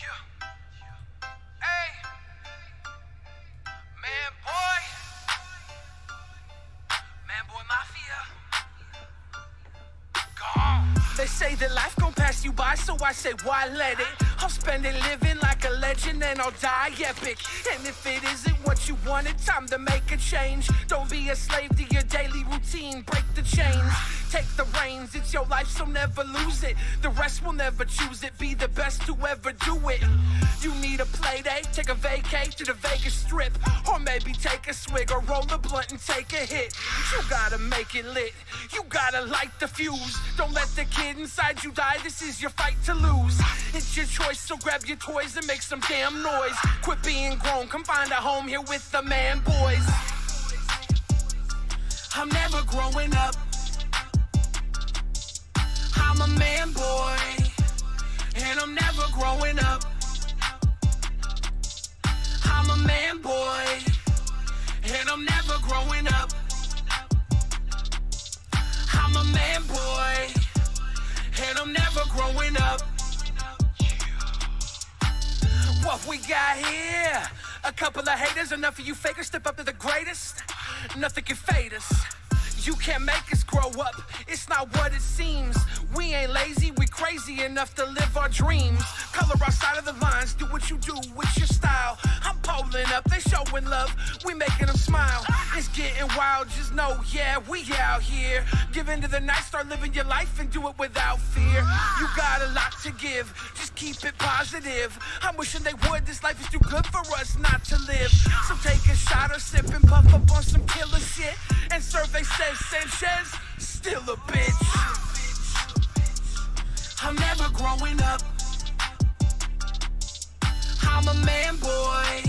Yeah. Hey, man boy mafia. Gone. They say that life gon' pass you by, so I say why let it? I'll spend it living like a legend and I'll die epic. And if it isn't what you want, it's time to make a change. Don't be a slave to your daily routine, break the chains. Take the reins, it's your life, so never lose it. The rest will never choose it, be the best to ever do it. You need a play day, take a vacay to the Vegas Strip. Or maybe take a swig or roll a blunt and take a hit. You gotta make it lit, you gotta light the fuse. Don't let the kid inside you die, this is your fight to lose. It's your choice, so grab your toys and make some damn noise. Quit being grown, come find a home here with the man boys. I'm never growing up, I'm a man boy, and I'm never growing up. I'm a man boy, and I'm never growing up. I'm a man boy, and I'm never growing up. What we got here? A couple of haters, enough of you fakers step up to the greatest. Nothing can fade us. You can't make us grow up, it's not what it seems. We ain't lazy, we crazy enough to live our dreams. Color outside of the lines, do what you do with your style. I'm pulling up, they showing love, we making them smile. It's getting wild, just know, yeah, we out here. Give in to the night, start living your life and do it without fear. You got a lot to give, just keep it positive. I'm wishing they would, this life is too good for us not to live. So take a shot or sip and puff up on some killer shit. And survey says Sanchez, still a bitch. I'm never growing up, I'm a man boy,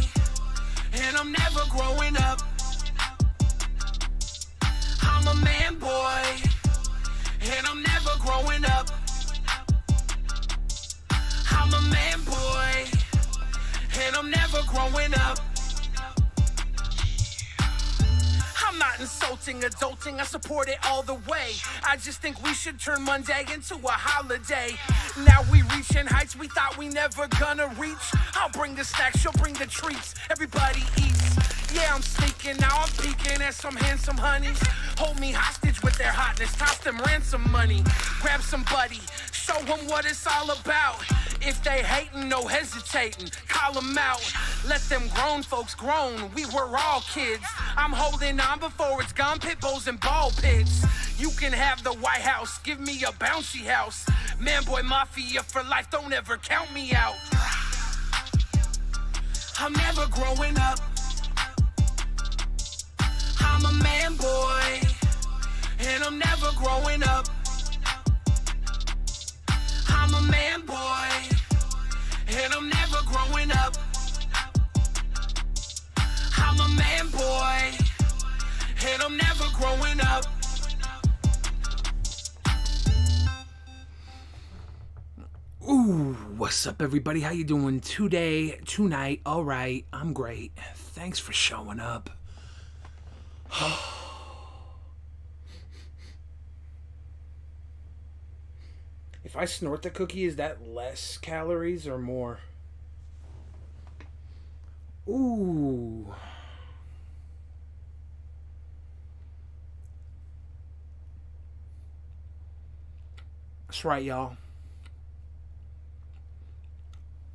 and I'm never growing up. I'm a man boy, and I'm never growing up. I'm a man boy, and I'm never growing up. I'm not insulting adulting, I support it all the way. I just think we should turn Monday into a holiday. Now we reaching heights we thought we never gonna reach. I'll bring the snacks, you'll bring the treats, everybody eats. Yeah, I'm sneaking, now I'm peeking at some handsome honeys. Hold me hostage with their hotness, toss them ransom money. Grab somebody, show them what it's all about. If they hating, no hesitating, call them out. Let them grown folks groan, we were all kids. I'm holding on before it's gone, pit bulls and ball pits. You can have the White House, give me a bouncy house. Man boy mafia for life, don't ever count me out. I'm never growing up, I'm a man boy, and I'm never growing up. I'm a man boy, and I'm never growing up. I'm a man boy, and I'm never growing up. Ooh, what's up everybody? How you doing today, tonight? All right, I'm great. Thanks for showing up. If I snort the cookie, is that less calories or more? Ooh. That's right, y'all.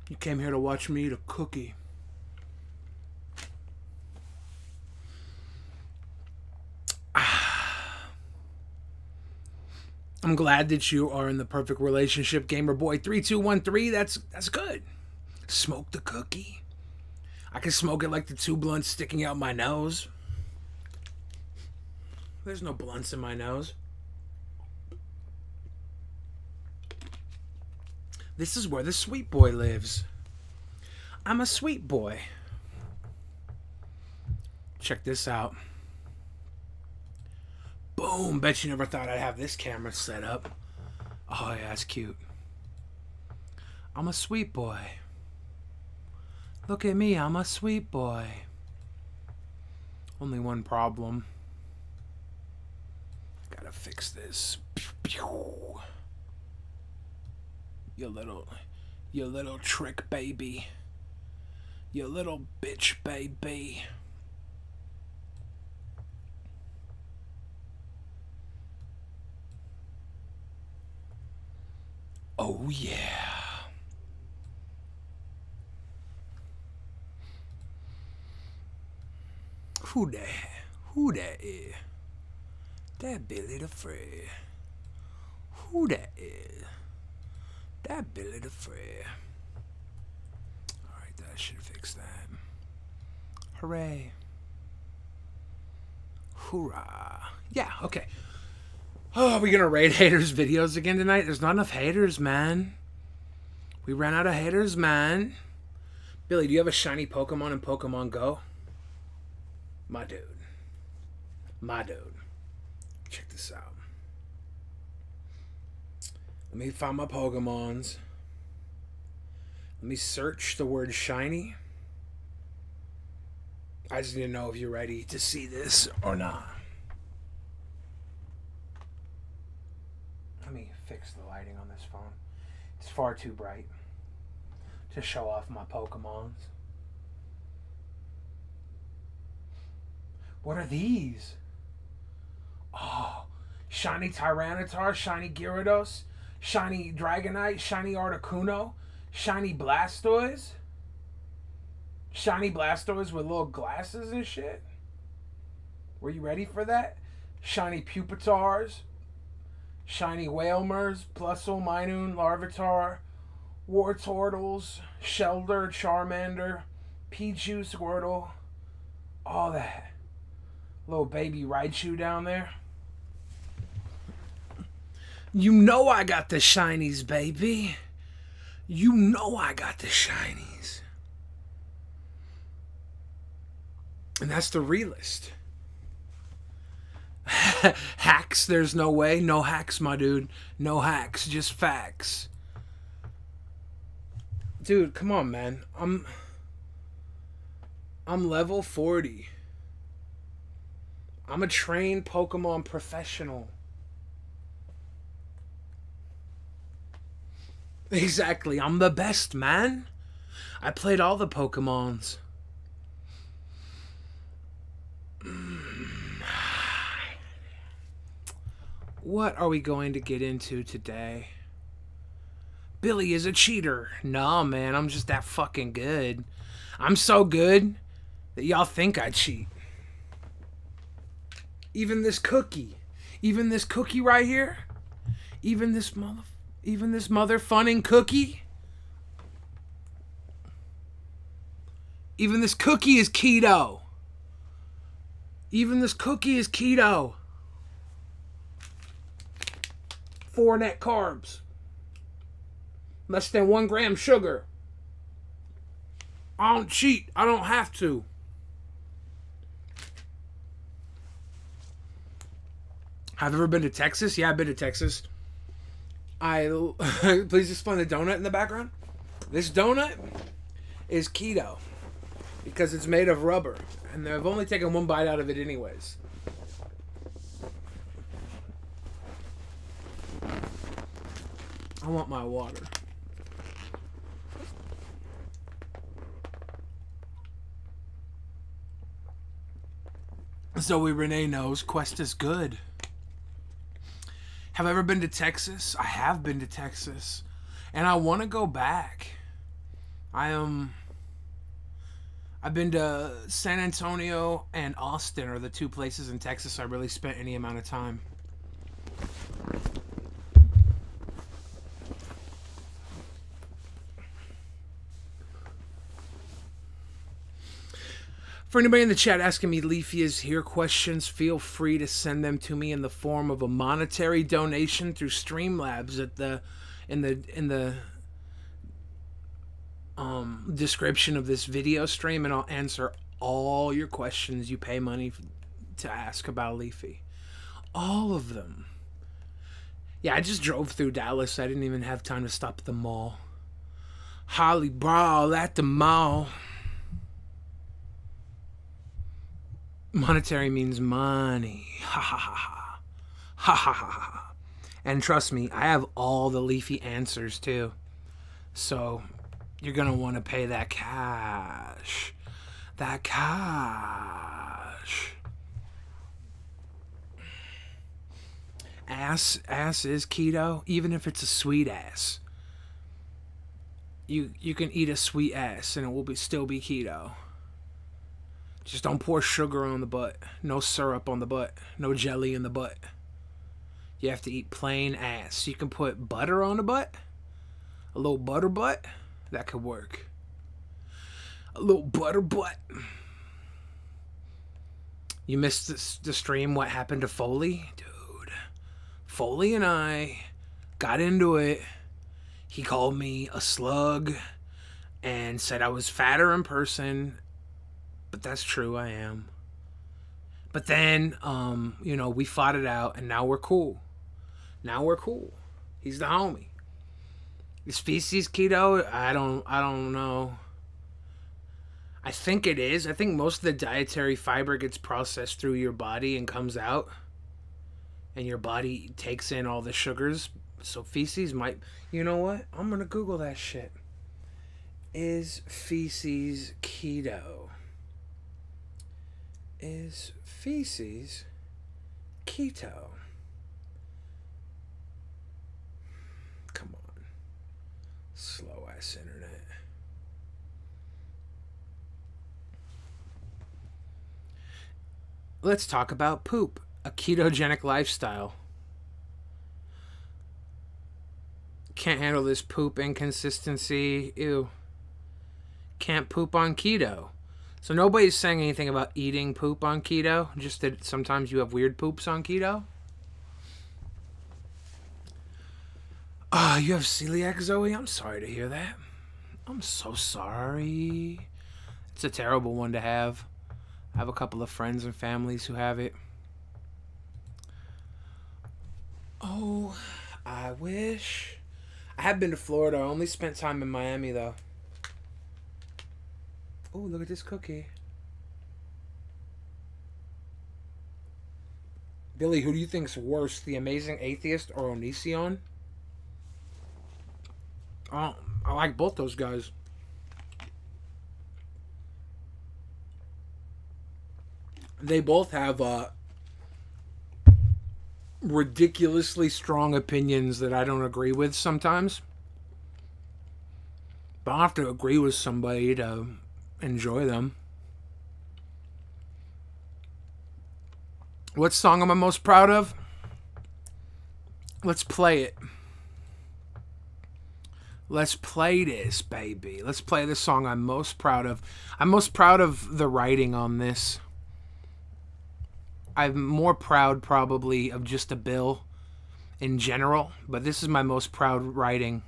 You came here to watch me eat a cookie. I'm glad that you are in the perfect relationship, Gamerboy3213. That's good. Smoke the cookie. I can smoke it like the two blunts sticking out my nose. There's no blunts in my nose. This is where the sweet boy lives. I'm a sweet boy. Check this out. Boom, bet you never thought I'd have this camera set up. Oh yeah, that's cute. I'm a sweet boy. Look at me, I'm a sweet boy. Only one problem. Gotta fix this. You You little trick baby. You little bitch baby. Oh yeah. Who that? Who that is? That Billy the Fred. Who that is? That Billy the Fred. Alright, that should fix that. Hooray. Hoorah. Yeah, okay. Oh, are we gonna raid haters' videos again tonight? There's not enough haters, man. We ran out of haters, man. Billy, do you have a shiny Pokemon in Pokemon Go? My dude. My dude. Check this out. Let me find my Pokemons. Let me search the word shiny. I just need to know if you're ready to see this or not. Let me fix the lighting on this phone. It's far too bright to show off my Pokemons. What are these? Oh, shiny Tyranitar, shiny Gyarados, shiny Dragonite, shiny Articuno, shiny Blastoise. Shiny Blastoise with little glasses and shit. Were you ready for that? Shiny Pupitars, shiny Wailmers, Plusle, Minun, Larvitar, Wartortles, Shelder, Charmander, Pichu, Squirtle, all that. Little baby Raichu down there. You know I got the shinies, baby. You know I got the shinies. And that's the realist. Hacks, there's no way. No hacks, my dude. No hacks, just facts. Dude, come on, man. I'm level 40. I'm a trained Pokemon professional. Exactly. I'm the best, man. I played all the Pokemons. What are we going to get into today? Billy is a cheater. No, man. I'm just that fucking good. I'm so good that y'all think I cheat. Even this cookie right here, even this mother-funning cookie, even this cookie is keto. Even this cookie is keto. 4 net carbs, less than 1 gram sugar. I don't cheat. I don't have to. Have you ever been to Texas? Yeah, I've been to Texas. Please explain the donut in the background. This donut is keto because it's made of rubber, and I've only taken 1 bite out of it anyways. I want my water. Zoe Renee knows Quest is good. Have I ever been to Texas? I have been to Texas. And I want to go back. I've been to San Antonio and Austin are the 2 places in Texas I really spent any amount of time. For anybody in the chat asking me Leafy is here questions, feel free to send them to me in the form of a monetary donation through Streamlabs in the description of this video stream, and I'll answer all your questions you pay money to ask about Leafy. All of them. Yeah, I just drove through Dallas. I didn't even have time to stop at the mall. Holly Brawl at the mall. Monetary means money. Ha ha ha ha. Ha ha ha ha. And trust me, I have all the Leafy answers too. So you're going to want to pay that cash. That cash. Ass is keto, even if it's a sweet ass. You can eat a sweet ass and it will still be keto. Just don't pour sugar on the butt. No syrup on the butt. No jelly in the butt. You have to eat plain ass. You can put butter on the butt. A little butter butt. That could work. A little butter butt. You missed the stream. What happened to Foley? Dude. Foley and I got into it. He called me a slug and said I was fatter in person. But that's true, I am. But then, you know, we fought it out and now we're cool. Now we're cool. He's the homie. Is feces keto? I don't know. I think it is. I think most of the dietary fiber gets processed through your body and comes out. And your body takes in all the sugars. So feces might... You know what? I'm going to Google that shit. Is feces keto? Is feces keto? Come on. Slow ass internet. Let's talk about poop. A ketogenic lifestyle. Can't handle this poop inconsistency. Ew. Can't poop on keto. So nobody's saying anything about eating poop on keto. Just that sometimes you have weird poops on keto. You have celiac, Zoe? I'm sorry to hear that. I'm so sorry. It's a terrible one to have. I have a couple of friends and families who have it. Oh, I wish. I have been to Florida. I only spent time in Miami, though. Oh, look at this cookie. Billy, who do you think's worse, The Amazing Atheist or Onision? Oh, I like both those guys. They both have ridiculously strong opinions that I don't agree with sometimes. But I have to agree with somebody to enjoy them. What song am I most proud of? Let's play it. Let's play this, baby. Let's play the song I'm most proud of. I'm most proud of the writing on this. I'm more proud probably of just a bill in general, but this is my most proud writing.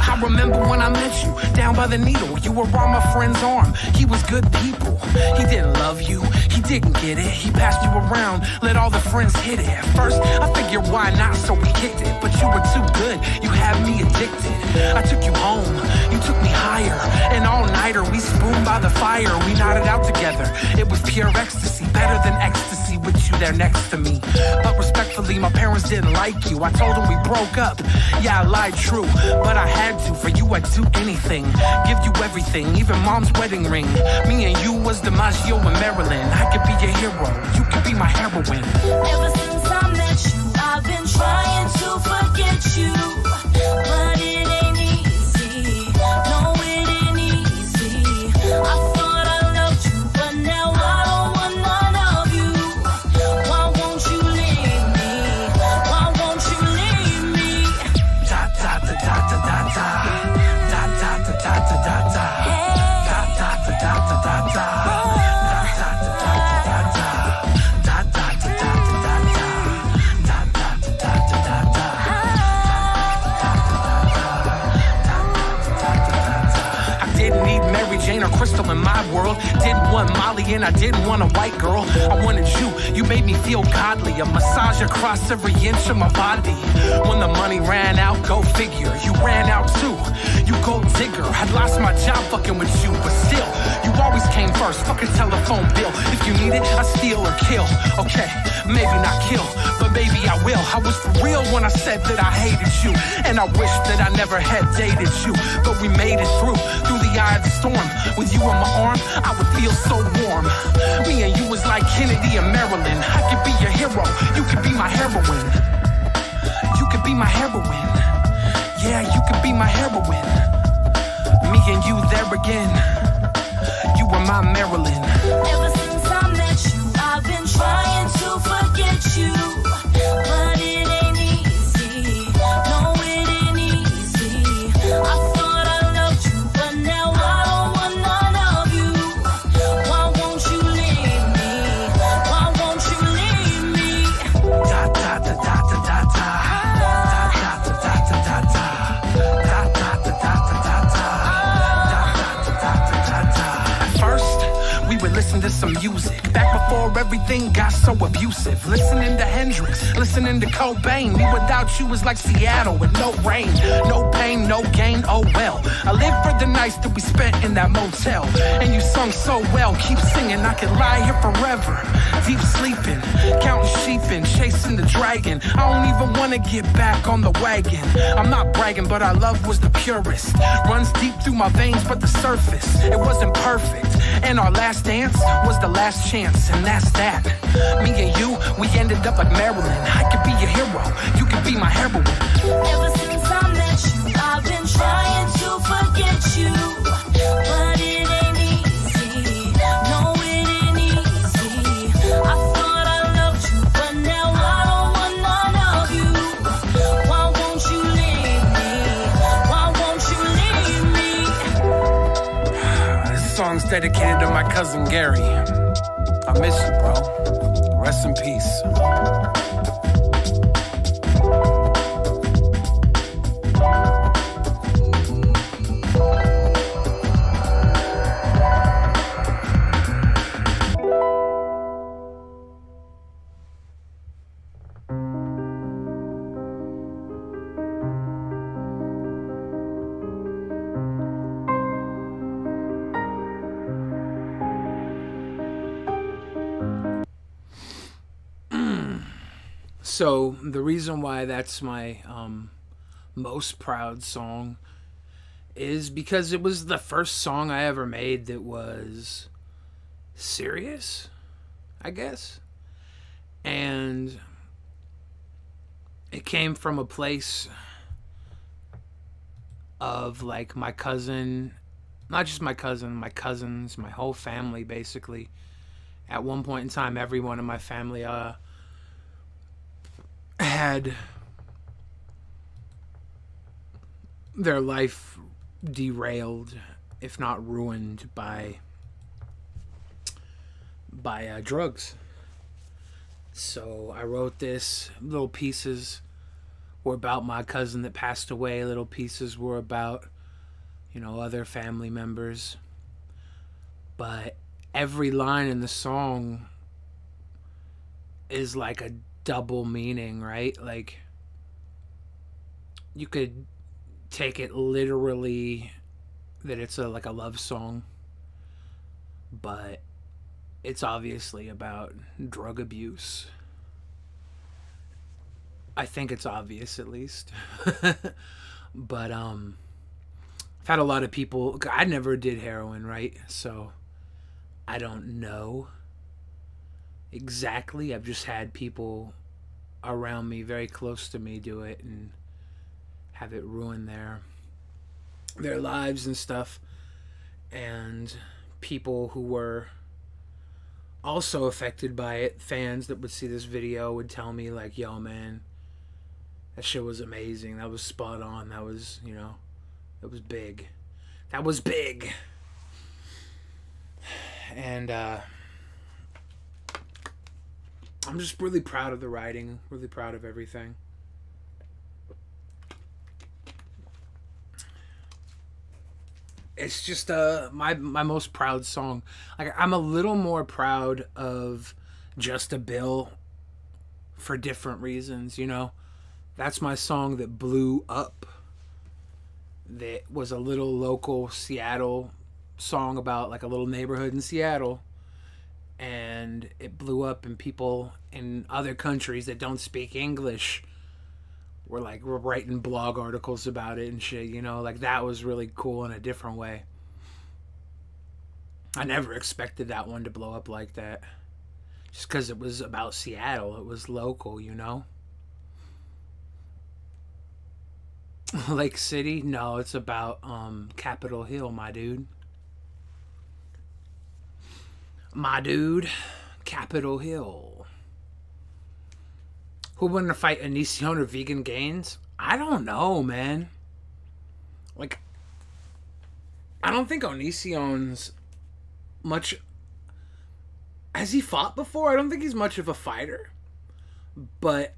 I remember when I met you down by the needle. You were on my friend's arm. He was good people. He didn't love you. He didn't get it. He passed you around, let all the friends hit it. At first, I figured why not, so we kicked it. But you were too good. You had me addicted. I took you home. You took me higher. An all-nighter, we spooned by the fire. We nodded out together. It was pure ecstasy, better than ecstasy with you there next to me. But respectfully, my parents didn't like you. I told them we broke up. Yeah, I lied, true, but I had to. For you, I'd do anything, give you everything, even mom's wedding ring. Me and you was DiMaggio and Marilyn. I could be your hero, you could be my heroine. Ever since I met you, I've been trying to forget you, but it ain't easy. No, it ain't easy. I thought I loved you, but now I don't want none of you. Why won't you leave me? Why won't you leave me? Da da da da da da da. Da da da da da da da. Da da da da da da da. Da da da da da da. Da da da da da da. Da da da da da da. and I didn't want a white girl. I wanted you. You made me feel godly. A massage across every inch of my body. When the money ran out, go figure. You ran out too. You gold digger. I'd lost my job fucking with you, but still, you always came first. Fucking telephone bill. If you need it, I steal or kill. Okay, maybe not kill, but maybe I will. I was for real when I said that I hated you, and I wish that I never had dated you. But we made it through the eye of the storm. With you on my arm, I would feel so warm. Me and you was like Kennedy and Marilyn. I could be your hero, you could be my heroine. You could be my heroine. Yeah, you could be my heroine. Me and you there again. You were my Marilyn. Ever since I met you, I've been trying to forget you, but it ain't easy. No, it ain't easy. I thought I loved you, but now I don't want none of you. Why won't you leave me? Why won't you leave me? Da da da da da da da. Da da da da da da. Da da da da da da. First, we would listen to some music back before everything got so abusive. Listening to Hendrix, listening to Cobain. Me without you was like Seattle with no rain, no pain, no gain. Oh well, I lived for the nights that we spent in that motel. And you sung so well, keep singing. I could lie here forever, deep sleeping, counting sheep and chasing the dragon. I don't even want to get back on the wagon. I'm not bragging, but our love was the purest. Runs deep through my veins, but the surface, it wasn't perfect. And our last dance was the last chance, and that's that. Me and you, we ended up like Marilyn. I could be your hero, you could be my heroine. Ever since I met you, I've been trying to forget you, but it ain't easy. No, it ain't easy. I thought I loved you, but now I don't want none of you. Why won't you leave me? Why won't you leave me? This song's dedicated to my cousin Gary. I miss you, bro. Rest in peace. So the reason why that's my most proud song is because it was the first song I ever made that was serious, I guess. And it came from a place of like my cousin, not just my cousin, my cousins, my whole family basically. At one point in time, everyone in my family had their life derailed, if not ruined, by drugs. So I wrote this. Little pieces were about my cousin that passed away. Little pieces were about, you know, other family members. But every line in the song is like a double meaning, right? Like, you could take it literally that it's like a love song, but it's obviously about drug abuse. I think it's obvious, at least. But I've had a lot of people. I never did heroin, right? So I don't know exactly. I've just had people around me, very close to me, do it and have it ruin their lives and stuff. And people who were also affected by it, fans that would see this video, would tell me like, yo man, that shit was amazing, that was spot on, that was, you know, that was big, that was big. And I'm just really proud of the writing, really proud of everything. It's just my most proud song. Like, I'm a little more proud of Just a Bill for different reasons, you know. That's my song that blew up. That was a little local Seattle song about like a little neighborhood in Seattle, and it blew up, and people in other countries that don't speak English were writing blog articles about it and shit, you know. Like, that was really cool in a different way. I never expected that one to blow up like that, just because it was about Seattle. It was local, you know. Lake City? No, it's about Capitol Hill, my dude. My dude, Capitol Hill. Who wouldn't fight Onision or Vegan Gains? I don't know, man. Like, I don't think Onision's much... Has he fought before? I don't think he's much of a fighter. But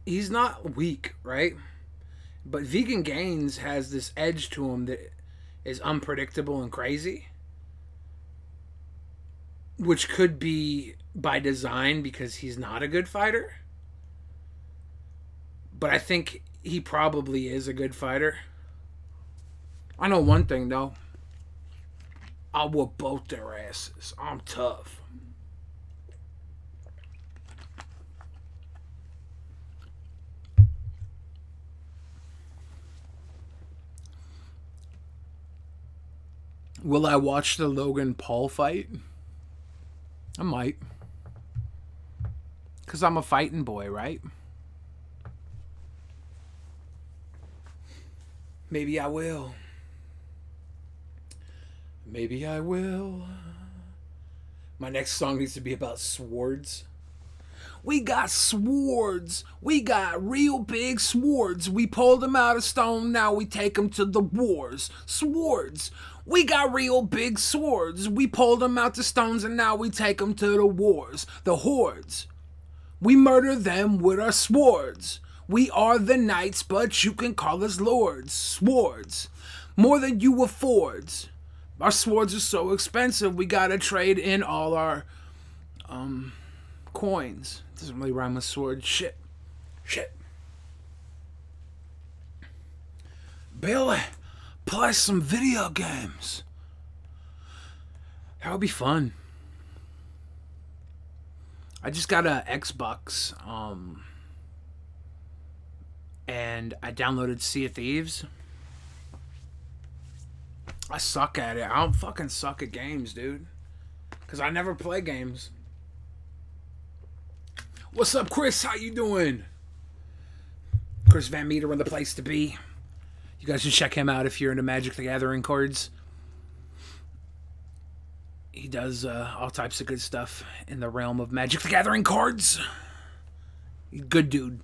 he's not weak, right? But Vegan Gains has this edge to him that is unpredictable and crazy. Which could be by design because he's not a good fighter. But I think he probably is a good fighter. I know one thing, though. I'll whoop both their asses. I'm tough. Will I watch the Logan Paul fight? I might. Because I'm a fighting boy, right? Maybe I will. Maybe I will. My next song needs to be about swords. We got swords. We got real big swords. We pulled them out of stone. Now we take them to the wars. Swords. We got real big swords. We pulled them out the stones and now we take them to the wars. The hordes. We murder them with our swords. We are the knights, but you can call us lords. Swords. More than you affords. Our swords are so expensive, we gotta trade in all our coins. Doesn't really rhyme with sword. Shit. Billy, play some video games. That would be fun. I just got a Xbox, and I downloaded Sea of Thieves. I suck at it. I don't fucking suck at games, dude. Because I never play games. What's up, Chris? How you doing? Chris Van Meter in the place to be. You guys should check him out if you're into Magic the Gathering cards. He does all types of good stuff in the realm of Magic the Gathering cards. Good dude.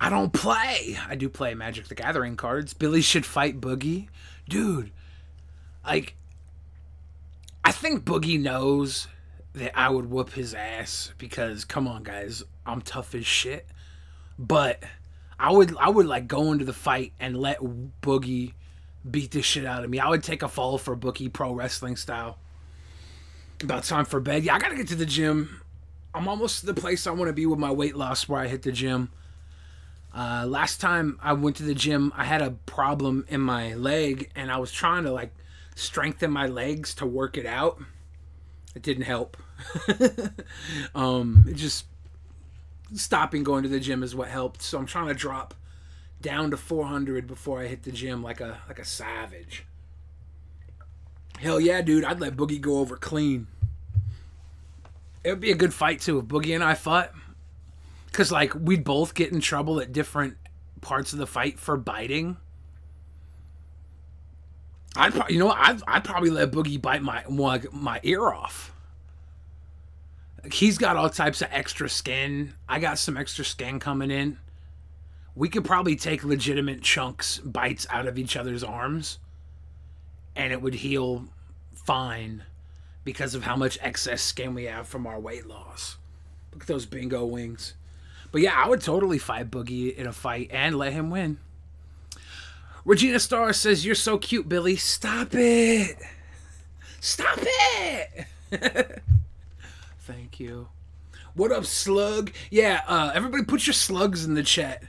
I don't play. I do play Magic the Gathering cards. Billy should fight Boogie. Dude, like, I think Boogie knows that I would whoop his ass because, come on, guys, I'm tough as shit. But I would like go into the fight and let Boogie beat the shit out of me. I would take a fall for Boogie, pro wrestling style. About time for bed. Yeah, I gotta get to the gym. I'm almost to the place I want to be with my weight loss where I hit the gym. Last time I went to the gym, I had a problem in my leg, and I was trying to like strengthen my legs to work it out. It didn't help. It just stopping going to the gym is what helped. So I'm trying to drop down to 400 before I hit the gym like a savage. Hell yeah, dude! I'd let Boogie go over clean. It would be a good fight too if Boogie and I fought. Because, like, we'd both get in trouble at different parts of the fight for biting. I'd probably let Boogie bite my ear off. Like, he's got all types of extra skin. I got some extra skin coming in. We could probably take legitimate chunks, bites out of each other's arms. And it would heal fine because of how much excess skin we have from our weight loss. Look at those bingo wings. But yeah, I would totally fight Boogie in a fight and let him win. Regina Starr says, "You're so cute, Billy." Stop it. Stop it. Thank you. What up, Slug? Yeah, everybody put your slugs in the chat.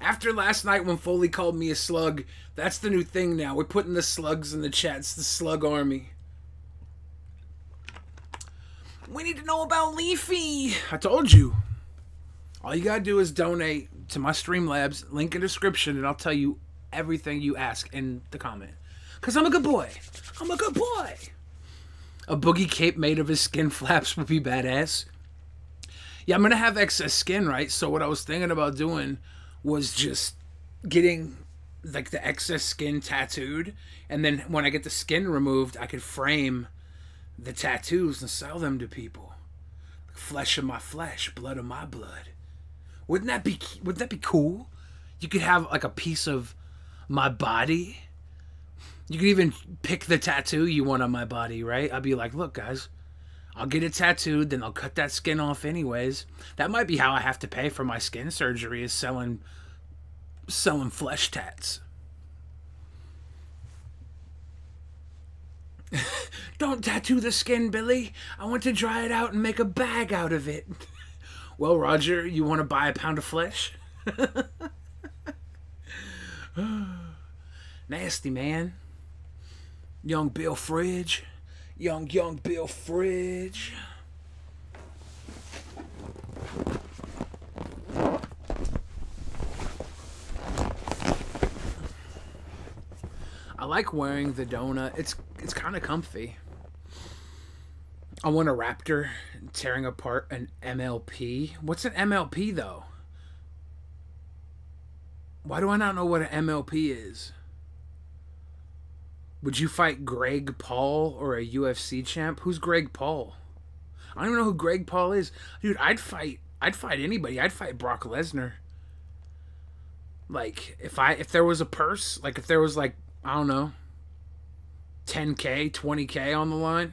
After last night when Foley called me a slug, that's the new thing now. We're putting the slugs in the chat. It's the slug army. We need to know about Leafy. I told you. All you gotta do is donate to my Streamlabs. Link in description, and I'll tell you everything you ask in the comment. Because I'm a good boy. I'm a good boy. A boogie cape made of his skin flaps would be badass. Yeah, I'm going to have excess skin, right? So what I was thinking about doing was just getting like the excess skin tattooed. And then when I get the skin removed, I could frame the tattoos and sell them to people. Like flesh of my flesh, blood of my blood. Wouldn't that be cool? You could have like a piece of my body. You could even pick the tattoo you want on my body, right? I'd be like, look, guys, I'll get it tattooed, then I'll cut that skin off anyways. That might be how I have to pay for my skin surgery, is selling flesh tats. Don't tattoo the skin, Billy. I want to dry it out and make a bag out of it. Well, Roger, you want to buy a pound of flesh? Nasty, man. Young Bill Fridge. Young Bill Fridge. I like wearing the donut. It's kind of comfy. I want a raptor tearing apart an MLP. What's an MLP, though? Why do I not know what an MLP is? Would you fight Greg Paul or a UFC champ? Who's Greg Paul? I don't even know who Greg Paul is. Dude, I'd fight anybody. I'd fight Brock Lesnar. Like, if there was a purse, like if there was like, I don't know, 10K, 20K on the line,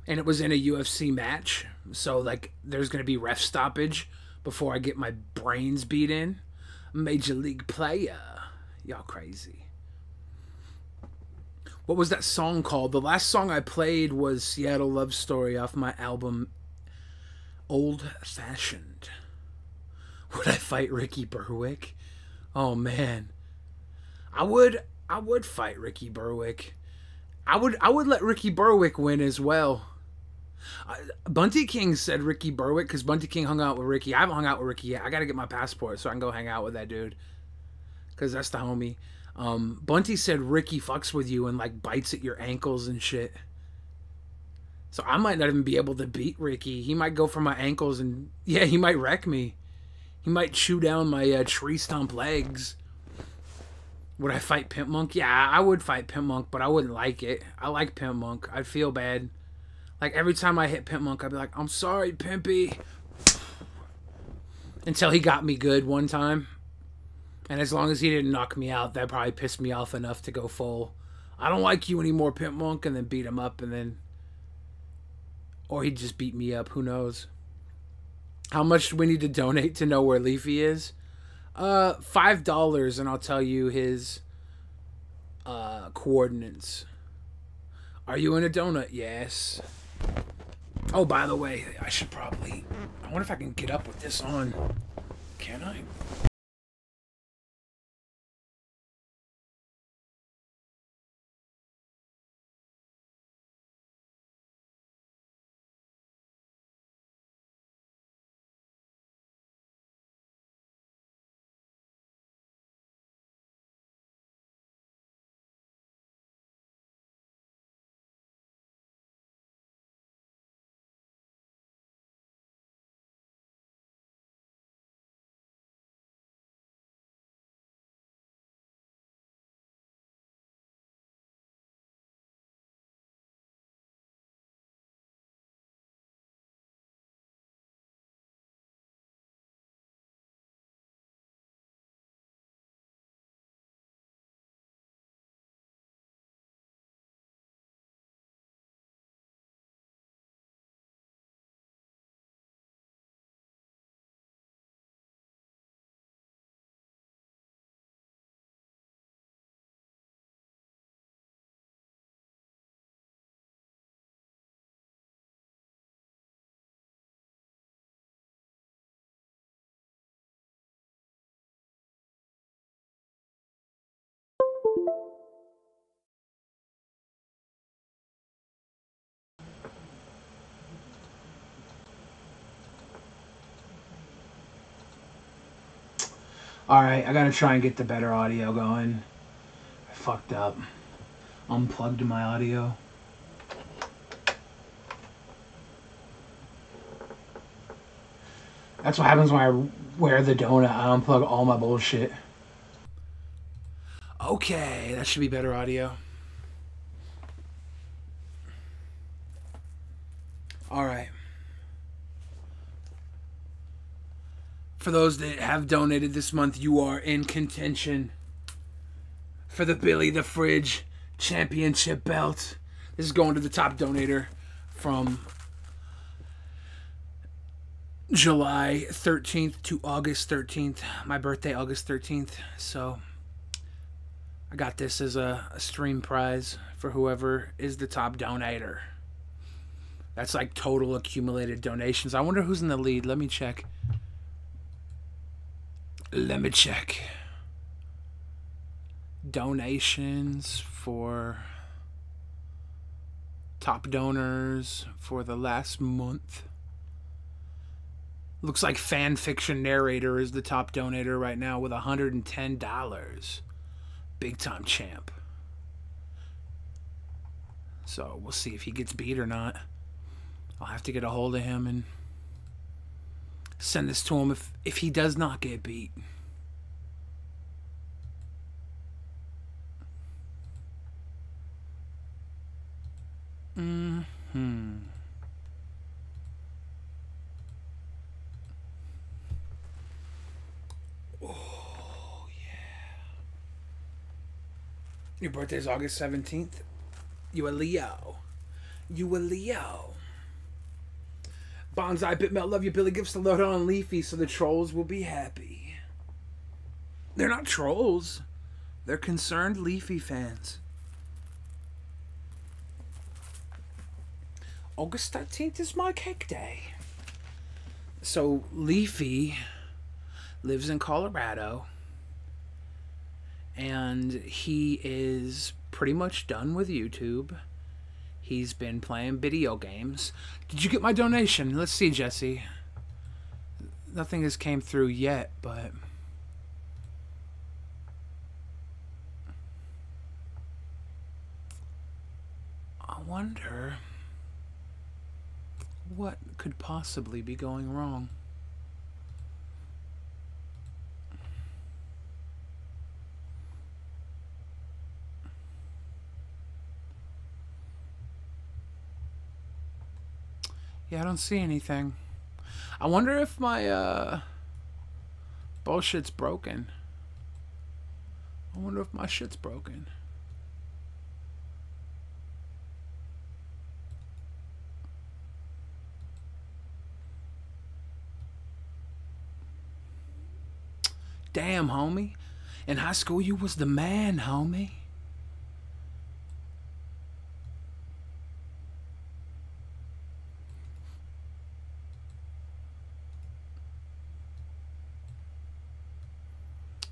and it was in a UFC match, so like there's going to be ref stoppage before I get my brains beat in. Major league player. Y'all crazy. What was that song called? The last song I played was Seattle Love Story off my album Old Fashioned. Would I fight Ricky Berwick? Oh man. I would fight Ricky Berwick. I would let Ricky Berwick win as well. Bunty King said Ricky Berwick because Bunty King hung out with Ricky. I haven't hung out with Ricky yet. I gotta get my passport so I can go hang out with that dude. Because that's the homie. Bunty said Ricky fucks with you and like bites at your ankles and shit. So I might not even be able to beat Ricky. He might go for my ankles and yeah, he might wreck me. He might chew down my tree stump legs. Would I fight Pimp Monk? Yeah, I would fight Pimp Monk, but I wouldn't like it. I like Pimp Monk. I'd feel bad. Like every time I hit Pimp Monk, I'd be like, I'm sorry, Pimpy. Until he got me good one time. And as long as he didn't knock me out, that probably pissed me off enough to go full, I don't like you anymore, Pimp Monk, and then beat him up, and then... Or he'd just beat me up, who knows. How much do we need to donate to know where Leafy is? $5, and I'll tell you his coordinates. Are you in a donut? Yes. Oh, by the way, I should probably... I wonder if I can get up with this on. Can I? Alright, I gotta try and get the better audio going. I fucked up. Unplugged my audio. That's what happens when I wear the donut. I unplug all my bullshit. Okay, that should be better audio. Alright. For those that have donated this month, you are in contention for the Billy the Fridge Championship belt. This is going to the top donator from July 13th to August 13th. My birthday, August 13th. So I got this as a stream prize for whoever is the top donator. That's like total accumulated donations. I wonder who's in the lead. Let me check. Let me check. Donations for top donors for the last month. Looks like Fan Fiction Narrator is the top donator right now with $110. Big time champ. So we'll see if he gets beat or not. I'll have to get a hold of him and send this to him if he does not get beat. Oh, yeah. Your birthday is August 17th. You a Leo. You a Leo. Bonsai, Bitmelt, love you, Billy. Gives the load on Leafy so the trolls will be happy. They're not trolls. They're concerned Leafy fans. August 13th is my cake day. So Leafy lives in Colorado. And he is pretty much done with YouTube. He's been playing video games. Did you get my donation? Let's see, Jesse. Nothing has came through yet, but I wonder what could possibly be going wrong. Yeah, I don't see anything. I wonder if my bullshit's broken. I wonder if my shit's broken. Damn, homie. In high school, you was the man, homie.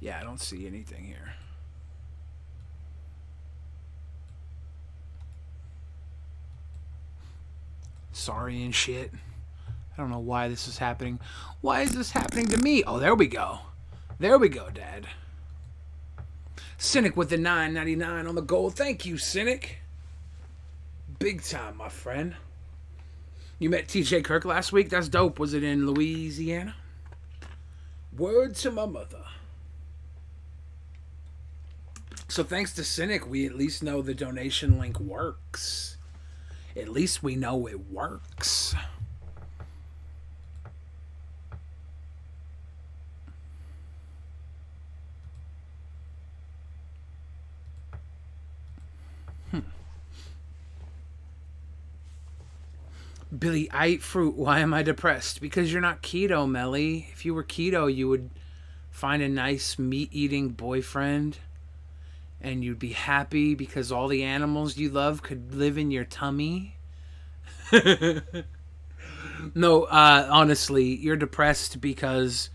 Yeah, I don't see anything here. Sorry and shit. I don't know why this is happening. Why is this happening to me? Oh, there we go. There we go, Dad. Cynic with the $9.99 on the gold. Thank you, Cynic. Big time, my friend. You met TJ Kirk last week? That's dope. Was it in Louisiana? Word to my mother. So thanks to Cynic, we at least know the donation link works. At least we know it works. Billy, I eat fruit. Why am I depressed? Because you're not keto, Melly. If you were keto, you would find a nice meat-eating boyfriend. And you'd be happy because all the animals you love could live in your tummy. No, honestly, you're depressed because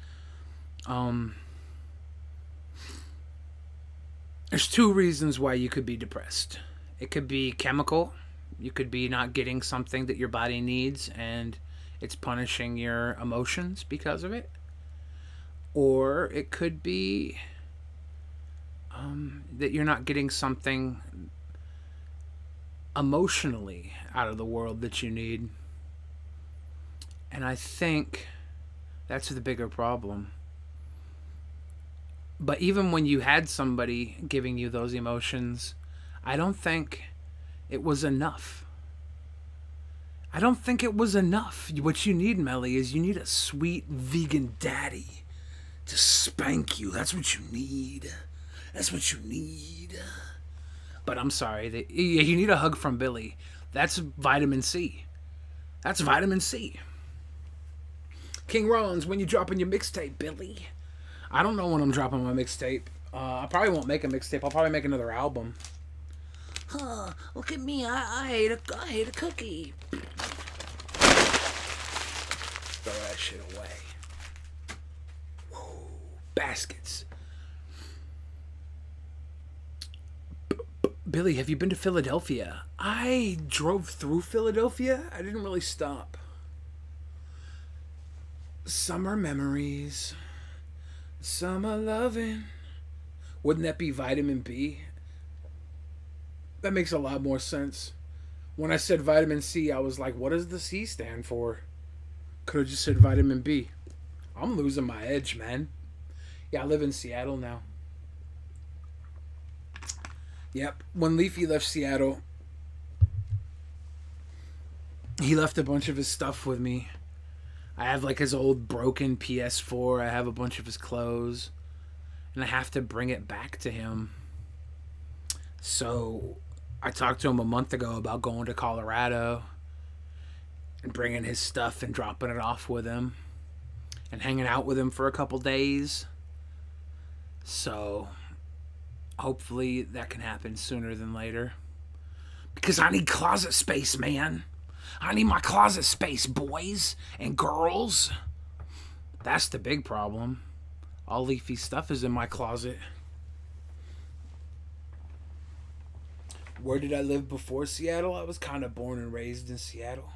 There's two reasons why you could be depressed. It could be chemical. You could be not getting something that your body needs and it's punishing your emotions because of it. Or it could be that you're not getting something emotionally out of the world that you need. And I think that's the bigger problem. But even when you had somebody giving you those emotions, I don't think it was enough. I don't think it was enough. What you need, Melly, is you need a sweet vegan daddy to spank you. That's what you need. That's what you need. But I'm sorry. You need a hug from Billy. That's vitamin C. That's vitamin C. King Rollins, when you dropping your mixtape, Billy? I don't know when I'm dropping my mixtape. I probably won't make a mixtape. I'll probably make another album. Huh, look at me. I ate a cookie. Throw that shit away. Whoa, baskets. Billy, have you been to Philadelphia? I drove through Philadelphia. I didn't really stop. Summer memories. Summer loving. Wouldn't that be vitamin B? That makes a lot more sense. When I said vitamin C, I was like, what does the C stand for? Could have just said vitamin B. I'm losing my edge, man. Yeah, I live in Seattle now. Yep. When Leafy left Seattle, he left a bunch of his stuff with me. I have like his old broken PS4. I have a bunch of his clothes. And I have to bring it back to him. So I talked to him a month ago about going to Colorado and bringing his stuff and dropping it off with him and hanging out with him for a couple days. So hopefully that can happen sooner than later. Because I need closet space, man. I need my closet space, boys and girls. That's the big problem. All Leafy stuff is in my closet. Where did I live before Seattle? I was kind of born and raised in Seattle.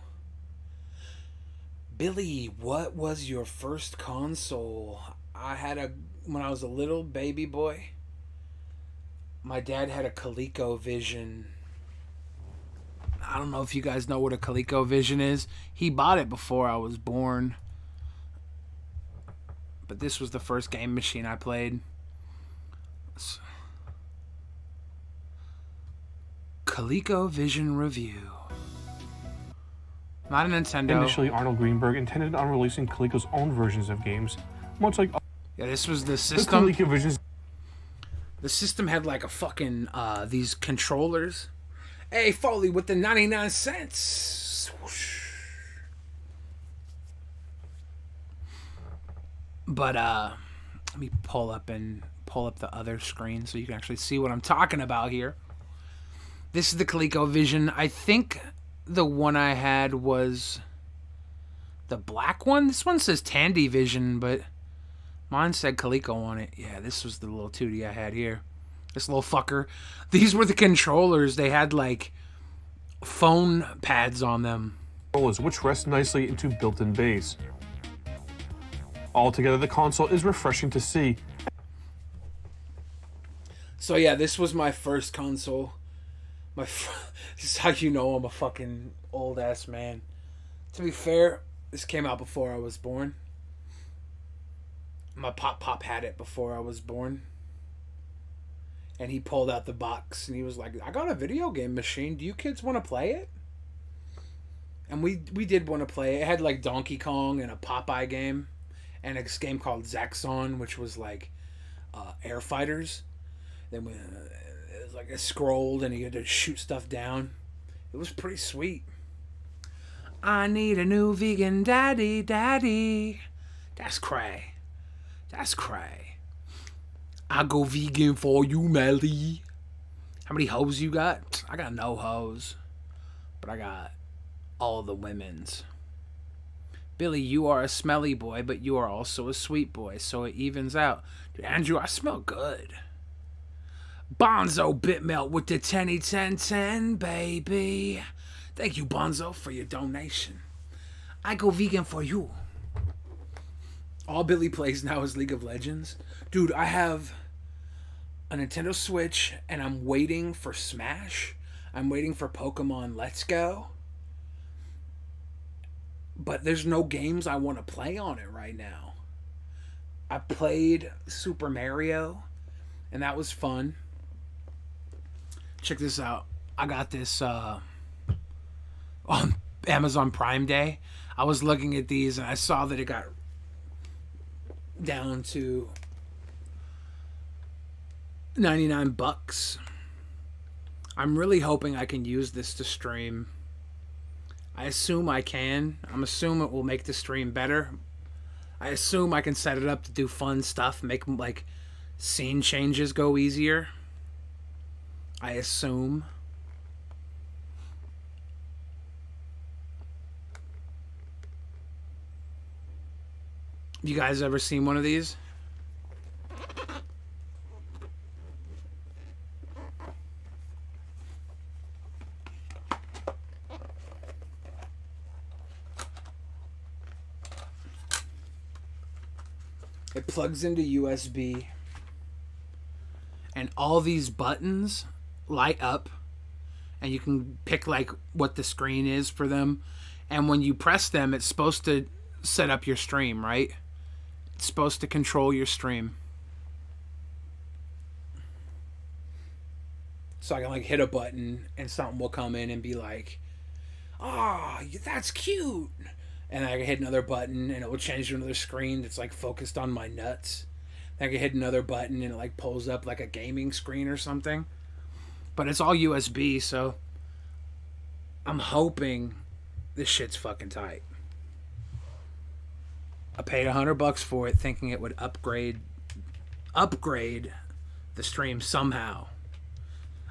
Billy, what was your first console? When I was a little baby boy, my dad had a ColecoVision. I don't know if you guys know what a ColecoVision is. He bought it before I was born. But this was the first game machine I played. ColecoVision review. Not a Nintendo. Initially, Arnold Greenberg intended on releasing Coleco's own versions of games, much like yeah, this was the system. The ColecoVision. The system had like a fucking these controllers. Hey, Foley with the 99 cents. Swoosh. But let me pull up the other screen so you can actually see what I'm talking about here. This is the ColecoVision. I think the one I had was the black one. This one says Tandy Vision, but mine said Coleco on it. Yeah, this was the little 2D I had here. This little fucker. These were the controllers. They had like phone pads on them. Which rest nicely into built-in bass. Altogether, the console is refreshing to see. So yeah, this was my first console. This is how you know I'm a fucking old ass man. To be fair, this came out before I was born. My pop had it before I was born. And he pulled out the box and he was like, I got a video game machine. Do you kids want to play it? And we did want to play it. It had like Donkey Kong and a Popeye game. And a game called Zaxxon, which was like air fighters. Then it was like it scrolled and you had to shoot stuff down. It was pretty sweet. I need a new vegan daddy. That's cray. That's cray. I go vegan for you, Melly. How many hoes you got? I got no hoes. But I got all the women's. Billy, you are a smelly boy, but you are also a sweet boy, so it evens out. Dude, Andrew, I smell good. Bonzo Bitmelt with the 10 baby. Thank you, Bonzo, for your donation. I go vegan for you. All Billy plays now is League of Legends. Dude, I have a Nintendo Switch, and I'm waiting for Smash. I'm waiting for Pokemon Let's Go. But there's no games I want to play on it right now. I played Super Mario, and that was fun. Check this out. I got this on Amazon Prime Day. I was looking at these, and I saw that it got down to $99. I'm really hoping I can use this to stream. I assume I can. I'm assuming it will make the stream better. I assume I can set it up to do fun stuff, make like scene changes go easier. I assume. You guys ever seen one of these? It plugs into USB, and all these buttons light up, and you can pick like what the screen is for them, and when you press them, it's supposed to set up your stream, right? It's supposed to control your stream. So I can like hit a button and something will come in and be like, "Ah, oh, that's cute." And I can hit another button and it will change to another screen that's like focused on my nuts. Then I can hit another button and it like pulls up like a gaming screen or something. But it's all USB, so I'm hoping this shit's fucking tight. I paid $100 for it thinking it would upgrade the stream somehow.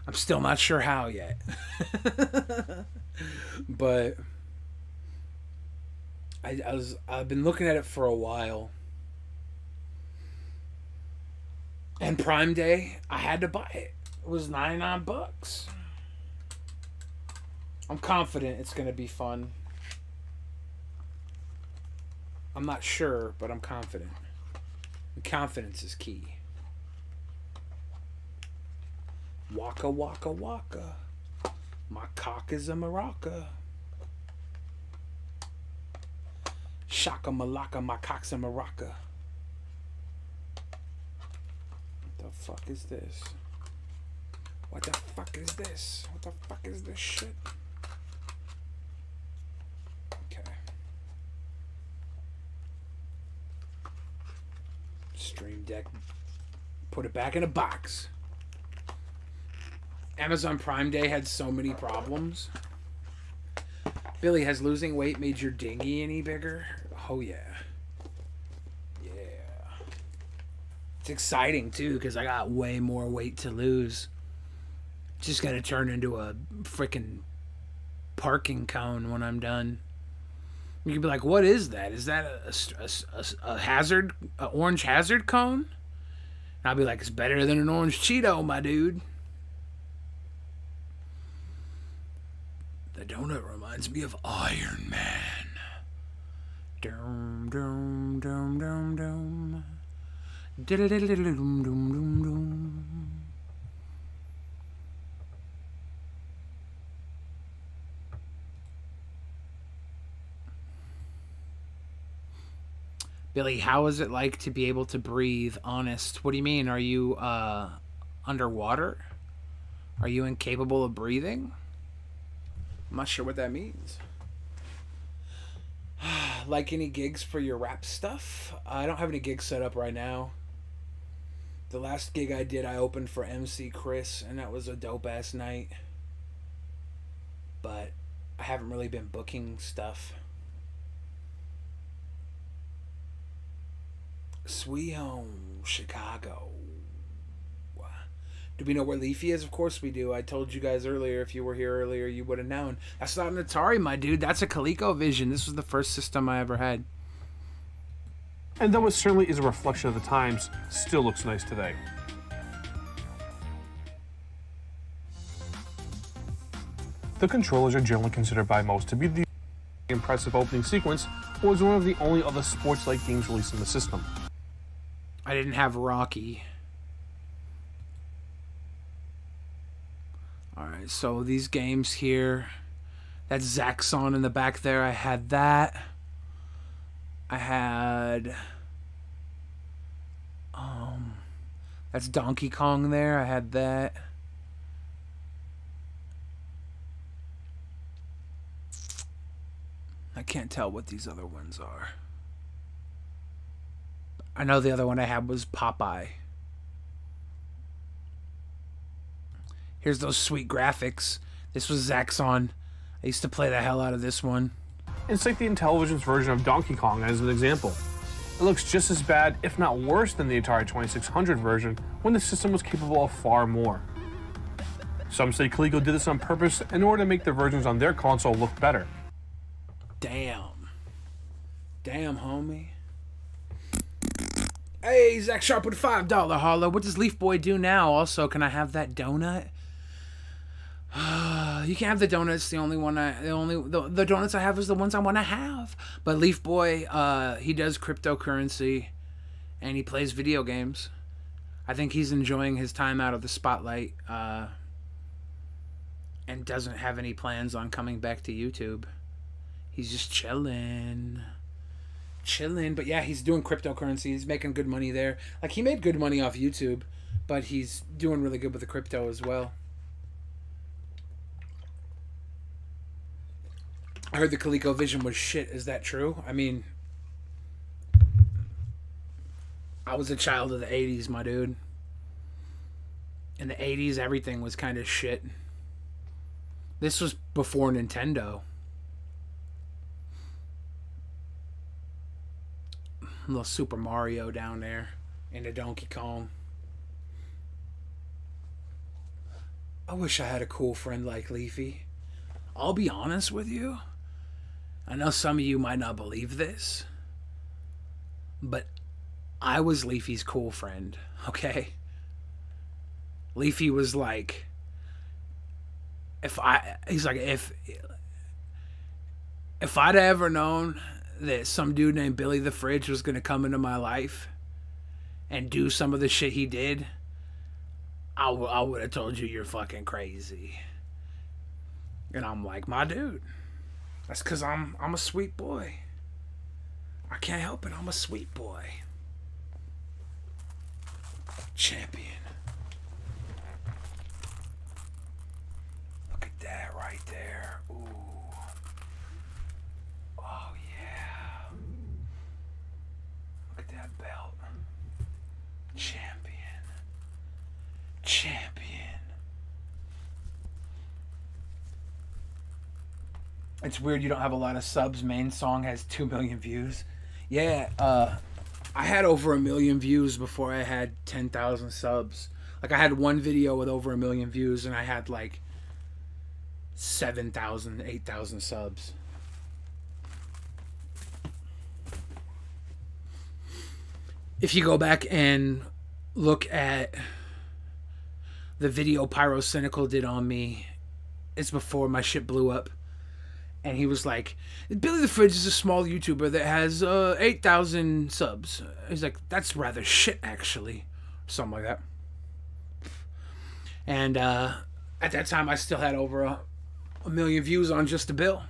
I'm still not sure how yet. But I've been looking at it for a while. And Prime Day, I had to buy it. It was $99. I'm confident it's going to be fun. I'm not sure, but I'm confident. And confidence is key. Waka waka waka. My cock is a maraca. Shaka malaka, my cock's a maraca. What the fuck is this? What the fuck is this? What the fuck is this shit? Okay. Stream Deck. Put it back in a box. Amazon Prime Day had so many problems. Billy, has losing weight made your dinghy any bigger? Oh, yeah. Yeah. It's exciting, too, because I got way more weight to lose. Just gonna turn into a freaking parking cone when I'm done. You could be like, what is that? Is that a hazard, an orange hazard cone? And I'll be like, it's better than an orange Cheeto, my dude. The donut reminds me of Iron Man. Dum dum dum dum dum. Dum dum dum. Billy, how is it like to be able to breathe? Honest. What do you mean? Are you underwater? Are you incapable of breathing? I'm not sure what that means. Like any gigs for your rap stuff? I don't have any gigs set up right now. The last gig I did, I opened for MC Chris, and that was a dope-ass night. But I haven't really been booking stuff. Sweet Home, Chicago. Do we know where Leafy is? Of course we do. I told you guys earlier. If you were here earlier, you would have known. That's not an Atari, my dude. That's a ColecoVision. This was the first system I ever had. And though it certainly is a reflection of the times, still looks nice today. The controllers are generally considered by most to be the impressive opening sequence, was one of the only other sports-like games released in the system. I didn't have Rocky. Alright, so these games here. That's Zaxxon in the back there. I had that. I had... That's Donkey Kong there. I had that. I can't tell what these other ones are. I know the other one I had was Popeye. Here's those sweet graphics. This was Zaxxon. I used to play the hell out of this one. It's like the Intellivision's version of Donkey Kong as an example. It looks just as bad, if not worse, than the Atari 2600 version, when the system was capable of far more. Some say Coleco did this on purpose in order to make the versions on their console look better. Damn. Damn, homie. Hey, Zach Sharp with a $5 holla. What does Leaf Boy do now? Also, can I have that donut? You can have the donuts. The donuts I have is the ones I want to have. But Leaf Boy, he does cryptocurrency, and he plays video games. I think he's enjoying his time out of the spotlight, and doesn't have any plans on coming back to YouTube. He's just chilling. But yeah, he's doing cryptocurrency. He's making good money there. Like, he made good money off YouTube, but he's doing really good with the crypto as well. I heard the ColecoVision was shit. Is that true? I mean, I was a child of the 80s, my dude. In the 80s, everything was kind of shit. This was before Nintendo. Little Super Mario down there into Donkey Kong. I wish I had a cool friend like Leafy. I'll be honest with you. I know some of you might not believe this, but I was Leafy's cool friend, okay? Leafy was like, if I'd ever known that some dude named Billy the Fridge was going to come into my life and do some of the shit he did, I would have told you you're fucking crazy. And I'm like, my dude, that's because I'm a sweet boy. I can't help it. I'm a sweet boy. Champion. Look at that right there. Ooh. Oh, yeah. Look at that belt. Champion. Champion. It's weird you don't have a lot of subs. Main song has 2 million views. Yeah, I had over 1 million views before I had 10,000 subs. Like, I had one video with over 1 million views, and I had like 7,000, 8,000 subs. If you go back and look at the video Pyrocynical did on me, it's before my shit blew up. And he was like, Billy the Fridge is a small YouTuber that has 8,000 subs. He's like, that's rather shit, actually. Something like that. And at that time, I still had over a million views on just a bill.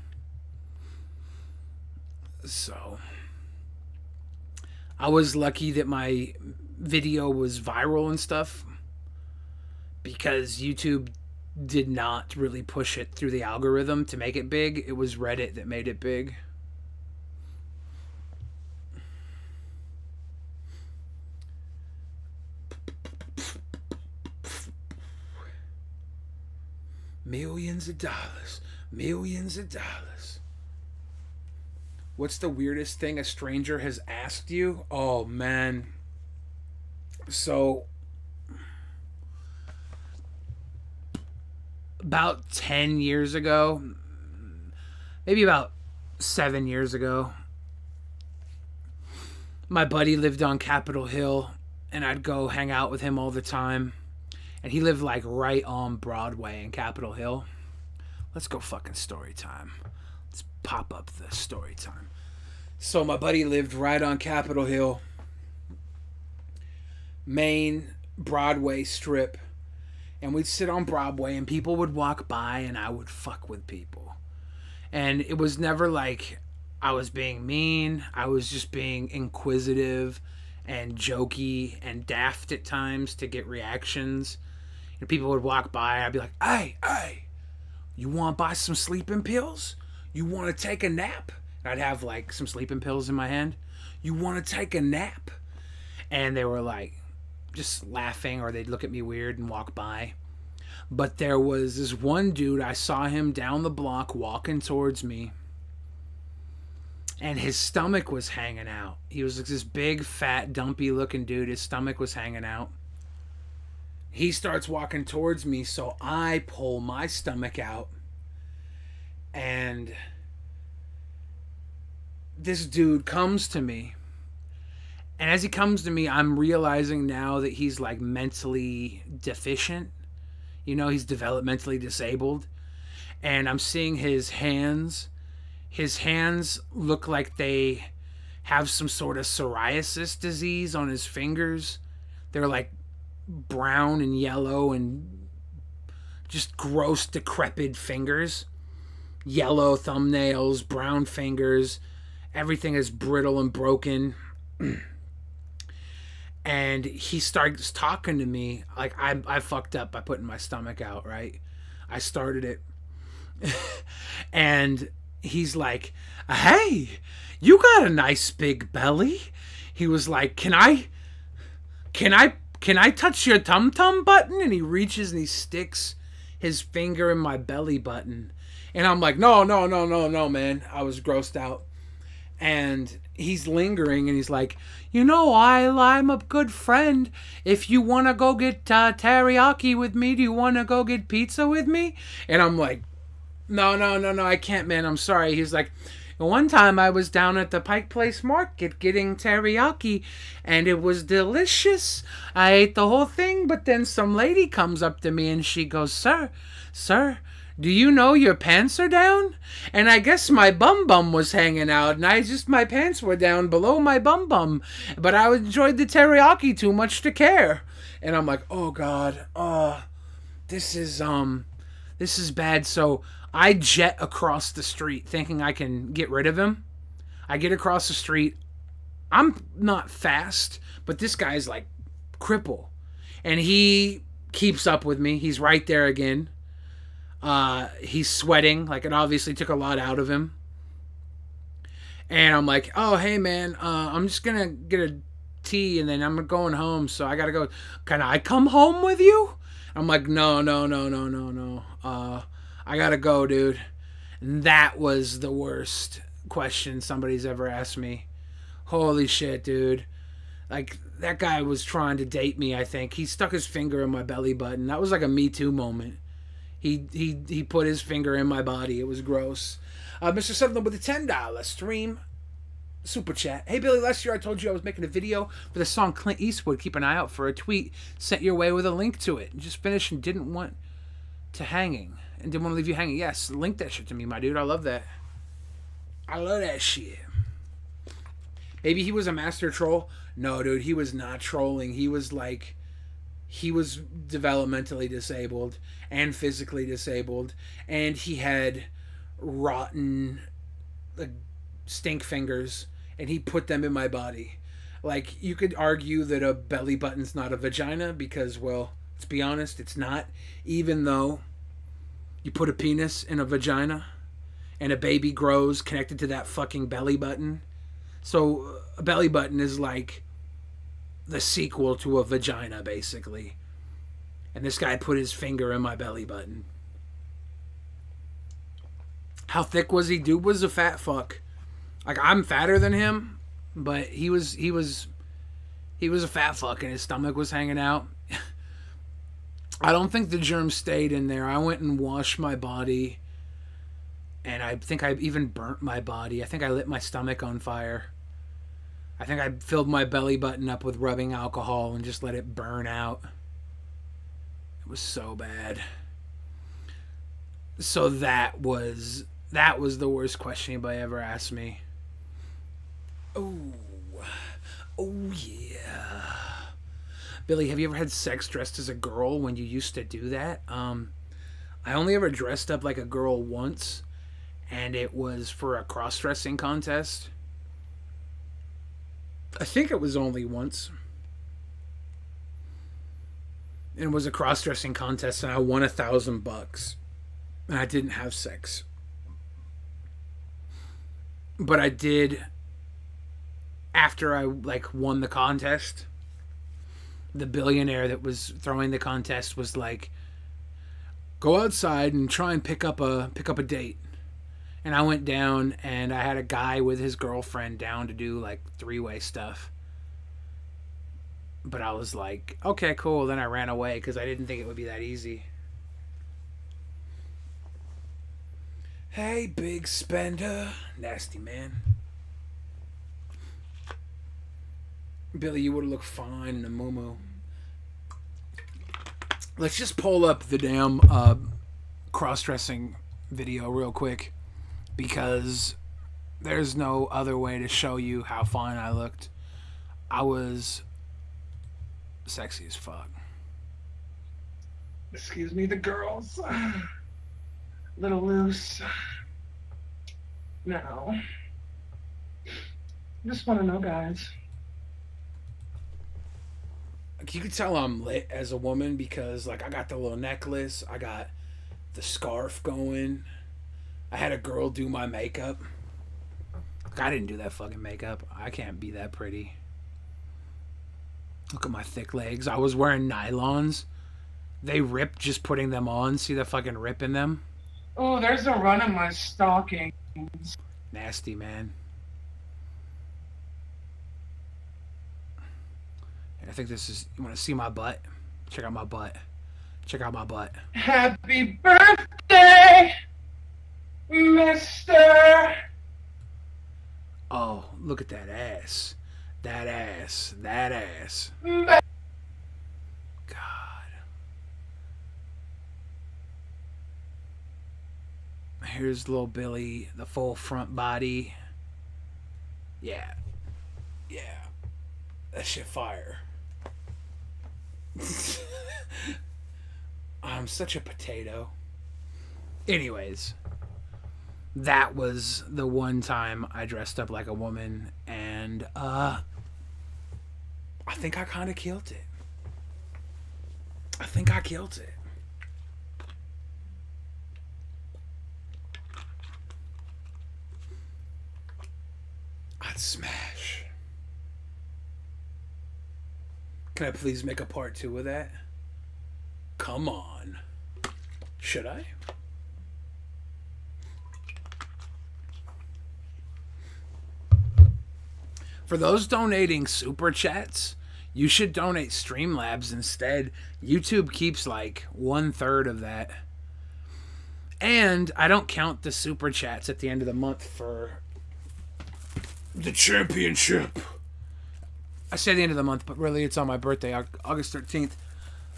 So I was lucky that my video was viral and stuff, because YouTube did not really push it through the algorithm to make it big. It was Reddit that made it big. Millions of dollars. Millions of dollars. What's the weirdest thing a stranger has asked you? Oh, man. So about 10 years ago, maybe about 7 years ago, my buddy lived on Capitol Hill, and I'd go hang out with him all the time. And he lived like right on Broadway in Capitol Hill. Let's go fucking story time. Let's pop up the story time. So my buddy lived right on Capitol Hill, main Broadway strip. And we'd sit on Broadway and people would walk by and I would fuck with people. And it was never like I was being mean. I was just being inquisitive and jokey and daft at times to get reactions. And people would walk by and I'd be like, hey, you want to buy some sleeping pills? You want to take a nap? And I'd have like some sleeping pills in my hand. You want to take a nap? And they were like, just laughing, or they'd look at me weird and walk by. But there was this one dude, I saw him down the block walking towards me, and his stomach was hanging out. He was like this big, fat, dumpy looking dude. His stomach was hanging out. He starts walking towards me, so I pull my stomach out, and this dude comes to me. And as he comes to me, I'm realizing now that he's like mentally deficient. You know, he's developmentally disabled. And I'm seeing his hands. His hands look like they have some sort of psoriasis disease on his fingers. They're like brown and yellow and just gross, decrepit fingers. Yellow thumbnails, brown fingers. Everything is brittle and broken. And he starts talking to me like I fucked up by putting my stomach out, right? I started it. And he's like, hey, you got a nice big belly. He was like, can I touch your tum-tum button? And he reaches and he sticks his finger in my belly button. And I'm like, no, man. I was grossed out. And he's lingering and he's like, you know, I'm a good friend. If you want to go get teriyaki with me, do you want to go get pizza with me? And I'm like, no, I can't, man. I'm sorry. He's like, one time I was down at the Pike Place Market getting teriyaki and it was delicious. I ate the whole thing, but then some lady comes up to me and she goes, sir, do you know your pants are down? And I guess my bum was hanging out, and my pants were down below my bum. But I enjoyed the teriyaki too much to care. And I'm like, oh God, this is bad. So I jet across the street thinking I can get rid of him. I get across the street. I'm not fast, but this guy's like cripple. And he keeps up with me. He's right there again. He's sweating, like it obviously took a lot out of him. And I'm like, oh, hey man, I'm just gonna get a tea and then I'm going home, so I gotta go. Can I come home with you? I'm like, no. I gotta go, dude. And that was the worst question somebody's ever asked me. Holy shit, dude. Like, that guy was trying to date me, I think. He stuck his finger in my belly button. That was like a Me Too moment. He put his finger in my body. It was gross. Mr. Sutherland with a $10 stream super chat. Hey, Billy, last year I told you I was making a video for the song Clint Eastwood. Keep an eye out for a tweet sent your way with a link to it. Just finished and didn't want to leave you hanging. Yes, link that shit to me, my dude. I love that. I love that shit. Maybe he was a master troll. No, dude, he was not trolling. He was developmentally disabled and physically disabled, and he had rotten stink fingers, and he put them in my body. Like, you could argue that a belly button's not a vagina because, well, let's be honest, it's not. Even though you put a penis in a vagina and a baby grows connected to that fucking belly button. So a belly button is like the sequel to a vagina, basically. And this guy put his finger in my belly button. How thick was he? Dude was a fat fuck. Like, I'm fatter than him, but he was a fat fuck and his stomach was hanging out. I don't think the germs stayed in there. I went and washed my body, and I think I even burnt my body. I think I lit my stomach on fire. I think I filled my belly button up with rubbing alcohol and just let it burn out. It was so bad. So that was the worst question anybody ever asked me. Oh, yeah. Billy, have you ever had sex dressed as a girl when you used to do that? I only ever dressed up like a girl once, and it was for a cross-dressing contest. I think it was only once. It was a cross-dressing contest, and I won $1,000. And I didn't have sex. But I did, after I won the contest, the billionaire that was throwing the contest was like, go outside and try and pick up a date. And I went down, and I had a guy with his girlfriend down to do like three-way stuff. But I was like, okay, cool. Then I ran away because I didn't think it would be that easy. Hey, big spender. Nasty man. Billy, you would have looked fine in a muumuu. Let's just pull up the damn cross-dressing video real quick, because there's no other way to show you how fine I looked. I was sexy as fuck. Excuse me, the girls. Little loose. No. Just want to know, guys. You can tell I'm lit as a woman because, like, I got the little necklace. I got the scarf going. I had a girl do my makeup. I didn't do that fucking makeup. I can't be that pretty. Look at my thick legs. I was wearing nylons. They ripped just putting them on. See the fucking rip in them? Oh, there's a run in my stockings. Nasty, man. I think this is... You want to see my butt? Check out my butt. Check out my butt. Happy birthday, mister. Oh, look at that ass. That ass. That ass. God. Here's little Billy, the full front body. Yeah. Yeah. That shit fire. I'm such a potato. Anyways, that was the one time I dressed up like a woman, and I think I kind of killed it. I think I killed it. I'd smash. Can I please make a part 2 of that? Come on. Should I? For those donating super chats, you should donate Streamlabs instead. YouTube keeps like 1/3 of that. And I don't count the super chats at the end of the month for the championship. I say the end of the month, but really it's on my birthday, August 13th.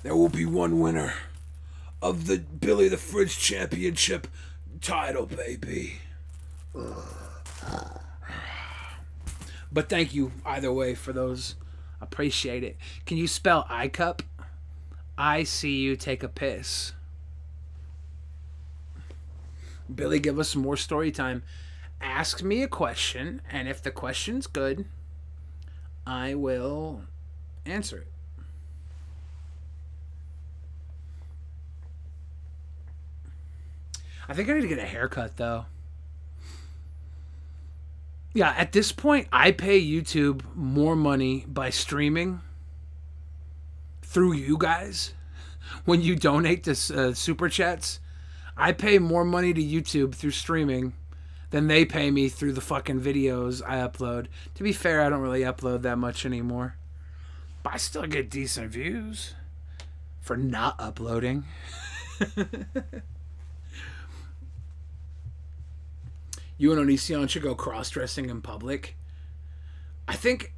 There will be one winner of the Billy the Fridge Championship title, baby. But thank you either way for those. Appreciate it. Can you spell iCup? I see you take a piss. Billy, give us some more story time. Ask me a question, and if the question's good, I will answer it. I think I need to get a haircut, though. Yeah, at this point, I pay YouTube more money by streaming through you guys. When you donate to Super Chats, I pay more money to YouTube through streaming than they pay me through the fucking videos I upload. To be fair, I don't really upload that much anymore. But I still get decent views for not uploading. You and Onision should go cross-dressing in public. I think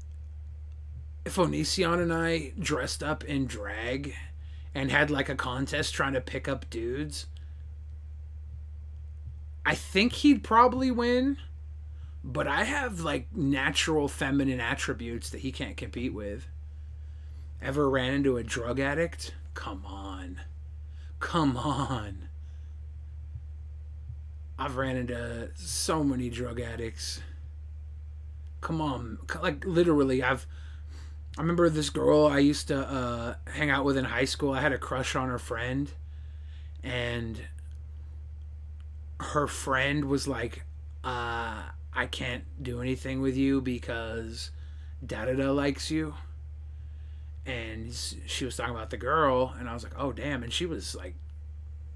if Onision and I dressed up in drag and had like a contest trying to pick up dudes, I think he'd probably win, but I have like natural feminine attributes that he can't compete with. Ever ran into a drug addict? Come on. Come on. I've ran into so many drug addicts. Come on. Like, literally, I remember this girl I used to hang out with in high school. I had a crush on her friend, and her friend was like, I can't do anything with you because da-da-da likes you. And she was talking about the girl, and I was like, oh, damn. And she was, like,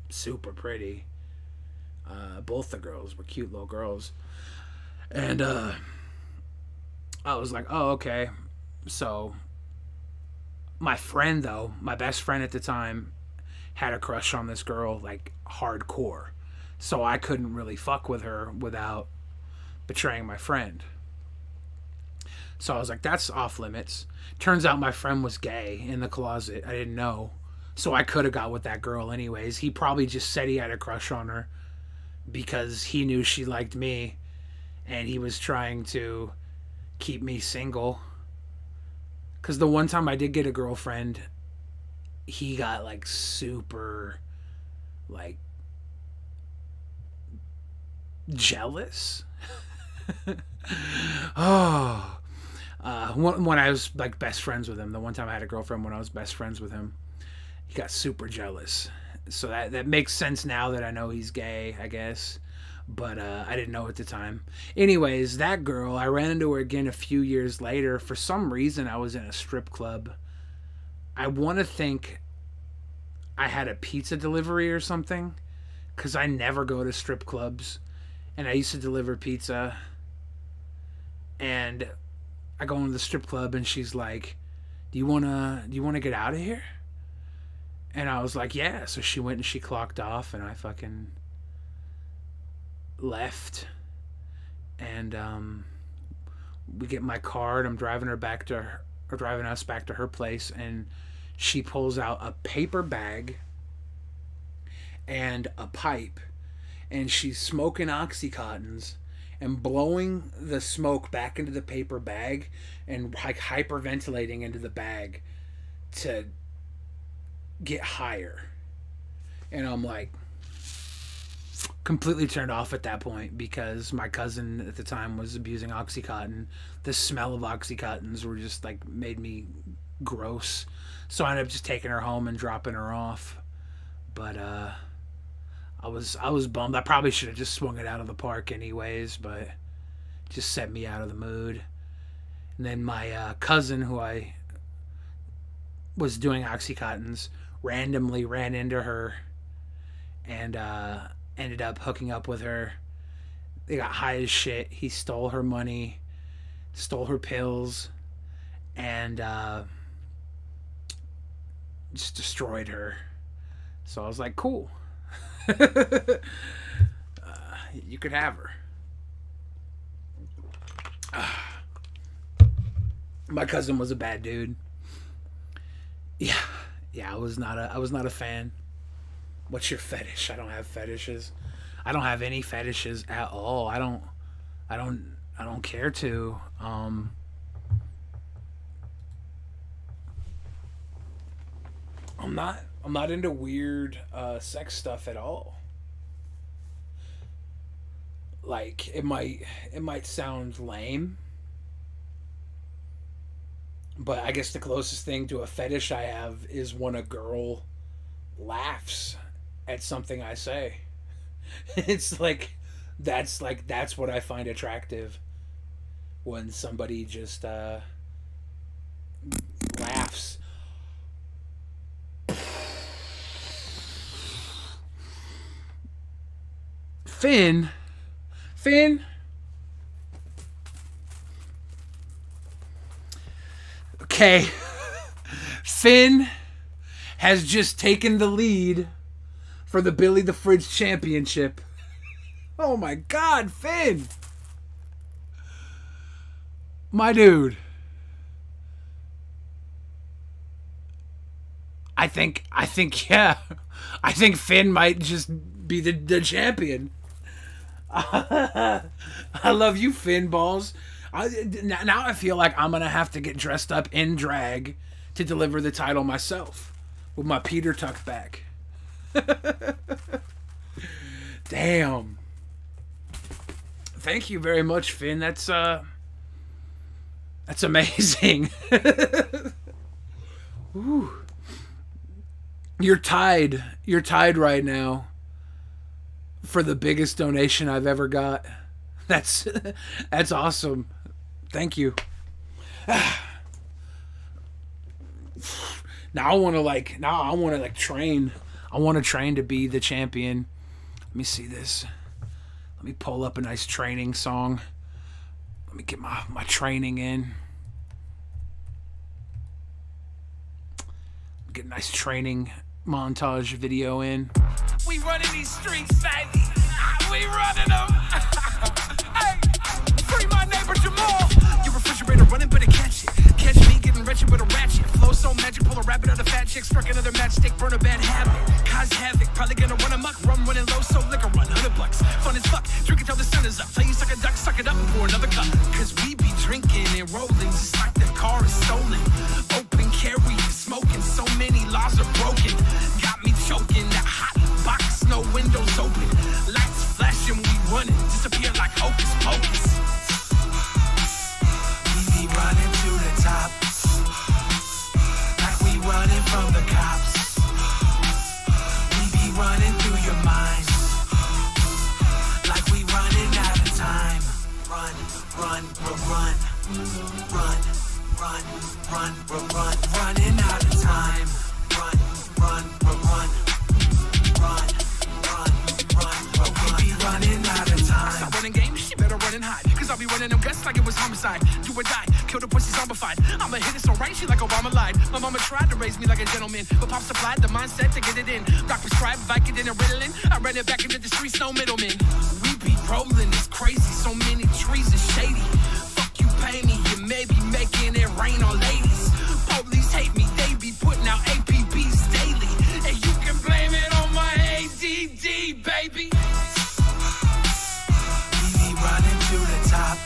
super pretty. Both the girls were cute little girls. And I was like, oh, okay. So my friend, though, my best friend at the time, had a crush on this girl, like, hardcore. So I couldn't really fuck with her without betraying my friend. So I was like, that's off limits. Turns out my friend was gay in the closet. I didn't know. So I could have got with that girl anyways. He probably just said he had a crush on her because he knew she liked me, and he was trying to keep me single. Because the one time I did get a girlfriend, he got like super like jealous. Oh. When I was like best friends with him, the one time I had a girlfriend when I was best friends with him, he got super jealous. So that makes sense now that I know he's gay, I guess. But I didn't know at the time. Anyways, that girl, I ran into her again a few years later. For some reason, I was in a strip club. I want to think I had a pizza delivery or something, because I never go to strip clubs. And I used to deliver pizza. And I go into the strip club, and she's like, do you wanna get out of here? And I was like, yeah. So she went and she clocked off, and I fucking left. And we get my card. I'm driving us back to her place, and she pulls out a paper bag and a pipe, and she's smoking Oxycontins and blowing the smoke back into the paper bag and like hyperventilating into the bag to get higher. And I'm like completely turned off at that point because my cousin at the time was abusing Oxycontin. The smell of Oxycontins were just like made me gross. So I ended up just taking her home and dropping her off. But I was bummed. I probably should have just swung it out of the park anyways, but it just set me out of the mood. And then my cousin, who I was doing Oxycontins, randomly ran into her and ended up hooking up with her. They got high as shit. He stole her money, stole her pills, and just destroyed her. So I was like, cool. You could have her. My cousin was a bad dude. Yeah, I was not a fan. What's your fetish? I don't have fetishes. I don't have any fetishes at all. I don't care to. I'm not into weird sex stuff at all. Like, it might sound lame, but I guess the closest thing to a fetish I have is when a girl laughs at something I say. It's like that's what I find attractive, when somebody just laughs. Finn. Okay. Finn has just taken the lead for the Billy the Fridge Championship. Oh my God, Finn. My dude. I think yeah. I think Finn might just be the champion. I love you, Finn Balls. Now I feel like I'm gonna have to get dressed up in drag to deliver the title myself with my Peter tucked back. Damn. Thank you very much, Finn. That's amazing. Ooh. You're tied. You're tied right now for the biggest donation I've ever got. That's awesome. Thank you. Now I want to train. I want to train to be the champion. Let me see this. Let me pull up a nice training song. Let me get my training in. Get a nice training montage video in. We running these streets, baby. We running them. Hey, free my neighbor Jamal. Your refrigerator running, better catch it. Catch me getting wretched with a ratchet. Flow so magic, pull a rabbit out of fat chick. Struck another matchstick, burn a bad habit. Cause havoc, probably gonna run amok. Rum running low, so liquor run $100. Fun as fuck, drink it till the sun is up. Tell you suck a duck, suck it up and pour another cup. Cause we be drinking and rolling just like the car is stolen. Open carry, smoking, so many laws are broken. Got me choking, that hot box, no windows open. Lights flashing, we running, disappear like hocus pocus. We be running to the top, like we running from the cops. We be running through your mind, like we running out of time. Run, run, run, run, run, run, run, run, running out of time. Run, run, run, run, run, run, run, run. We be running out of time. Stop running games, she better run and hide. Cause I'll be running them guts like it was homicide. Do or die, kill the pussy zombified. I'ma hit it so right, she like Obama lied. My mama tried to raise me like a gentleman, but pop supplied the mindset to get it in. Rock prescribed, Vicodin and Ritalin. I ran it back into the streets, no middleman. We be rolling, it's crazy, so many trees is shady. Fuck you, pay me, you may be making it rain on ladies. Police hate me, they be putting out APBs daily. And you can blame it on my ADD, baby. We be running to the top,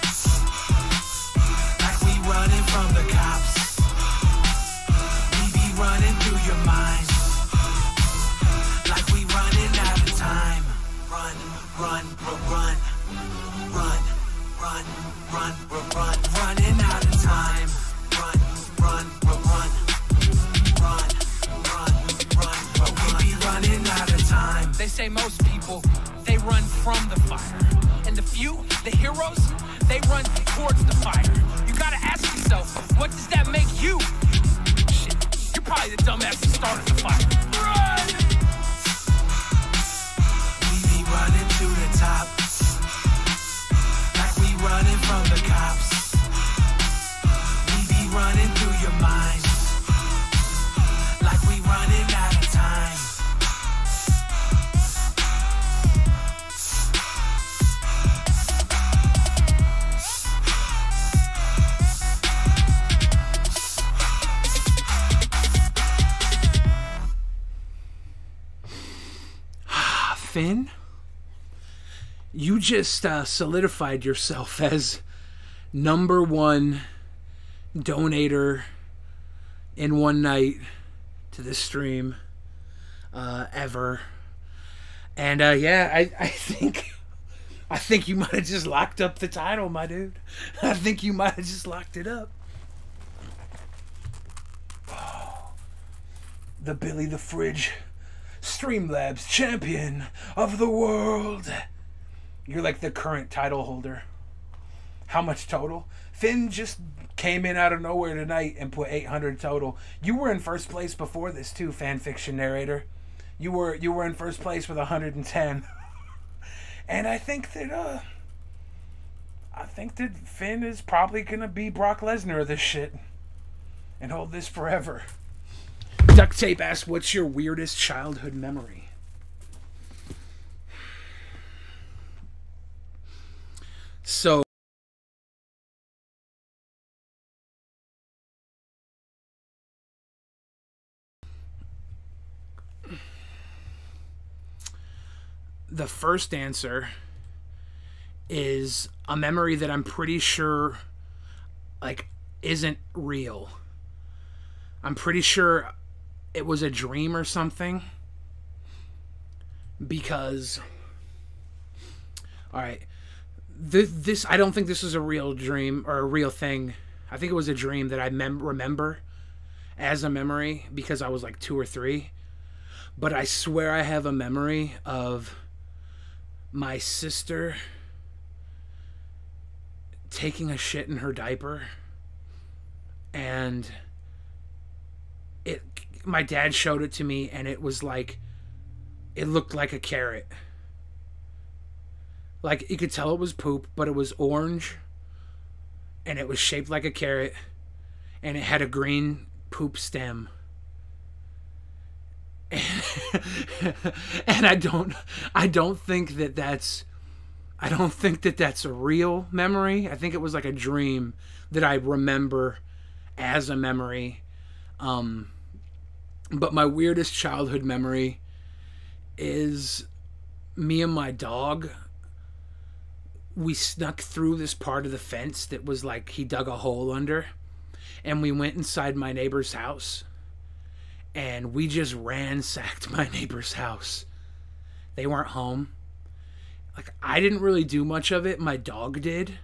like we running from the cops. We be running through your mind, like we running out of time. Run, run, run, run, run, run, run, run, running out of time. Run, run, run, run, run, run, run, run. We be running out of time. They say most people, they run from the fire. And the few, the heroes, they run towards the fire. You gotta ask yourself, what does that make you? Shit, you're probably the dumbass that started the fire. Run! We be running to the top, like we running from the cops. We be running through your mind, like we running out of time. Finn, you just solidified yourself as #1 donator in one night to this stream ever. And yeah, I think you might have just locked up the title, my dude. I think you might have just locked it up. Oh, the Billy the Fridge Streamlabs champion of the world. You're like the current title holder. How much total? Finn just came in out of nowhere tonight and put 800 total. You were in first place before this too, fanfiction narrator. You were in first place with 110. And I think that Finn is probably gonna be Brock Lesnar of this shit and hold this forever. Duct Tape asks, what's your weirdest childhood memory? So the first answer is a memory that I'm pretty sure, like, isn't real. I'm pretty sure it was a dream or something. Because, all right, this I don't think this is a real dream or a real thing. I think it was a dream that I remember as a memory because I was like 2 or 3. But I swear I have a memory of my sister taking a shit in her diaper, and my dad showed it to me, and it was like, it looked like a carrot. Like, you could tell it was poop, but it was orange, and it was shaped like a carrot, and it had a green poop stem. And I don't think that that's a real memory. I think it was like a dream that I remember as a memory. But my weirdest childhood memory is me and my dog. We snuck through this part of the fence that was like he dug a hole under, and we went inside my neighbor's house, and we just ransacked my neighbor's house. They weren't home. Like, I didn't really do much of it. My dog did.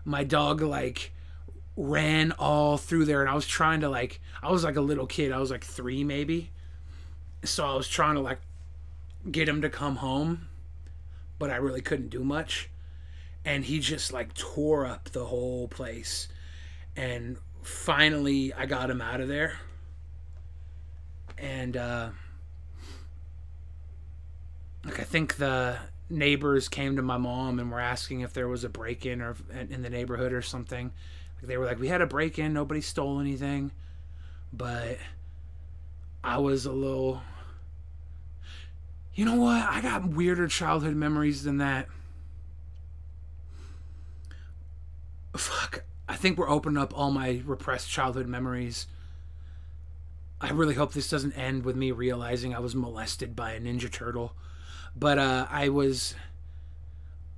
My dog, like, ran all through there, and I was trying to, like, I was like a little kid. I was like 3 maybe. So I was trying to, like, get him to come home, but I really couldn't do much. And he just, like, tore up the whole place. And finally I got him out of there. And like, I think the neighbors came to my mom and were asking if there was a break-in or in the neighborhood or something. Like, they were like, we had a break-in, nobody stole anything. But I was a little, you know what, I got weirder childhood memories than that. Fuck, I think we're opening up all my repressed childhood memories. I really hope this doesn't end with me realizing I was molested by a Ninja Turtle. But I was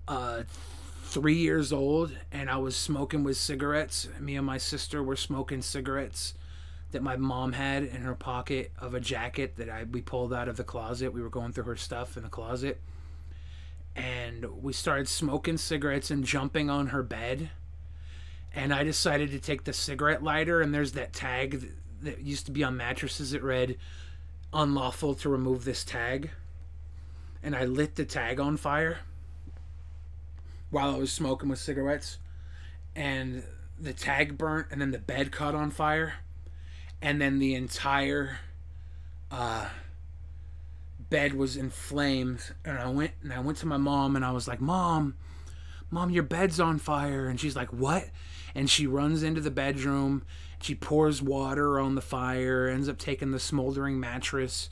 3 years old, and I was smoking with cigarettes. Me and my sister were smoking cigarettes that my mom had in her pocket of a jacket that we pulled out of the closet. We were going through her stuff in the closet. And we started smoking cigarettes and jumping on her bed. And I decided to take the cigarette lighter, and there's that tag that used to be on mattresses. It read, unlawful to remove this tag. And I lit the tag on fire while I was smoking with cigarettes. And the tag burnt, and then the bed caught on fire. And then the entire bed was in flames. And I went to my mom, and I was like, Mom, your bed's on fire. And she's like, what? And she runs into the bedroom. She pours water on the fire, ends up taking the smoldering mattress,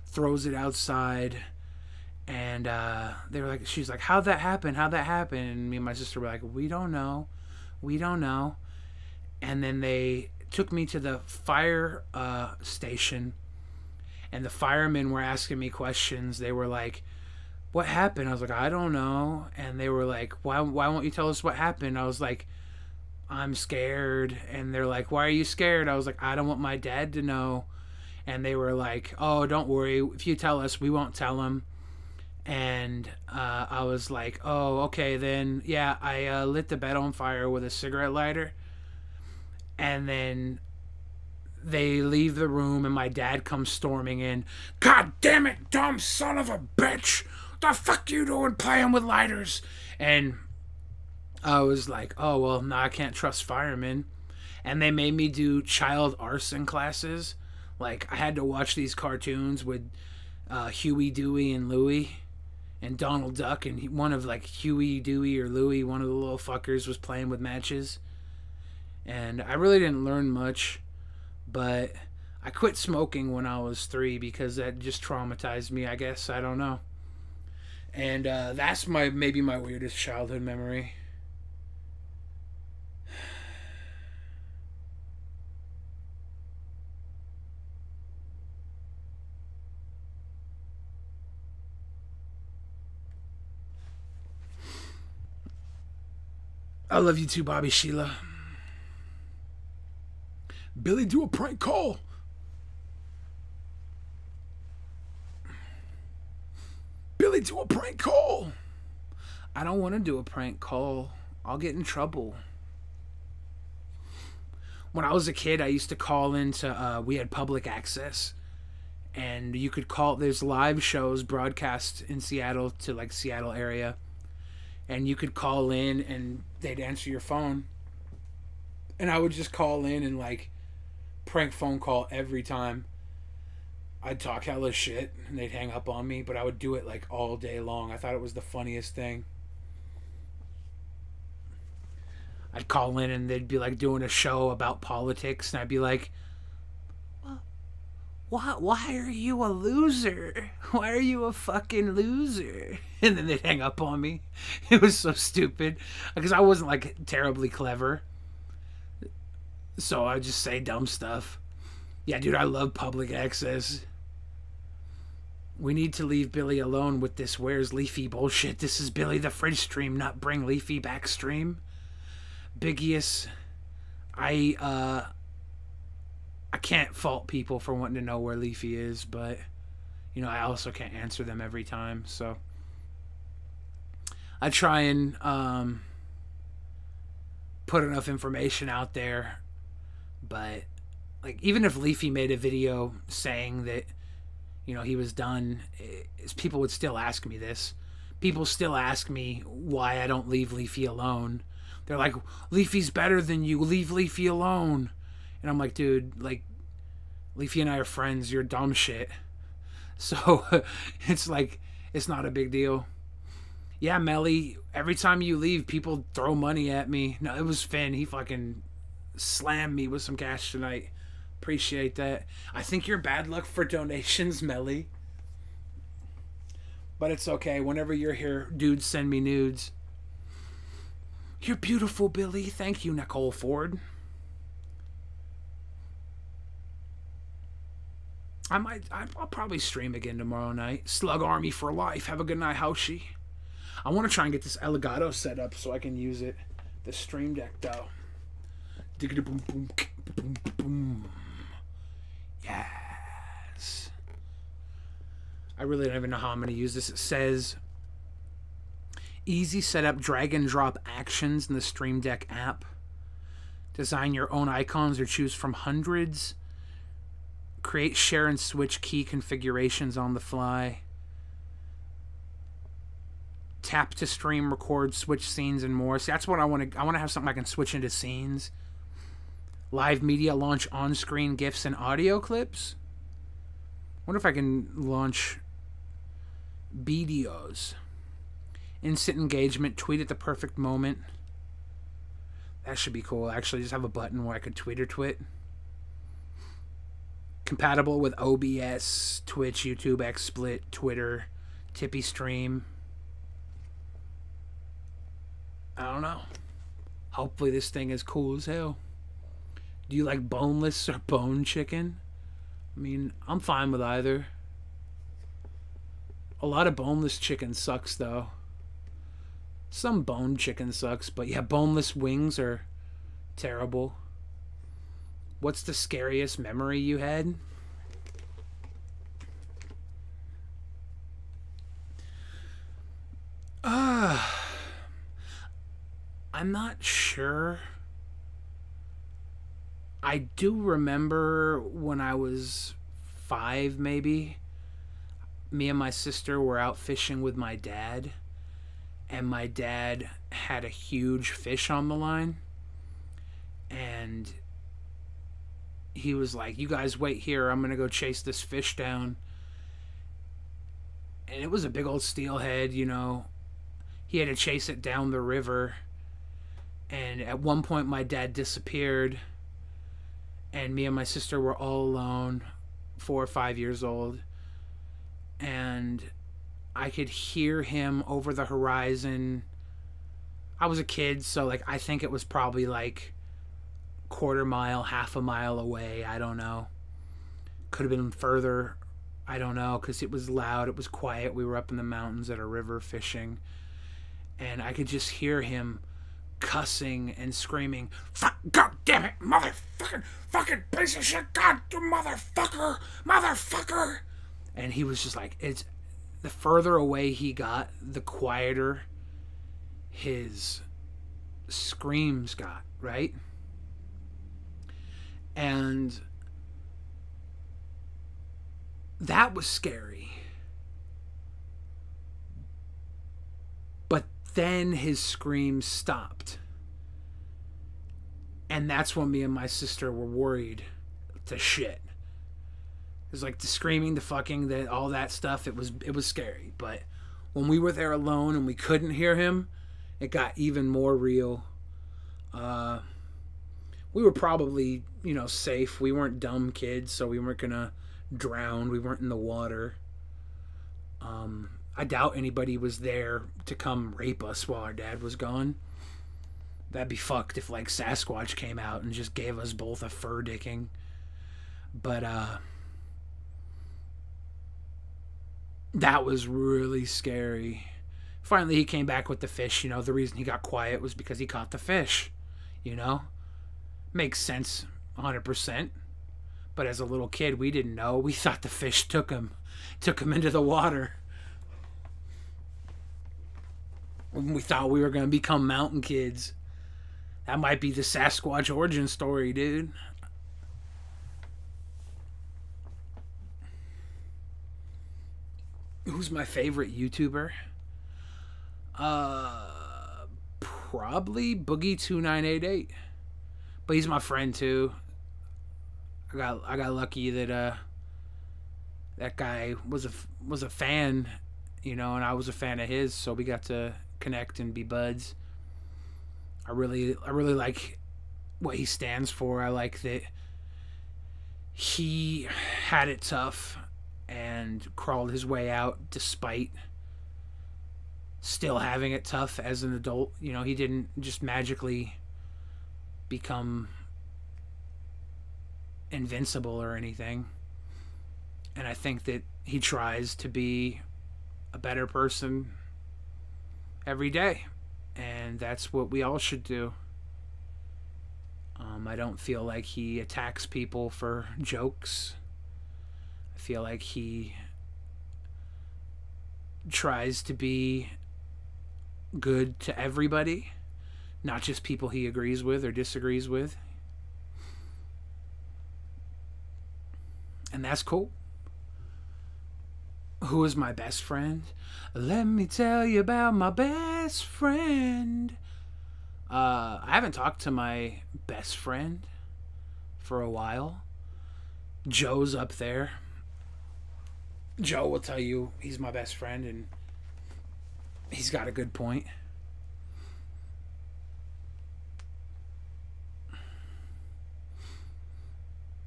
throws it outside. And they were like, she's like, how'd that happen? And me and my sister were like, we don't know. And then they took me to the fire station, and the firemen were asking me questions. They were like, what happened? I was like, I don't know. And they were like, why won't you tell us what happened? I was like, I'm scared. And they're like, why are you scared? I was like, I don't want my dad to know. And they were like, oh, don't worry. If you tell us, we won't tell him. And I was like, oh, okay, then, yeah, I lit the bed on fire with a cigarette lighter. And then they leave the room, and my dad comes storming in. God damn it, dumb son of a bitch! What the fuck you doing playing with lighters? And I was like, oh, well, no, I can't trust firemen. And they made me do child arson classes. Like, I had to watch these cartoons with Huey, Dewey, and Louie, and Donald Duck, and one of, like, Huey, Dewey, or Louie, one of the little fuckers was playing with matches. And I really didn't learn much, but I quit smoking when I was 3 because that just traumatized me, I guess. I don't know. And that's maybe my weirdest childhood memory. I love you too, Bobby Sheila. Billy, do a prank call. Billy, do a prank call. I don't want to do a prank call. I'll get in trouble. When I was a kid, I used to call into, we had public access. And you could call, there's live shows broadcast in Seattle to like Seattle area. And you could call in and they'd answer your phone. And I would just call in and like prank phone call every time. I'd talk hella shit and they'd hang up on me, but I would do it like all day long. I thought it was the funniest thing. I'd call in and they'd be like doing a show about politics and I'd be like, why are you a loser? Why are you a fucking loser? And then they'd hang up on me. It was so stupid because I wasn't like terribly clever. So I'd just say dumb stuff. Yeah, dude, I love public access. We need to leave Billy alone with this Where's Leafy bullshit. This is Billy the Fridge stream, not Bring Leafy Back stream. Biggiest, I can't fault people for wanting to know where Leafy is, but, you know, I also can't answer them every time, so I try and put enough information out there, but, like, even if Leafy made a video saying that, you know, he was done, people would still ask me this. People still ask me why I don't leave Leafy alone. They're like, Leafy's better than you, leave Leafy alone. And I'm like, dude, like, Leafy and I are friends, you're dumb shit. So, it's like, it's not a big deal. Yeah, Melly, every time you leave, people throw money at me. No, it was Finn, he fucking slammed me with some cash tonight. Appreciate that. I think you're bad luck for donations, Melly. But it's okay, whenever you're here, dudes send me nudes. You're beautiful, Billy. Thank you, Nicole Ford. I'll probably stream again tomorrow night. Slug Army for life. Have a good night, Hoshi. I want to try and get this Elgato set up so I can use it. The Stream Deck, though. Diggity boom boom boom boom. Yes. I really don't even know how I'm going to use this. It says easy setup, drag and drop actions in the Stream Deck app. Design your own icons or choose from hundreds. Create, share, and switch key configurations on the fly. Tap to stream, record, switch scenes, and more. See, that's what I want to. I want to have something I can switch into scenes. Live media, launch on-screen GIFs and audio clips. Wonder if I can launch videos. Instant engagement, tweet at the perfect moment. That should be cool. Actually, just have a button where I could tweet or twit. Compatible with OBS, Twitch, YouTube, XSplit, Twitter, Tippy Stream. I don't know. Hopefully this thing is cool as hell. Do you like boneless or bone chicken? I mean, I'm fine with either. A lot of boneless chicken sucks, though. Some bone chicken sucks, but yeah, boneless wings are terrible. What's the scariest memory you had? I'm not sure. I do remember when I was 5, maybe, me and my sister were out fishing with my dad, and my dad had a huge fish on the line, and he was like, you guys wait here, I'm gonna go chase this fish down. And it was a big old steelhead, you know. He had to chase it down the river, and at one point my dad disappeared, and me and my sister were all alone, 4 or 5 years old, and I could hear him over the horizon. I was a kid, so like I think it was probably like quarter mile, half a mile away. I don't know. Could have been further. I don't know, because it was loud. It was quiet. We were up in the mountains at a river fishing, and I could just hear him cussing and screaming, "Fuck, God damn it, motherfucker, fucking piece of shit, God, motherfucker, motherfucker." And he was just like, it's the further away he got, the quieter his screams got, right? And that was scary. But then his screams stopped. And that's when me and my sister were worried to shit. It was like the screaming, the fucking, the all that stuff. It was scary. But when we were there alone and we couldn't hear him, it got even more real. We were probably, safe. We weren't dumb kids, so we weren't gonna drown. We weren't in the water. I doubt anybody was there to come rape us while our dad was gone. That'd be fucked if, like, Sasquatch came out and just gave us both a fur dicking. But, that was really scary. Finally, he came back with the fish. The reason he got quiet was because he caught the fish. Makes sense 100%. But as a little kid, we didn't know. We thought the fish took him into the water. We thought we were going to become mountain kids. That might be the Sasquatch origin story, dude. Who's my favorite YouTuber? Probably Boogie2988. But he's my friend too. I got lucky that that guy was a fan, and I was a fan of his, so we got to connect and be buds. I really like what he stands for. I like that he had it tough and crawled his way out despite still having it tough as an adult. He didn't just magically become invincible or anything. And I think that he tries to be a better person every day. And that's what we all should do. I don't feel like he attacks people for jokes. I feel like he tries to be good to everybody, not just people he agrees with or disagrees with. And that's cool. Who is my best friend? Let me tell you about my best friend. I haven't talked to my best friend for a while. Joe's up there. Joe will tell you he's my best friend, and he's got a good point.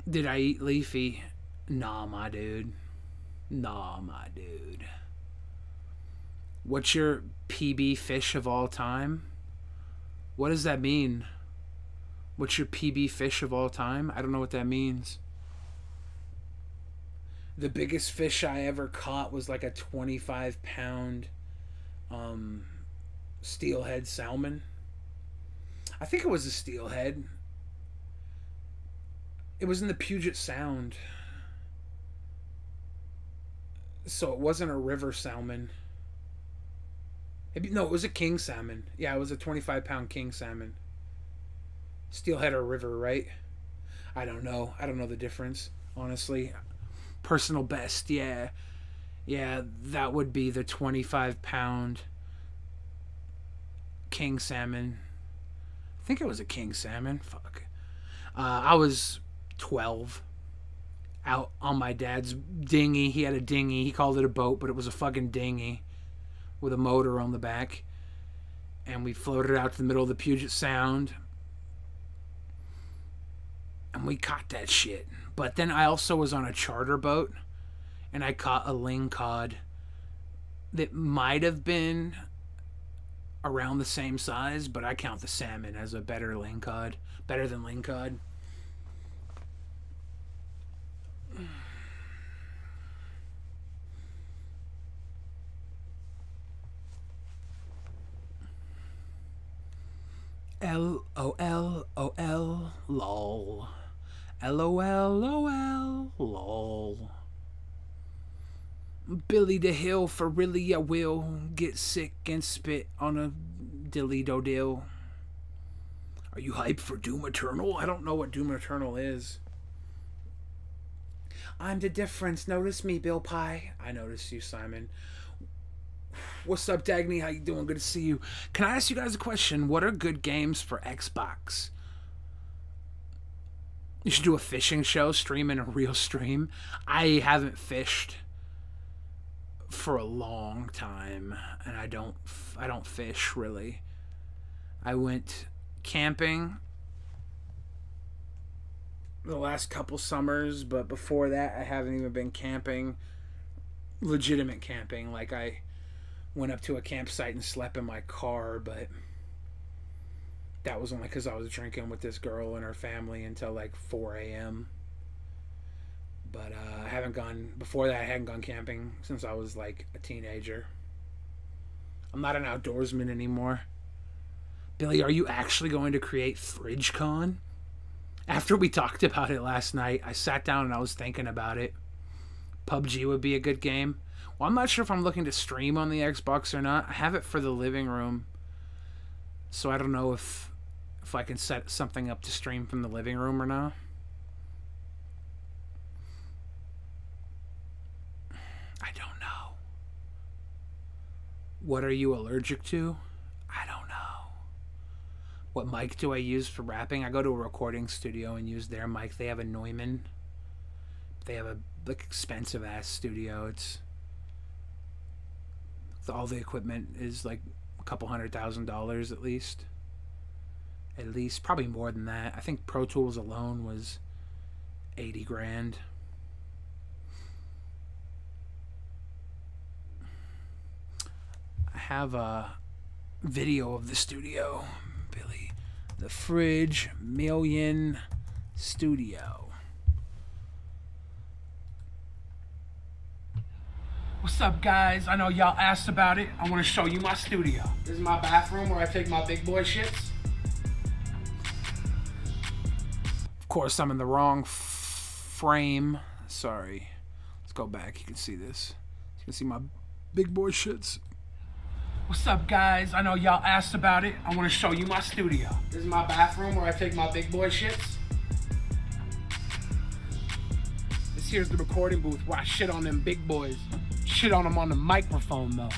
Did I eat Leafy? Nah, my dude. Nah, my dude. What's your PB fish of all time? What does that mean? What's your PB fish of all time? I don't know what that means. The biggest fish I ever caught was like a 25-pound steelhead salmon. I think it was a steelhead. It was in the Puget Sound. So it wasn't a river salmon. No, it was a king salmon. Yeah, it was a 25-pound king salmon. Steelhead or river, right? I don't know. I don't know the difference, honestly. Personal best, yeah. Yeah, that would be the 25-pound king salmon. I think it was a king salmon. Fuck. I was 12. Out on my dad's dinghy. He had a dinghy. He called it a boat, but it was a fucking dinghy with a motor on the back. And we floated out to the middle of the Puget Sound. And we caught that shit. But then I also was on a charter boat, and I caught a lingcod that might have been around the same size, but I count the salmon as a better lingcod. Better than lingcod. LOL, lol. LOL, lol. Billy the Hill, for really I will get sick and spit on a dilly do dill. Are you hyped for Doom Eternal? I don't know what Doom Eternal is. I'm the difference. Notice me, Bill Pye. I noticed you, Simon. What's up, Dagny? How you doing? Good to see you. Can I ask you guys a question? What are good games for Xbox? You should do a fishing show, stream in a real stream. I haven't fished for a long time, and I don't fish really. I went camping the last couple summers, but before that I haven't even been camping, legitimate camping. Like, I went up to a campsite and slept in my car, but that was only because I was drinking with this girl and her family until like 4 a.m. But I haven't gone, before that I hadn't gone camping since I was like a teenager. I'm not an outdoorsman anymore. Billy, are you actually going to create FridgeCon? After we talked about it last night, I sat down and I was thinking about it. PUBG would be a good game. Well, I'm not sure if I'm looking to stream on the Xbox or not. I have it for the living room, so I don't know if I can set something up to stream from the living room or not. I don't know. What are you allergic to? I don't know. What mic do I use for rapping? I go to a recording studio and use their mic. They have a Neumann. They have a like expensive ass studio. It's all the equipment is like a couple $100,000 at least. At least, probably more than that. I think Pro Tools alone was 80 grand. I have a video of the studio, Billy. The Fridge Million Studio. What's up, guys? I know y'all asked about it. I want to show you my studio. This is my bathroom where I take my big boy shits. Of course, I'm in the wrong frame. Sorry. Let's go back. You can see this. You can see my big boy shits. What's up, guys? I know y'all asked about it. I want to show you my studio. This is my bathroom where I take my big boy shits. This here's the recording booth where I shit on them big boys. Shit on them on the microphone, though.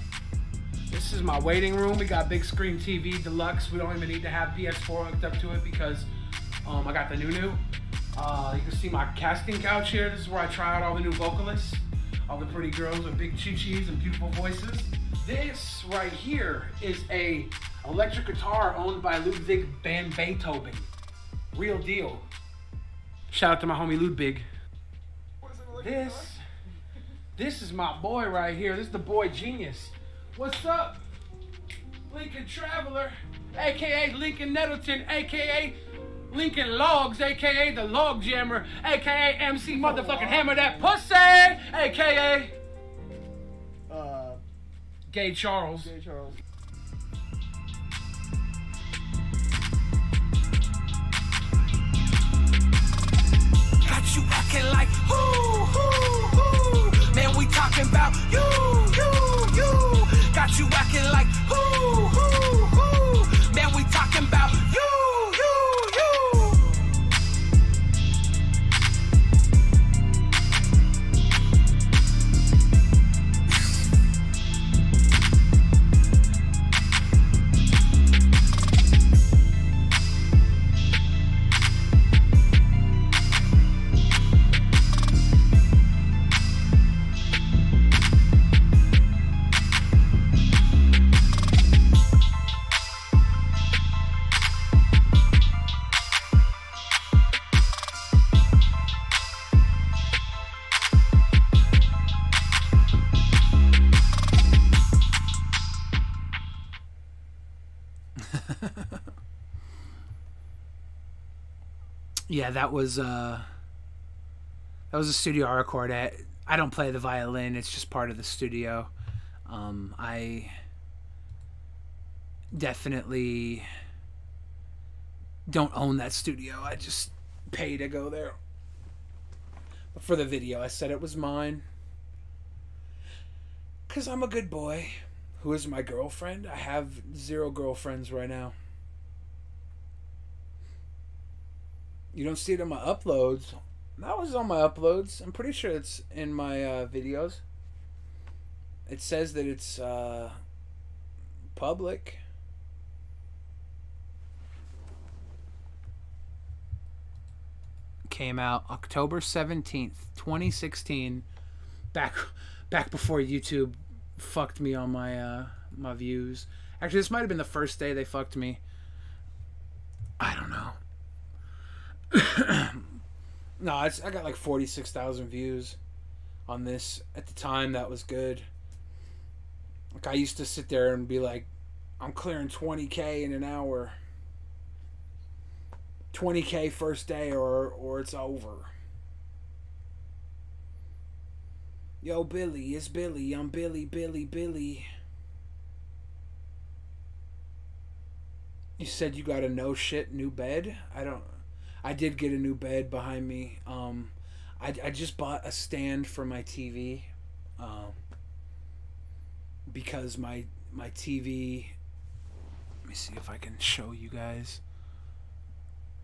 This is my waiting room. We got big screen TV, deluxe. We don't even need to have PS4 hooked up to it because I got the new. You can see my casting couch here. This is where I try out all the new vocalists, all the pretty girls with big chi-chis and beautiful voices. This right here is a electric guitar owned by Ludwig van Beethoven. Real deal. Shout out to my homie Ludwig. This is my boy right here. This is the boy genius. What's up? Lincoln Traveler, aka Lincoln Nettleton, aka Lincoln Logs, aka the Log Jammer, aka MC motherfucking Hammer That Pussy, aka Gay Charles. Gay Charles. Got you acting like who, man, we talking about you. Got you acting like who, man, we talking about you. Yeah, that was a studio I record at. I don't play the violin, it's just part of the studio. I definitely don't own that studio. I just pay to go there. But for the video, I said it was mine. Because I'm a good boy. Who is my girlfriend? I have 0 girlfriends right now. You don't see it in my uploads. That was on my uploads. I'm pretty sure it's in my videos. It says that it's public. Came out October 17th, 2016. Back before YouTube fucked me on my my views. Actually, this might have been the first day they fucked me. I don't know. No, I got like 46,000 views on this. At the time, that was good. Like, I used to sit there and be like, I'm clearing 20K in an hour. 20K first day or it's over. Yo, Billy, it's Billy. I'm Billy. You said you got a no shit new bed? I did get a new bed behind me. I just bought a stand for my TV. Because my TV, let me see if I can show you guys.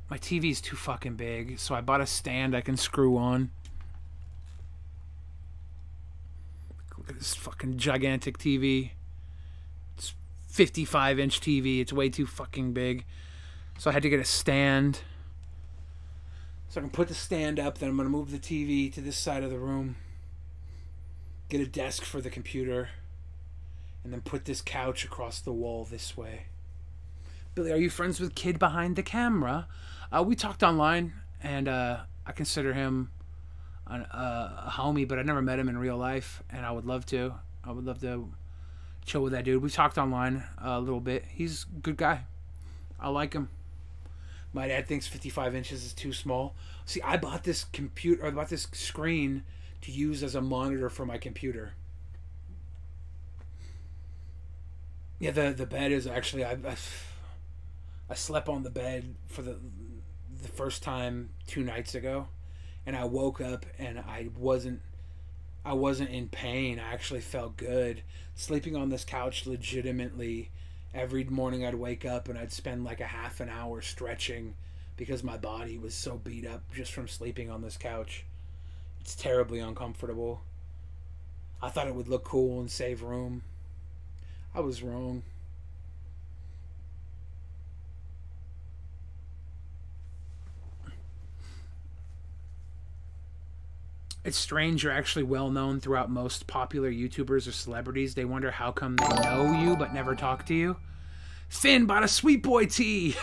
My TV's too fucking big, so I bought a stand I can screw on. Look at this fucking gigantic TV. It's 55-inch TV. It's way too fucking big. So I had to get a stand. So I can put the stand up, then I'm going to move the TV to this side of the room. Get a desk for the computer. And then put this couch across the wall this way. Billy, are you friends with Kid behind the camera? We talked online, and I consider him a homie, but I never met him in real life, and I would love to. I would love to chill with that dude. We talked online a little bit. He's a good guy. I like him. My dad thinks 55 inches is too small. See, I bought this computer, or I bought this screen to use as a monitor for my computer. Yeah, the bed is actually I slept on the bed for the first time 2 nights ago, and I woke up and I wasn't in pain. I actually felt good. Sleeping on this couch legitimately, every morning I'd wake up and I'd spend like a half an hour stretching because my body was so beat up just from sleeping on this couch. It's terribly uncomfortable. I thought it would look cool and save room. I was wrong. It's strange you're actually well known throughout most popular YouTubers or celebrities. They wonder how come they know you but never talk to you. Finn bought a Sweet Boy tee.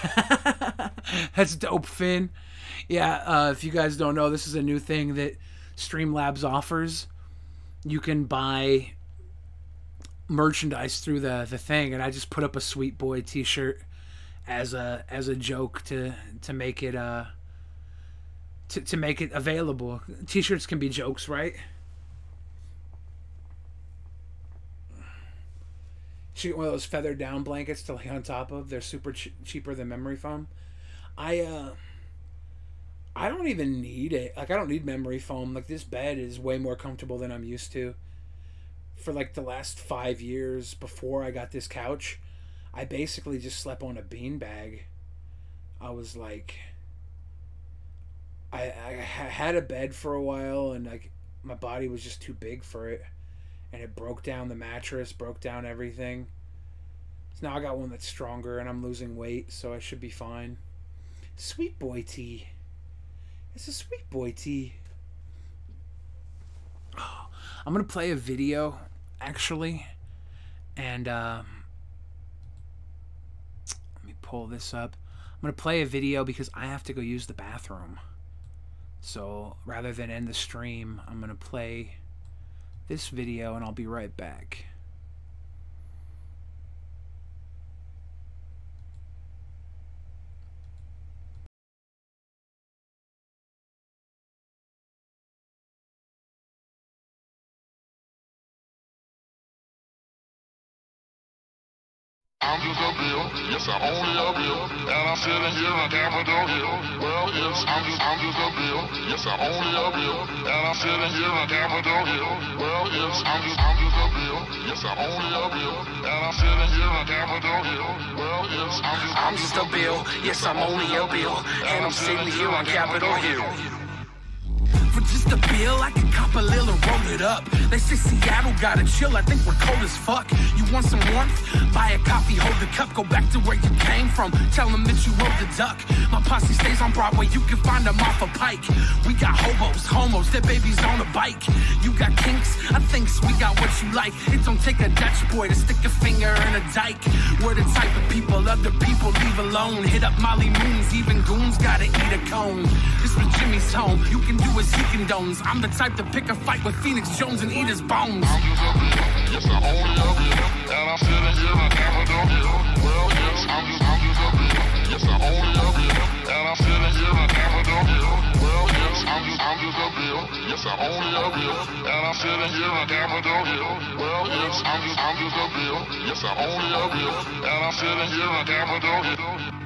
That's dope, Finn. Yeah, if you guys don't know, this is a new thing that Streamlabs offers. You can buy merchandise through the thing, and I just put up a Sweet Boy t-shirt as a joke to make it to make it available. T-shirts can be jokes, right? Should get one of those feathered down blankets to lay on top of. They're super cheaper than memory foam. I don't even need it. Like, I don't need memory foam. Like, this bed is way more comfortable than I'm used to. For like the last 5 years before I got this couch, I basically just slept on a beanbag. I was like, I had a bed for a while, and like my body was just too big for it, and it broke down the mattress, broke down everything. So now I got one that's stronger, and I'm losing weight, so I should be fine. Sweet Boy tea. It's a Sweet Boy tea. Oh, I'm gonna play a video, actually, and let me pull this up. I'm gonna play a video because I have to go use the bathroom. So rather than end the stream, I'm gonna play this video, and I'll be right back. I'm just a bill. Yes, I'm only a bill. And I'm sitting here on Capitol Hill. Well, yes, I'm just a bill. Yes, I'm only a bill. And I'm sitting here on Capitol Hill. Well, yes, I'm just a bill. Yes, I'm only a bill. And I'm sitting here on Capitol Hill. Well, yes, I'm just a bill. Yes, I'm only a bill. And I'm sitting here on Capitol Hill. For just a bill, I can cop a lil and roll it up. They say Seattle gotta chill, I think we're cold as fuck. You want some warmth? Buy a coffee, hold the cup, go back to where you came from. Tell them that you rode the duck. My posse stays on Broadway, you can find them off a Pike. We got hobos, homos, their babies on a bike. You got kinks, I think we got what you like. It don't take a Dutch boy to stick a finger in a dike. We're the type of people other people leave alone. Hit up Molly Moons, even goons gotta eat a cone. This was Jimmy's home, you can do as he condones. I'm the type to pick a fight with Phoenix Jones and eat his bones. yes, I'm only a bill. And I'm sitting here on Capitol Hill. Well, yes, I'm just a bill. Yes, I'm only a bill. And I'm sitting here on Capitol Hill. Well, yes, I'm just a bill. Yes, I'm only a bill. And I'm sitting here on Capitol Hill. Well, yes, I'm just a bill. Yes, I'm only a bill. And I'm sitting here on Capitol Hill.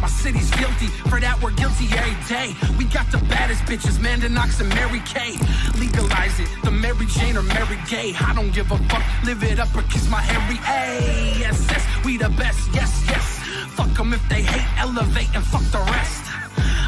My city's guilty, for that we're guilty every day. We got the baddest bitches, Manda Knox and Mary Kay. Legalize it, the Mary Jane or Mary Gay. I don't give a fuck, live it up or kiss my Harry. A. Yes, yes, we the best, yes, yes. Fuck them if they hate, elevate and fuck the rest.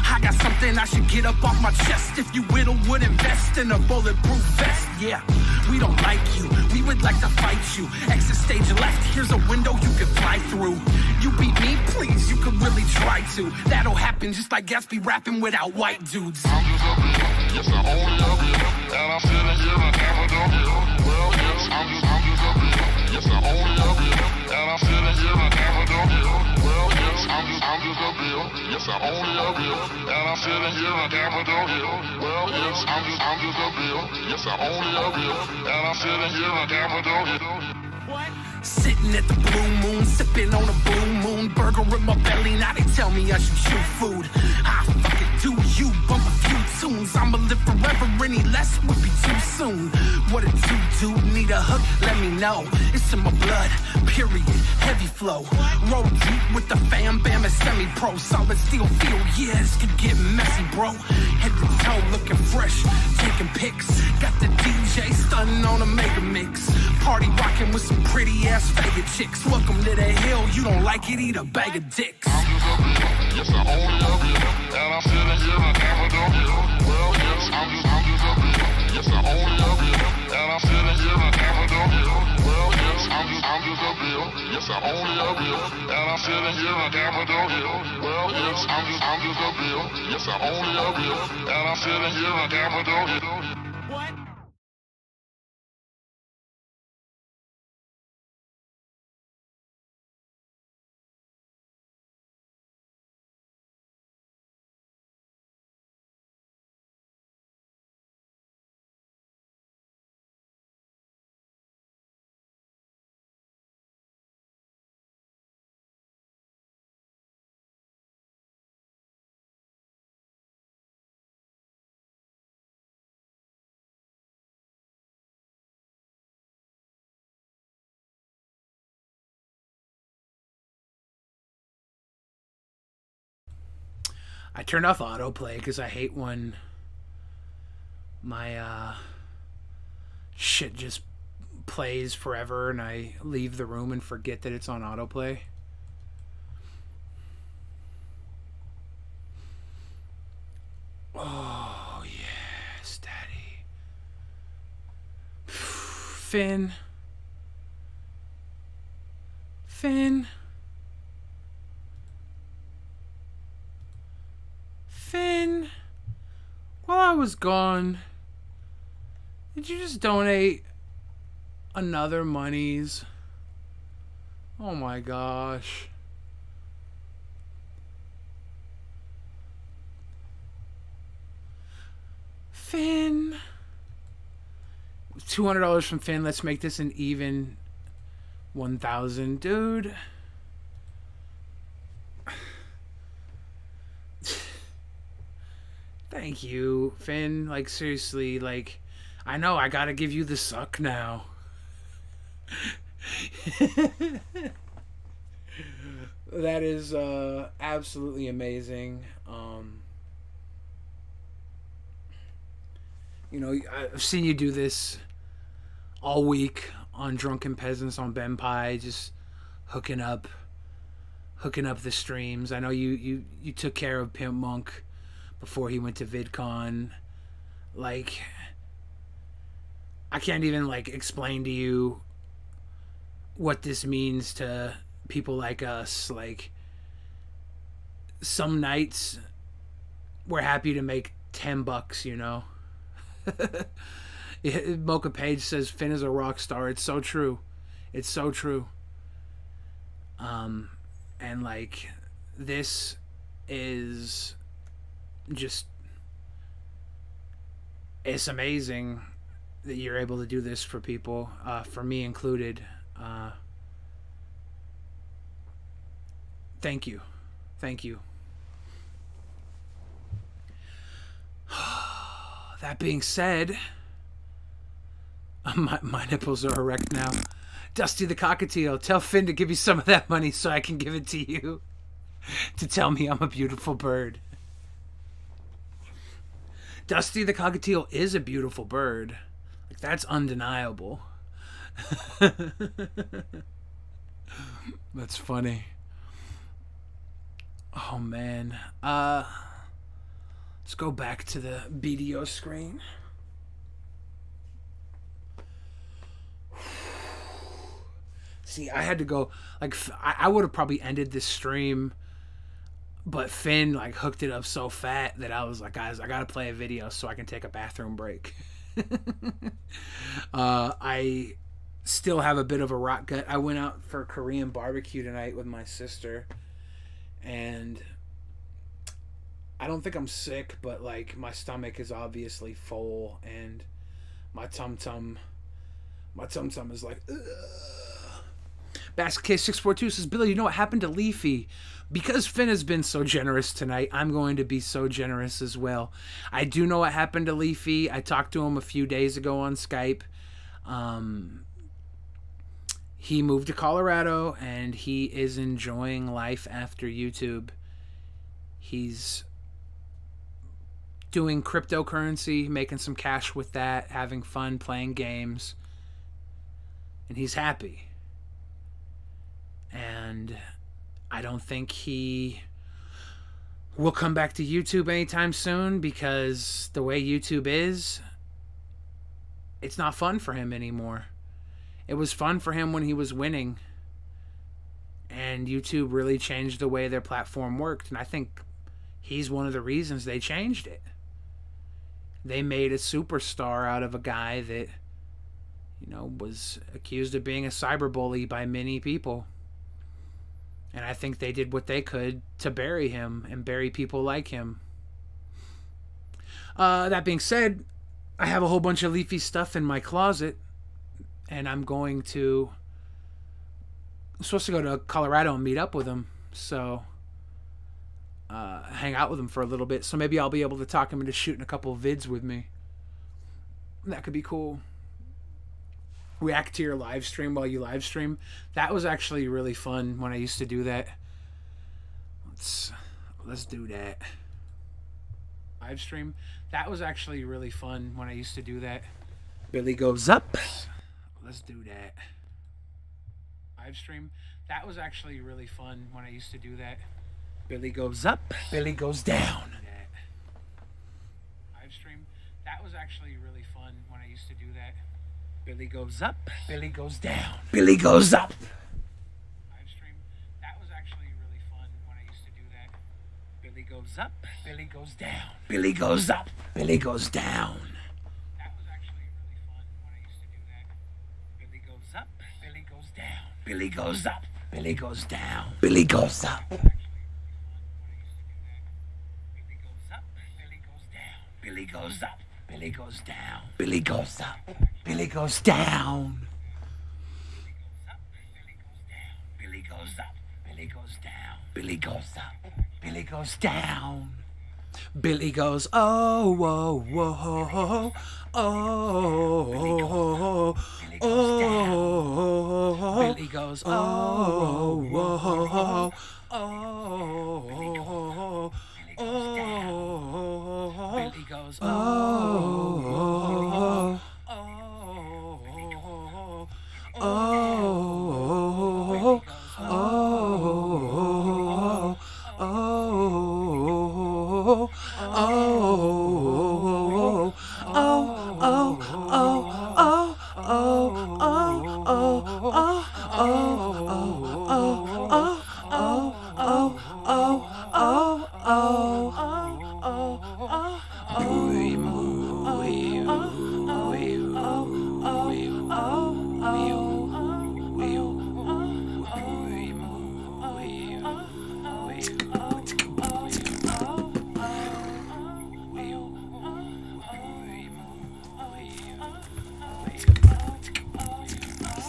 I got something I should get up off my chest. If you whittle would invest in a bulletproof vest. Yeah, we don't like you, we would like to fight you. Exit stage left, here's a window you can fly through. You beat me, please, you could really try to. That'll happen just like Gatsby rapping without white dudes. I'm just a bill, yes, I'm only a bill. And I'm sitting here on Capitol Hill. Well, yes, I'm just a bill. Yes, I'm only a bill. And I'm sitting here on Capitol Hill. Well, yes, I'm just a bill. Yes, I'm only a bill. And I'm sitting here on Capitol Hill. Well, yes, I'm just a bill. Yes, I'm only a bill. And I'm sitting here on Capitol Hill. Sitting at the blue moon, sipping on a blue moon. Burger in my belly, now they tell me I should chew food. I fucking do you, bump a few tunes. I'ma live forever, any less would be too soon. What a dude, need a hook, let me know. It's in my blood, period, heavy flow. Roll deep with the fam, bam, and semi-pro. Solid steel feel, yeah, this could get messy, bro. Head to toe, looking fresh, taking pics. Got the DJ stunning on a mega mix. Party rocking with some pretty ass faggot chicks. Welcome to the hill, you don't like it, eat a bag of dicks. I'm just a bill, yes, I'm only a bill. And I'm sitting here on Capitol Hill. Well, yes, I'm just a bill. Yes, I'm only a bill. And I'm sitting here on Capitol Hill. Well, yes, I'm just a bill. Yes, I'm only a bill. And I'm sitting here on Capitol Hill. Well, yes, I'm just a bill. Yes, I'm only a bill. And I'm sitting here on Capitol Hill. I turned off autoplay because I hate when my shit just plays forever and I leave the room and forget that it's on autoplay. Oh, yes, Daddy. Finn. Finn. Finn, while I was gone, did you just donate another monies? Oh my gosh. Finn. $200 from Finn. Let's make this an even 1,000. Dude. Thank you, Finn. Like, seriously, like, I know I gotta give you the suck now. That is absolutely amazing. You know, I've seen you do this all week on Drunken Peasants on Benpai, just hooking up the streams. I know you took care of Pimp Monk before he went to VidCon. Like, I can't even like explain to you what this means to people like us. Like, some nights we're happy to make $10, you know. Mocha Page says Finn is a rock star. It's so true. It's so true. And like, this is just, it's amazing that you're able to do this for people, for me included. Thank you. Thank you. That being said, my nipples are erect now. Dusty the Cockatiel, tell Finn to give you some of that money so I can give it to you. To tell me I'm a beautiful bird. Dusty the Cockatiel is a beautiful bird. Like, that's undeniable. That's funny. Oh, man. Let's go back to the BDO screen. See, I had to go, like, I would have probably ended this stream, but Finn, like, hooked it up so fat that I was like, guys, I gotta play a video so I can take a bathroom break. I still have a bit of a rot gut. I went out for Korean barbecue tonight with my sister, and I don't think I'm sick, but like, my stomach is obviously full, and my tum-tum is like, ugh. Basket 642 says, Billy, you know what happened to Leafy? Because Finn has been so generous tonight, I'm going to be so generous as well. I do know what happened to Leafy. I talked to him a few days ago on Skype. He moved to Colorado, and he is enjoying life after YouTube. He's doing cryptocurrency, making some cash with that, having fun playing games, and he's happy. And I don't think he will come back to YouTube anytime soon, because the way YouTube is, it's not fun for him anymore. It was fun for him when he was winning, and YouTube really changed the way their platform worked, and I think he's one of the reasons they changed it. They made a superstar out of a guy that, you know, was accused of being a cyberbully by many people. And I think they did what they could to bury him and bury people like him. That being said, I have a whole bunch of Leafy stuff in my closet, and I'm supposed to go to Colorado and meet up with him. So, hang out with him for a little bit. So maybe I'll be able to talk him into shooting a couple of vids with me. That could be cool. React to your live stream while you live stream. That was actually really fun when I used to do that. Let's do that. Live stream. That was actually really fun when I used to do that. Billy goes up. Let's do that. Live stream. That was actually really fun when I used to do that. Billy goes up. Billy goes down. Live stream. That was actually really fun when I used to do that. Billy goes up. Billy goes down. Billy goes up. Live stream. That was actually really fun when I used to do that. Billy goes up. Billy goes down. Billy goes up. Billy goes down. That was actually really fun when I used to do that. Billy goes up. Billy goes down. Billy goes up. Billy goes down. Billy goes up. Billy goes up. Billy goes down. Billy goes up. Billy goes down. Billy goes up. Billy goes down. Billy goes up. Billy goes down. Billy goes, oh, whoa, whoa, oh, oh, Billy goes, oh, whoa, oh, Billy goes, oh,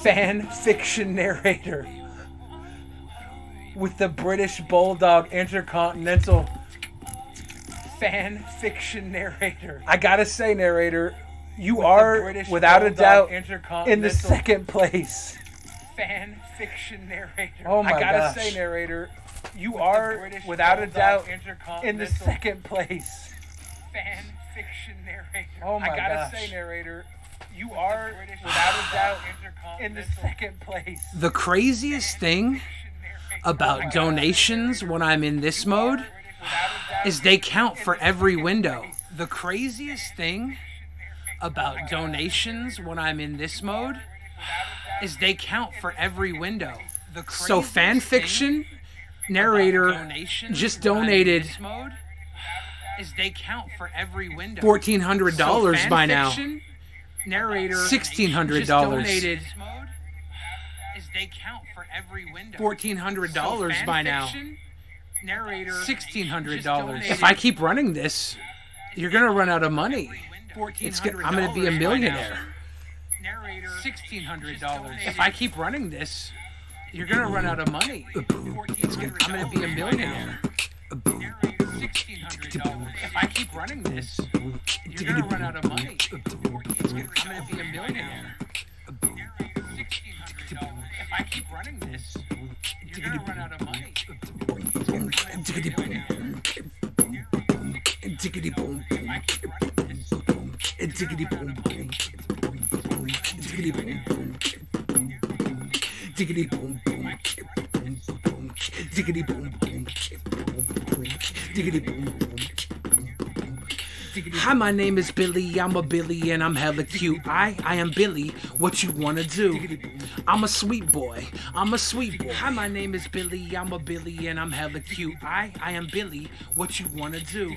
fan fiction narrator with the British Bulldog Intercontinental fan fiction narrator. I gotta say, narrator, you are without a doubt in the second place. Fan fiction narrator. Oh my gosh. I gotta say, narrator, you are without a doubt in the second place. Fan fiction narrator. Oh my gosh. I gotta say, narrator, you are without a doubt in the second place. The craziest thing about donations when I'm in this mode is they count for every window. The craziest thing about donations when I'm in this mode is they count for every window. So fan fiction narrator just donated $1,400 by now. Narrator $1,600. $1,400 by now. Narrator $1,600. If I keep running this, you're gonna run out of money. I'm gonna be a millionaire. Narrator $1,600. If I keep running this, you're gonna run out of money. I'm gonna be a millionaire. $1,600. If I keep running this, you're gonna run out of money. I'm gonna be a millionaire. $1,600. If I keep running this, you're gonna run out of money. Diggity boom, diggity boom, diggity boom, diggity boom, diggity boom, diggity boom, diggity boom. Hi, my name is Billy. I'm a Billy and I'm hella cute. I am Billy. What you wanna do? I'm a sweet boy. I'm a sweet boy. Hi, my name is Billy. I'm a Billy and I'm hella cute. I am Billy. What you wanna do?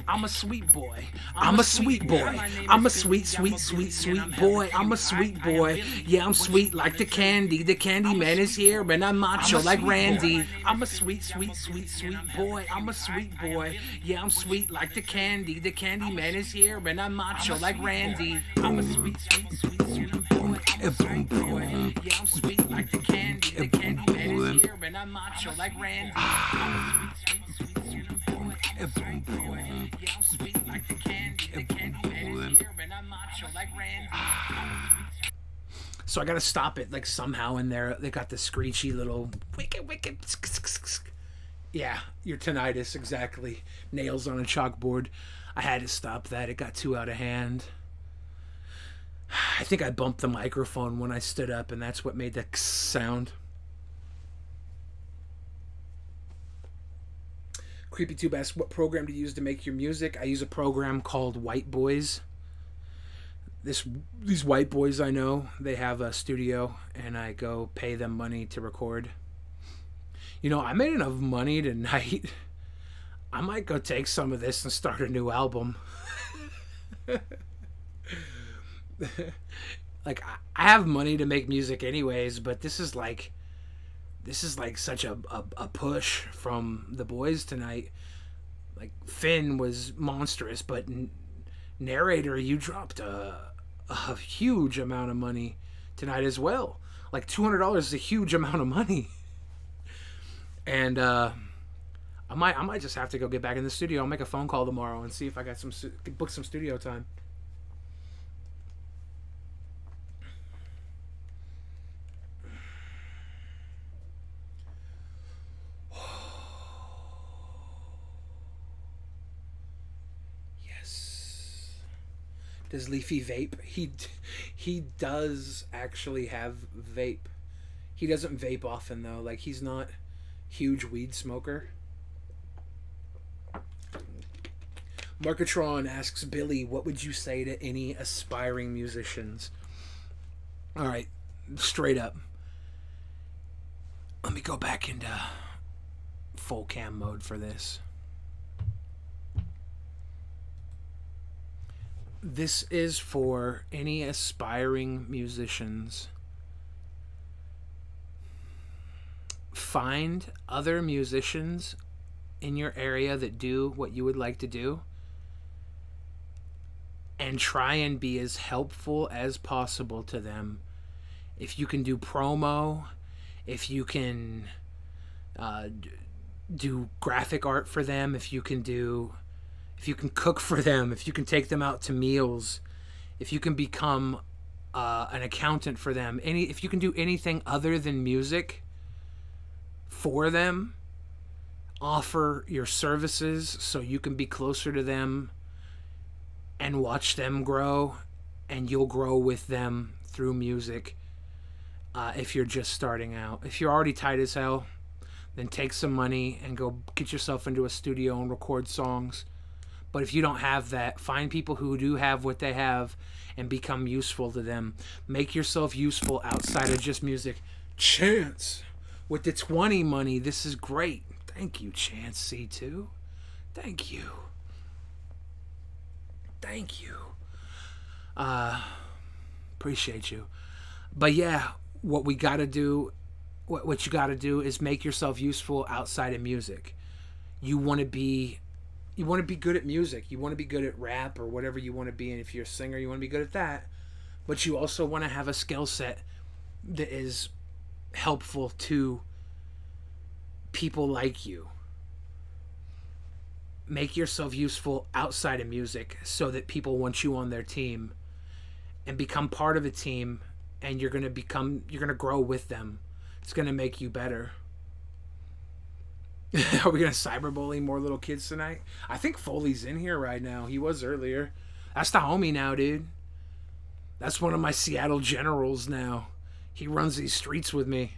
I'm a sweet boy. I'm a sweet boy. I'm a sweet, sweet, sweet, sweet boy. I'm a sweet boy. Yeah, I'm sweet like the candy. The candy man is here and I'm macho like Randy. I'm a sweet, sweet, sweet, sweet boy. I'm a sweet boy. Yeah, I'm sweet like the candy. The candy man is here and I'm macho like Randy. I'm a sweet, sweet, sweet, sweet boy. I'm a sweet boy. Yeah, I'm sweet like the candy. The candy man is here and I'm macho like Randy. I'm a sweet, sweet, sweet, sweet boy. I'm a sweet boy. Yeah, I'm sweet like the candy. The candy man is here and I'm macho like Randy. So I gotta stop it like somehow in there. They got the screechy little wicked. Yeah, your tinnitus, exactly. Nails on a chalkboard. I had to stop that. It got too out of hand. I think I bumped the microphone when I stood up, and that's what made the sound. CreepyTube asks, what program do you use to make your music? I use a program called White Boys. These white boys I know, they have a studio, and I go pay them money to record. You know, I made enough money tonight. I might go take some of this and start a new album. Like, I have money to make music anyways, but this is like such a push from the boys tonight. Like, Finn was monstrous, but Narrator, you dropped a huge amount of money tonight as well. Like, $200 is a huge amount of money. And I might just have to go get back in the studio. I'll make a phone call tomorrow and see if I got book some studio time. Does Leafy vape? He does actually have vape. He doesn't vape often though. Like, he's not huge weed smoker. Markatron asks Billy, what would you say to any aspiring musicians? All right, straight up. Let me go back into full cam mode for this. This is for any aspiring musicians. Find other musicians in your area that do what you would like to do, and try and be as helpful as possible to them. If you can do promo, if you can do graphic art for them, if you can cook for them, if you can take them out to meals, if you can become an accountant for them, if you can do anything other than music for them, offer your services so you can be closer to them and watch them grow, and you'll grow with them through music. If you're just starting out. If you're already tight as hell, then take some money and go get yourself into a studio and record songs. But if you don't have that, find people who do have what they have and become useful to them. Make yourself useful outside of just music. Chance, with the 20 money, this is great. Thank you, Chance C2. Thank you. Thank you. Appreciate you. But yeah, what we got to do, what you got to do is make yourself useful outside of music. You want to be good at music. You want to be good at rap or whatever you want to be. And if you're a singer, you want to be good at that. But you also want to have a skill set that is helpful to people like you. Make yourself useful outside of music so that people want you on their team and become part of a team, and you're going to grow with them. It's going to make you better. Are we going to cyberbully more little kids tonight? I think Foley's in here right now. He was earlier. That's the homie now, dude. That's one of my Seattle generals now. He runs these streets with me.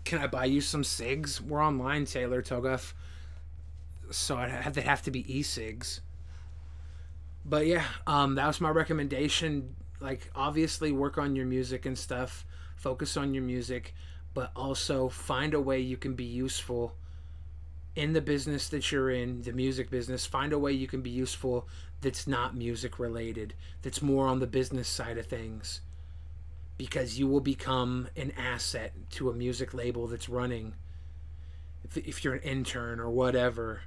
Can I buy you some cigs? We're online, Taylor Toguff. So they have to be e-cigs. But yeah, that was my recommendation. Like, obviously work on your music and stuff. Focus on your music. But also find a way you can be useful in the business that you're in, the music business. Find a way you can be useful that's not music related. That's more on the business side of things. Because you will become an asset to a music label that's running. If you're an intern or whatever,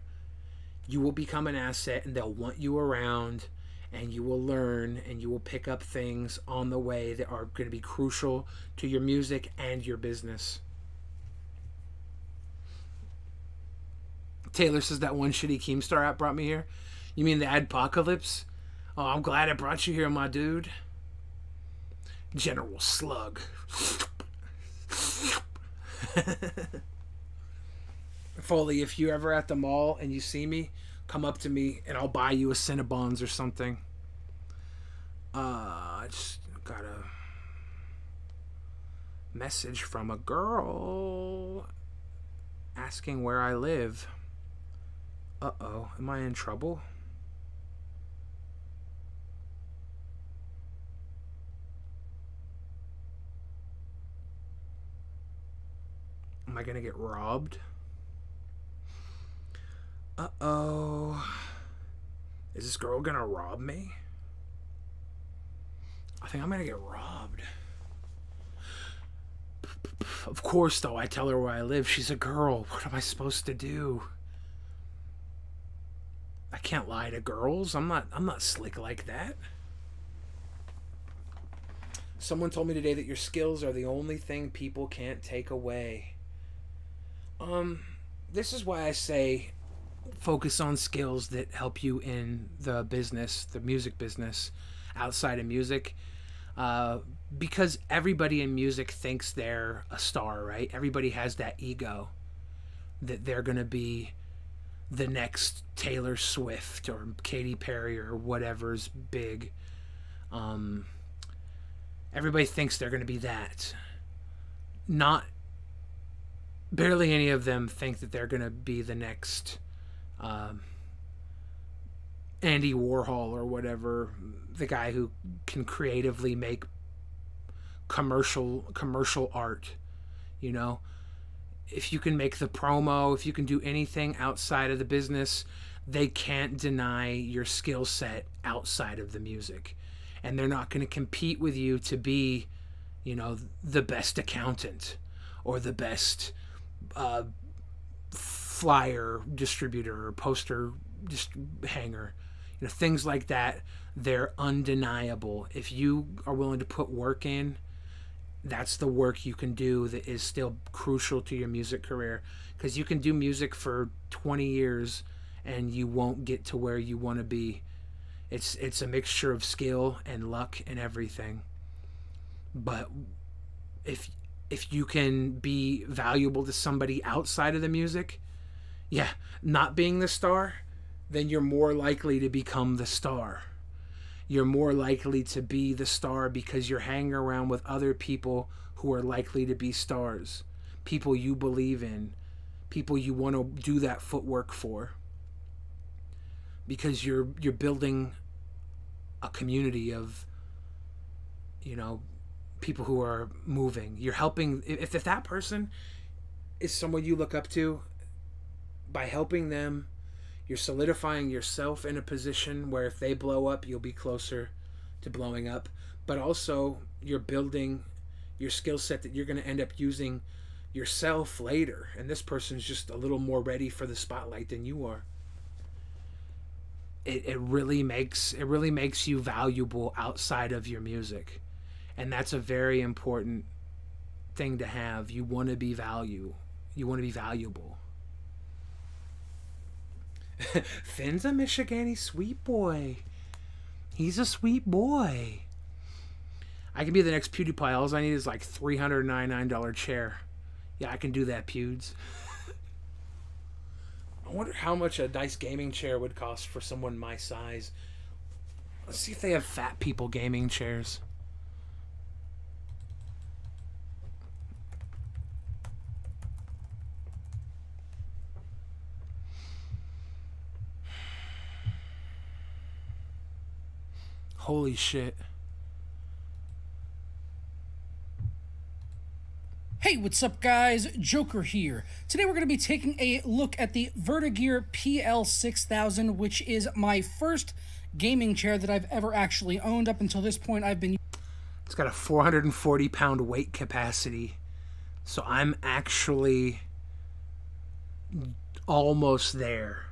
you will become an asset and they'll want you around, and you will learn and you will pick up things on the way that are going to be crucial to your music and your business. Taylor says that one shitty Keemstar app brought me here. You mean the Adpocalypse? Oh, I'm glad it brought you here, my dude. General Slug. Foley, if you're ever at the mall and you see me, come up to me and I'll buy you a Cinnabons or something. I just got a message from a girl asking where I live. Uh-oh, am I in trouble? Am I gonna get robbed? Uh-oh. Is this girl gonna rob me? I think I'm gonna get robbed. Of course, though, I tell her where I live. She's a girl. What am I supposed to do? I can't lie to girls. I'm not slick like that. Someone told me today that your skills are the only thing people can't take away. This is why I say focus on skills that help you in the business, the music business, outside of music. Because everybody in music thinks they're a star, right? Everybody has that ego that they're going to be the next Taylor Swift or Katy Perry or whatever's big. Everybody thinks they're going to be that. Barely any of them think that they're going to be the next Andy Warhol or whatever, the guy who can creatively make commercial art, you know? If you can make the promo, if you can do anything outside of the business, they can't deny your skill set outside of the music. And they're not going to compete with you to be, you know, the best accountant or the best flyer distributor or poster hanger. You know, things like that, they're undeniable. If you are willing to put work in, that's the work you can do that is still crucial to your music career. Because you can do music for 20 years and you won't get to where you want to be. It's a mixture of skill and luck and everything. But if you can be valuable to somebody outside of the music, yeah, not being the star, then you're more likely to become the star. You're more likely to be the star because you're hanging around with other people who are likely to be stars. People you believe in. People you want to do that footwork for. Because you're building a community of, you know, people who are moving. You're helping. If that person is someone you look up to, by helping them, you're solidifying yourself in a position where if they blow up, you'll be closer to blowing up. But also, you're building your skill set that you're going to end up using yourself later. And this person's just a little more ready for the spotlight than you are. It really makes you valuable outside of your music. And that's a very important thing to have. You want to be valuable. Finn's a Michigani sweet boy. He's a sweet boy. I can be the next PewDiePie. All I need is like $399 chair. Yeah, I can do that, Pewds. I wonder how much a nice gaming chair would cost for someone my size. Let's see if they have fat people gaming chairs. Holy shit. Hey, what's up guys? Joker here. Today we're going to be taking a look at the Vertigear PL6000, which is my first gaming chair that I've ever actually owned. Up until this point, I've been... It's got a 440-pound weight capacity, so I'm actually almost there.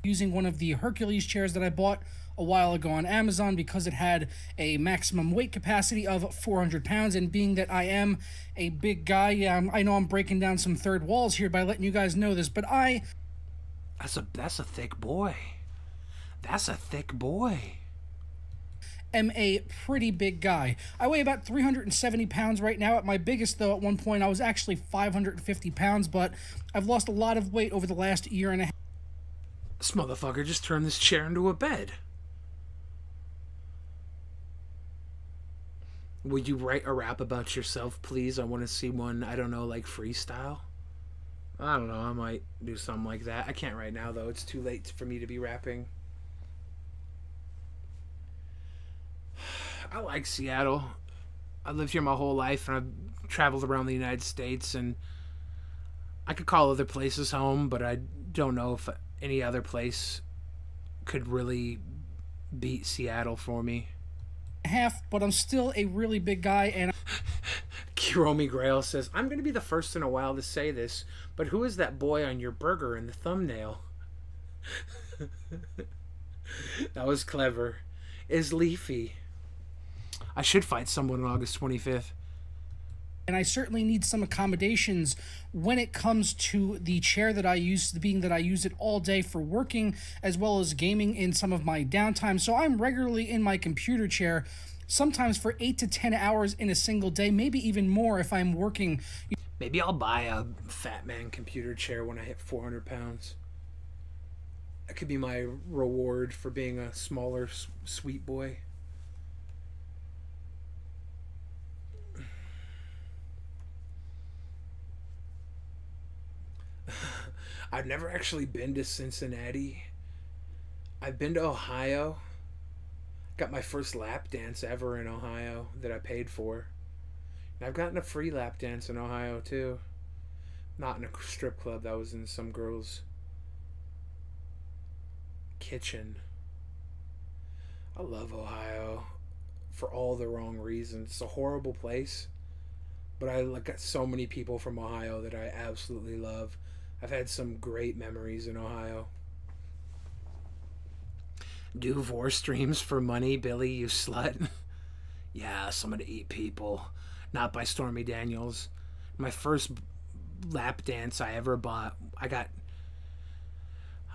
Using one of the Hercules chairs that I bought a while ago on Amazon because it had a maximum weight capacity of 400 pounds, and being that I am a big guy, yeah, I know I'm breaking down some third walls here by letting you guys know this, but That's a thick boy. That's a thick boy. Am a pretty big guy. I weigh about 370 pounds right now. At my biggest, though, at one point, I was actually 550 pounds, but I've lost a lot of weight over the last year and a half. This motherfucker just turned this chair into a bed. Would you write a rap about yourself, please? I want to see one, I don't know, like freestyle? I don't know, I might do something like that. I can't right now, though. It's too late for me to be rapping. I like Seattle. I lived here my whole life, and I've traveled around the United States, and I could call other places home, but I don't know if any other place could really beat Seattle for me. But I'm still a really big guy, and Kiromi Grail says, I'm going to be the first in a while to say this, but who is that boy on your burger in the thumbnail? That was clever. Is Leafy. I should fight someone on August 25th. And I certainly need some accommodations when it comes to the chair that I use, being that I use it all day for working as well as gaming in some of my downtime. So I'm regularly in my computer chair, sometimes for 8 to 10 hours in a single day, maybe even more if I'm working. Maybe I'll buy a Fat Man computer chair when I hit 400 pounds. That could be my reward for being a smaller, sweet boy. I've never actually been to Cincinnati. I've been to Ohio. Got my first lap dance ever in Ohio that I paid for. And I've gotten a free lap dance in Ohio too. Not in a strip club, that was in some girl's kitchen. I love Ohio for all the wrong reasons. It's a horrible place, but I got so many people from Ohio that I absolutely love. I've had some great memories in Ohio. Do vor streams for money, Billy, you slut. Yeah, someone to eat people. Not by Stormy Daniels. My first lap dance I ever bought,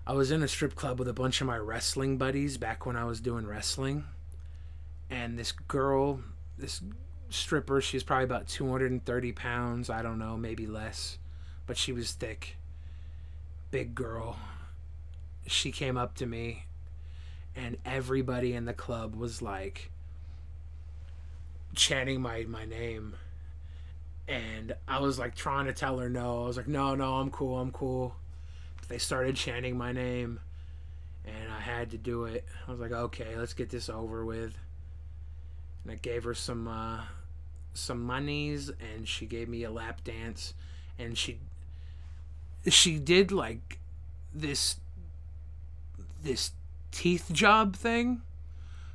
I was in a strip club with a bunch of my wrestling buddies back when I was doing wrestling. And this girl, this stripper, she's probably about 230 pounds. I don't know, maybe less. But she was thick. Big girl. She came up to me, and everybody in the club was like chanting my name. And I was like trying to tell her no. I was like, no, I'm cool. But they started chanting my name, and I had to do it. I was like, okay, let's get this over with. And I gave her some monies, and she gave me a lap dance, and she did like this teeth job thing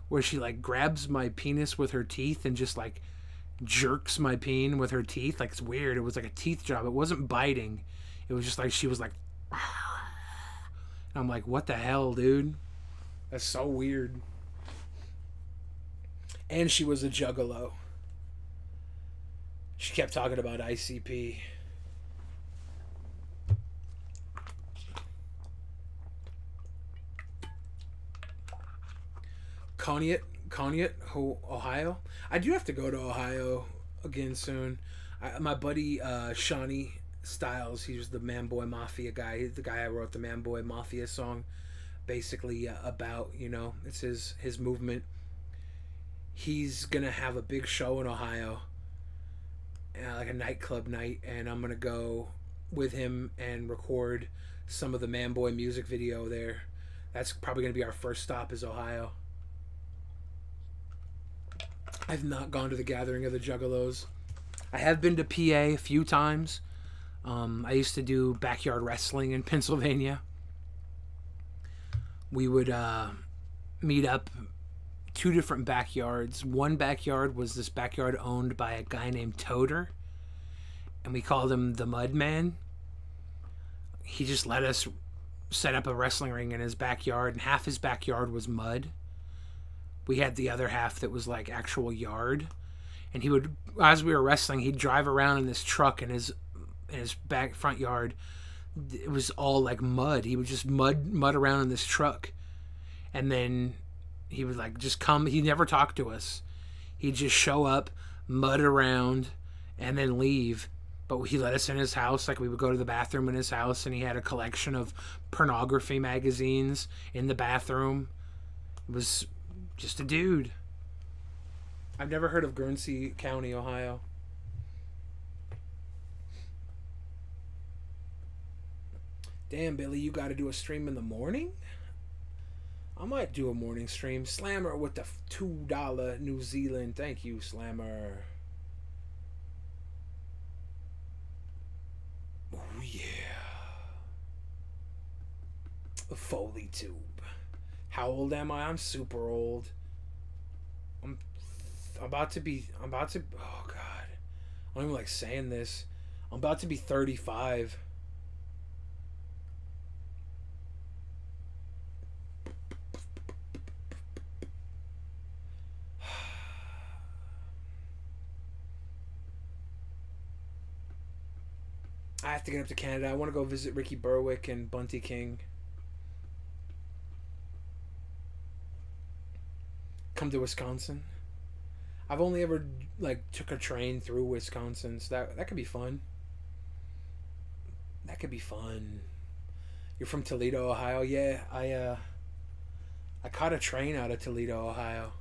where she like grabs my penis with her teeth and just like jerks my peen with her teeth. Like, it's weird. It was like a teeth job. It wasn't biting. It was just like she was like and I'm like, what the hell, dude? That's so weird. And she was a juggalo. She kept talking about ICP. Conneaut, Ohio. I do have to go to Ohio again soon. My buddy Shawnee Styles, he was the Man Boy Mafia guy. The guy I wrote the Man Boy Mafia song, basically about, you know, it's his movement. He's gonna have a big show in Ohio, like a nightclub night, and I'm gonna go with him and record some of the Man Boy music video there. That's probably gonna be our first stop, is Ohio. I've not gone to the Gathering of the Juggalos. I have been to PA a few times. I used to do backyard wrestling in Pennsylvania. We would meet up two different backyards. One backyard was this backyard owned by a guy named Toter, and we called him the Mud Man. He just let us set up a wrestling ring in his backyard, and half his backyard was mud. We had the other half that was like actual yard, and he would, as we were wrestling, he'd drive around in this truck in his back front yard. It was all like mud. He would just mud around in this truck, and then he would like just come. He never talked to us. He'd just show up, mud around, and then leave. But he let us in his house. Like, we would go to the bathroom in his house, and he had a collection of pornography magazines in the bathroom. It was just a dude. I've never heard of Guernsey County, Ohio. Damn, Billy, you got to do a stream in the morning? I might do a morning stream. Slammer with the $2 New Zealand. Thank you, Slammer. Oh, yeah. A Foley tube. How old am I? I'm super old. I'm about to, oh God. I don't even like saying this. I'm about to be 35. I have to get up to Canada. I want to go visit Ricky Berwick and Bunty King. Come to Wisconsin. I've only ever like took a train through Wisconsin, so that could be fun. That could be fun. You're from Toledo, Ohio? Yeah, I caught a train out of Toledo, Ohio.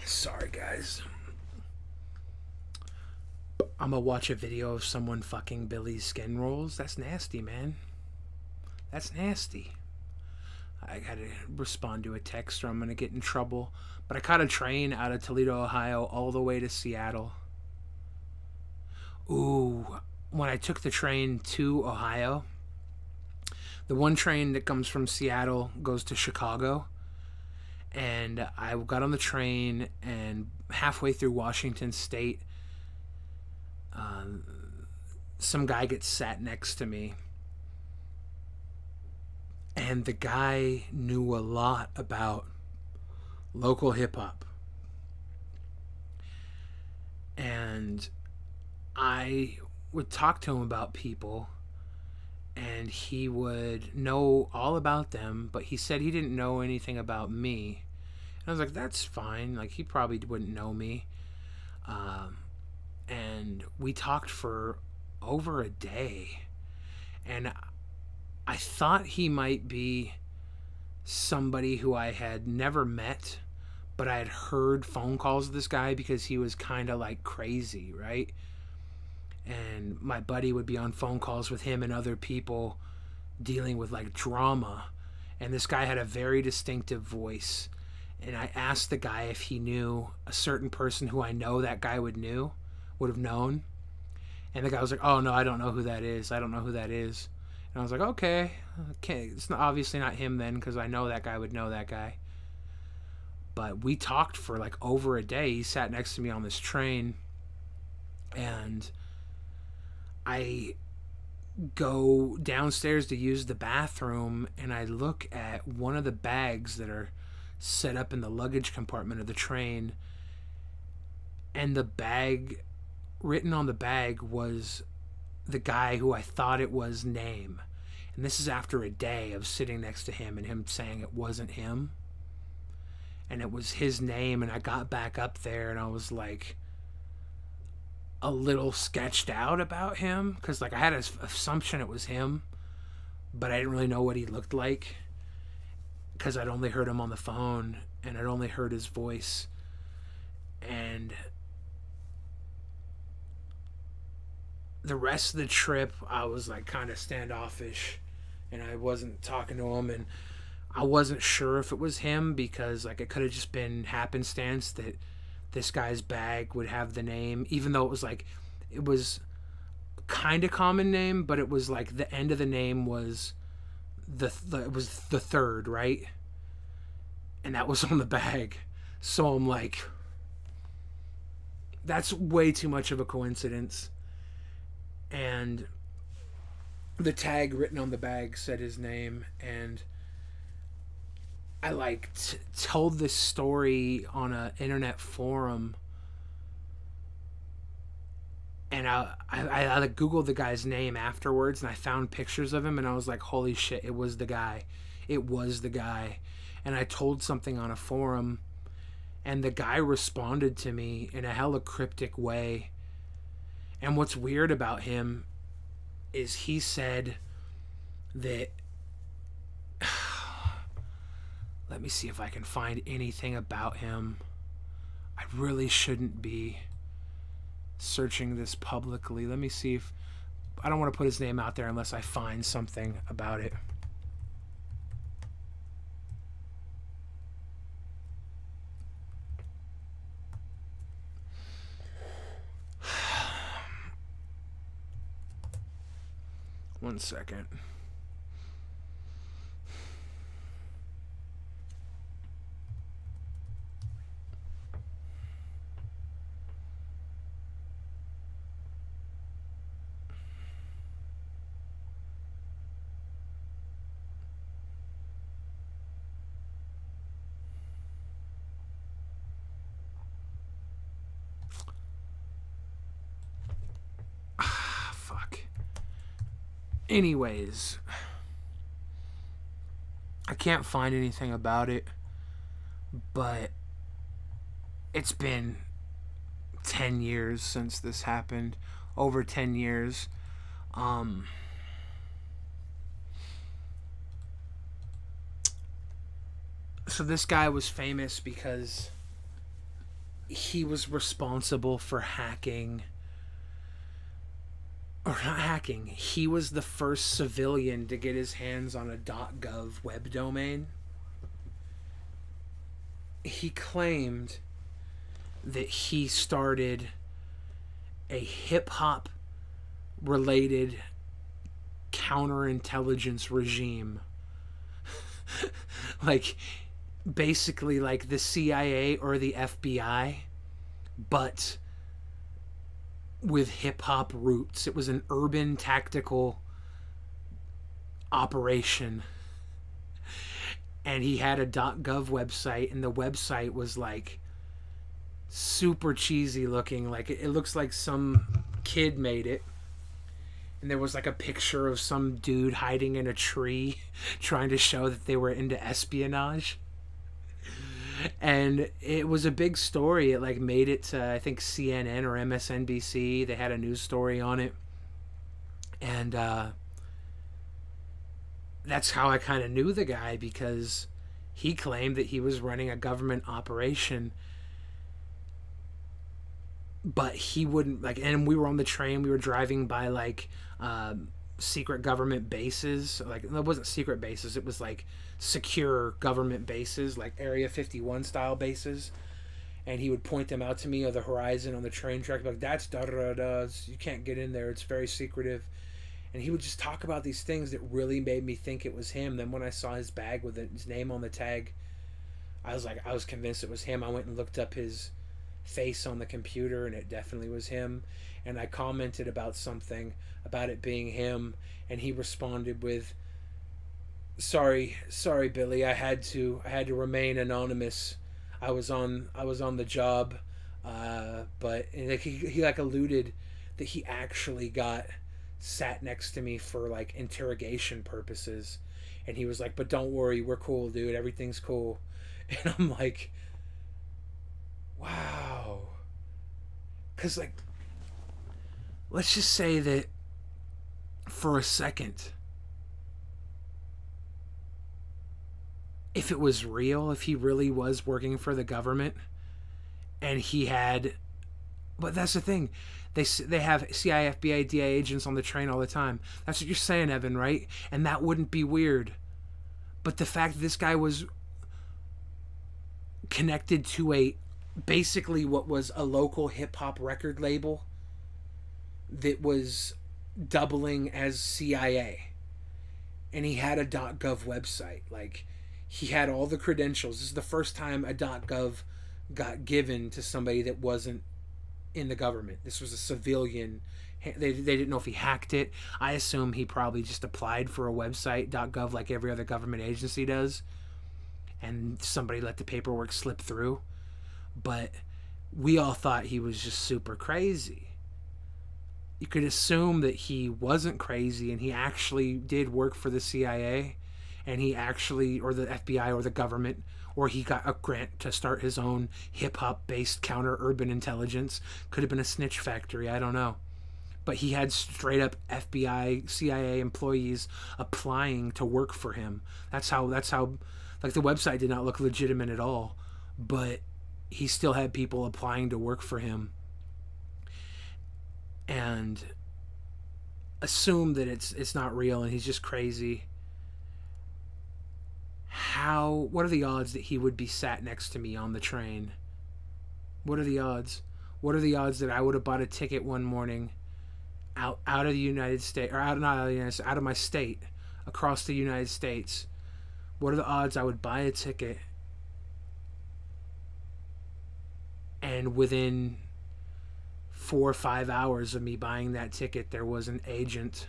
Sorry, guys. I'm gonna watch a video of someone fucking Billy's skin rolls. That's nasty, man. That's nasty. I gotta respond to a text or I'm gonna get in trouble. But I caught a train out of Toledo, Ohio, all the way to Seattle. Ooh, when I took the train to Ohio, the one train that comes from Seattle goes to Chicago. And I got on the train, and halfway through Washington State, some guy gets sat next to me. And the guy knew a lot about local hip-hop. And I would talk to him about people, and he would know all about them, but he said he didn't know anything about me. And I was like, that's fine. Like, he probably wouldn't know me. And we talked for over a day. And I thought he might be somebody who I had never met, but I had heard phone calls of this guy because he was kind of like crazy, right? And my buddy would be on phone calls with him and other people dealing with like drama. And this guy had a very distinctive voice. And I asked the guy if he knew a certain person who I know that guy would have known. And the guy was like, oh no, I don't know who that is. I don't know who that is. And I was like, okay, it's obviously not him then, because I know that guy would know that guy. But we talked for like over a day. He sat next to me on this train, and I go downstairs to use the bathroom, and I look at one of the bags that are set up in the luggage compartment of the train, and the bag, written on the bag, was the guy who I thought it was name. And this is after a day of sitting next to him and him saying it wasn't him. And it was his name, and I got back up there and I was like a little sketched out about him, because like I had an assumption it was him, but I didn't really know what he looked like because I'd only heard him on the phone and I'd only heard his voice. And the rest of the trip I was like kind of standoffish and I wasn't talking to him, and I wasn't sure if it was him because like it could have just been happenstance that this guy's bag would have the name, even though it was like, it was kind of common name, but it was like the end of the name was it was the third, right? And that was on the bag. So I'm like, that's way too much of a coincidence. And the tag written on the bag said his name, and I like told this story on an internet forum, and I like Googled the guy's name afterwards, and I found pictures of him, and I was like, holy shit, it was the guy. It was the guy. And I told something on a forum, and the guy responded to me in a hella cryptic way. And what's weird about him is he said that, let me see if I can find anything about him. I really shouldn't be searching this publicly. Let me see if... I don't want to put his name out there unless I find something about it. One second. Anyways, I can't find anything about it, but it's been 10 years since this happened. Over 10 years. So this guy was famous because he was responsible for hacking... Or not hacking. He was the first civilian to get his hands on a .gov web domain. He claimed that he started a hip-hop related counterintelligence regime. Like, basically like the CIA or the FBI, but with hip-hop roots. It was an urban tactical operation. And he had a .gov website, and the website was like super cheesy looking. Like it looks like some kid made it. And there was like a picture of some dude hiding in a tree trying to show that they were into espionage. And it was a big story. It like made it to, I think, CNN or MSNBC. They had a news story on it. And that's how I kind of knew the guy, because he claimed that he was running a government operation. But he wouldn't, like, and we were on the train, we were driving by like secret government bases. Like, it wasn't secret bases, it was like secure government bases, like Area 51 style bases. And he would point them out to me on the horizon on the train track, like, that's da-da-da-da, you can't get in there, it's very secretive. And he would just talk about these things that really made me think it was him. Then when I saw his bag with his name on the tag, I was convinced it was him. I went and looked up his face on the computer, and it definitely was him. And I commented about something about it being him, and he responded with, sorry Billy, I had to remain anonymous. I was on the job, but and like he like alluded that he actually sat next to me for like interrogation purposes, and he was like, but don't worry, we're cool, dude, everything's cool. And I'm like, wow. Because, like, let's just say that for a second, if it was real, if he really was working for the government, and he had... But that's the thing. They have CIA, FBI, DIA agents on the train all the time. That's what you're saying, Evan, right? And that wouldn't be weird. But the fact that this guy was connected to basically what was a local hip-hop record label that was doubling as CIA. And he had a .gov website. Like, he had all the credentials. This is the first time a .gov got given to somebody that wasn't in the government. This was a civilian. They didn't know if he hacked it. I assume he probably just applied for a website, .gov, like every other government agency does. And somebody let the paperwork slip through. But we all thought he was just super crazy. You could assume that he wasn't crazy and he actually did work for the CIA, and he actually, or the FBI or the government, or he got a grant to start his own hip-hop based counter-urban intelligence. Could have been a snitch factory, I don't know. But he had straight up FBI, CIA employees applying to work for him. That's how, like, the website did not look legitimate at all. But he still had people applying to work for him, and assume that it's not real and he's just crazy. What are the odds that he would be sat next to me on the train? What are the odds? What are the odds that I would have bought a ticket one morning out of the United States, or not out of the United States, out of my state, across the United States? What are the odds I would buy a ticket and within 4 or 5 hours of me buying that ticket, there was an agent,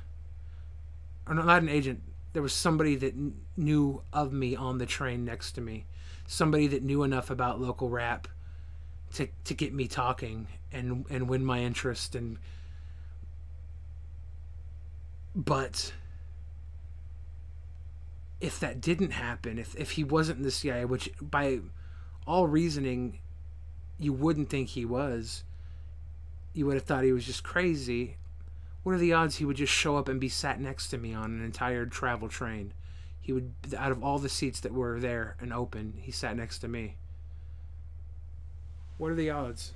or not an agent, there was somebody that knew of me on the train next to me, somebody that knew enough about local rap to get me talking and win my interest. And but if that didn't happen, if he wasn't in the CIA, which by all reasoning you wouldn't think he was, you would have thought he was just crazy. What are the odds he would just show up and be sat next to me on an entire travel train? He would, out of all the seats that were there and open, he sat next to me. What are the odds?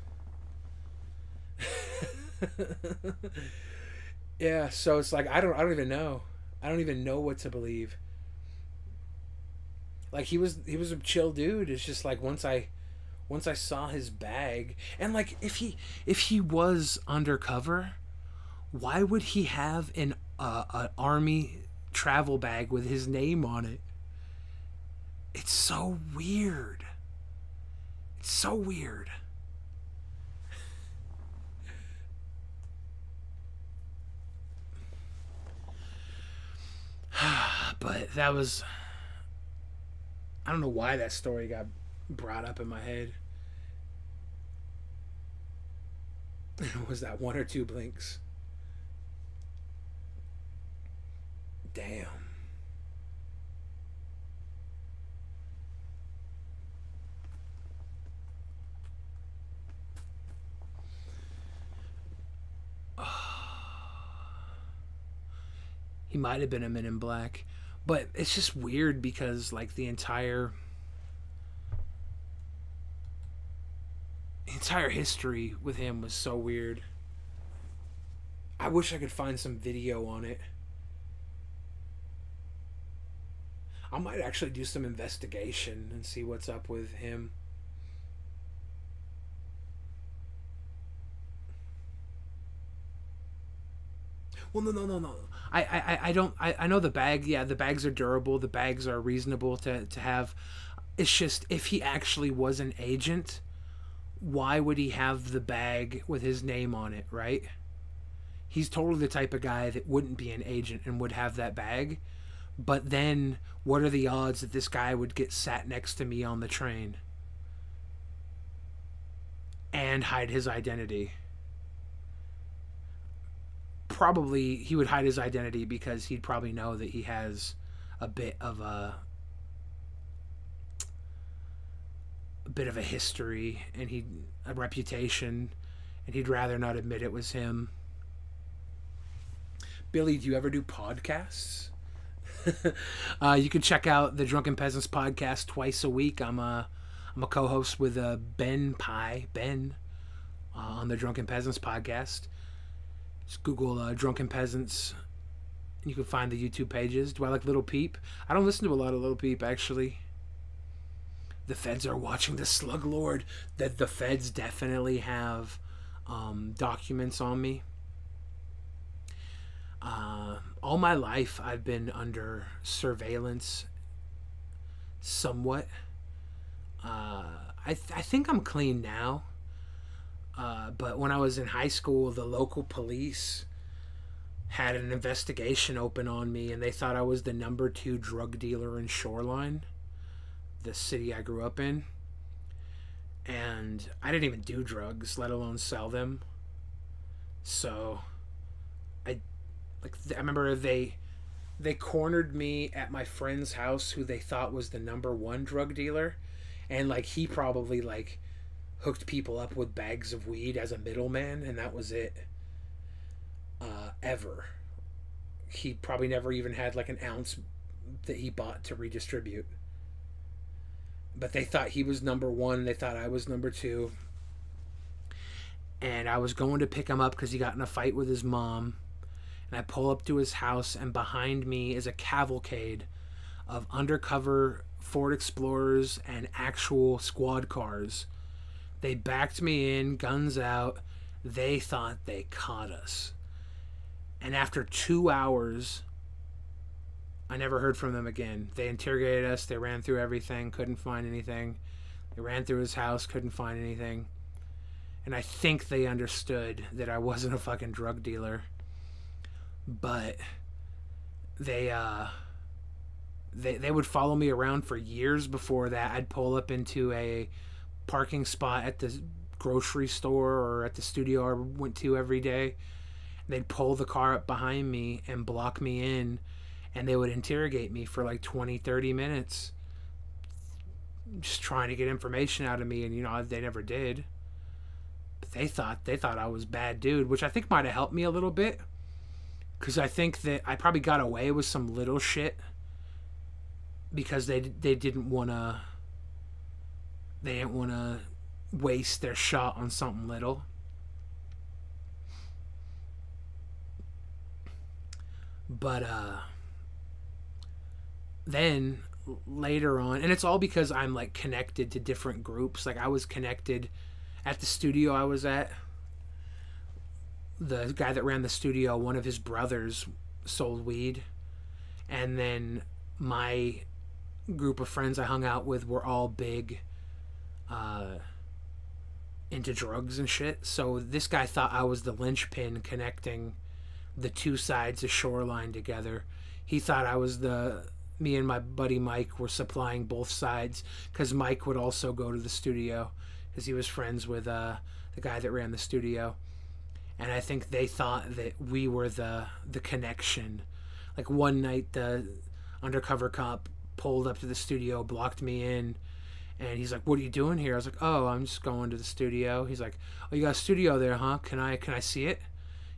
Yeah, so it's like I don't even know. I don't even know what to believe. Like he was a chill dude. It's just like once I saw his bag, and like if he was undercover, why would he have an army travel bag with his name on it? It's so weird. It's so weird. But that was, I don't know why that story got brought up in my head. Was that 1 or 2 blinks? Damn. He might have been a Men in Black, but it's just weird because like the entire history with him was so weird. I wish I could find some video on it. I might actually do some investigation and see what's up with him. Well, no. I know the bag. Yeah, the bags are durable. The bags are reasonable to have. It's just if he actually was an agent, why would he have the bag with his name on it, right? He's totally the type of guy that wouldn't be an agent and would have that bag. But then, what are the odds that this guy would get sat next to me on the train and hide his identity? Probably he would hide his identity because he'd probably know that he has a bit of a history and a reputation, and he'd rather not admit it was him. Billy, do you ever do podcasts? You can check out the Drunken Peasants podcast twice a week. I'm a co-host with Ben on the Drunken Peasants podcast. Just Google Drunken Peasants, and you can find the YouTube pages. Do I like Little Peep? I don't listen to a lot of Little Peep, actually. The feds are watching the Slug Lord. That the feds definitely have documents on me. All my life I've been under surveillance somewhat. I think I'm clean now. But when I was in high school, the local police had an investigation open on me, and they thought I was the number 2 drug dealer in Shoreline, the city I grew up in. And I didn't even do drugs, let alone sell them. So I remember they cornered me at my friend's house, who they thought was the number 1 drug dealer, and like he probably like hooked people up with bags of weed as a middleman, and that was it. Ever. He probably never even had like an ounce that he bought to redistribute. But they thought he was number one. They thought I was number two. And I was going to pick him up because he got in a fight with his mom. And I pull up to his house, and behind me is a cavalcade of undercover Ford Explorers and actual squad cars. They backed me in, guns out. They thought they caught us. And after 2 hours, I never heard from them again. They interrogated us. They ran through everything, couldn't find anything. They ran through his house, couldn't find anything. And I think they understood that I wasn't a fucking drug dealer. But they would follow me around for years before that. I'd pull up into a parking spot at the grocery store or at the studio I went to every day. They'd pull the car up behind me and block me in, and they would interrogate me for like 20, 30 minutes, just trying to get information out of me. And, you know, they never did. But they thought I was a bad dude, which I think might have helped me a little bit. Because I think that I probably got away with some little shit because they didn't want to waste their shot on something little. But then later on, and it's all because I'm like connected to different groups. Like I was connected at the studio I was at. The guy that ran the studio, one of his brothers sold weed. And then my group of friends I hung out with were all big into drugs and shit. So this guy thought I was the linchpin connecting the two sides of Shoreline together. He thought I was me and my buddy Mike were supplying both sides, because Mike would also go to the studio because he was friends with the guy that ran the studio. And I think they thought that we were the connection. Like one night, the undercover cop pulled up to the studio, blocked me in, and he's like, "What are you doing here?" I was like, "Oh, I'm just going to the studio." He's like, "Oh, you got a studio there, huh? Can I see it?"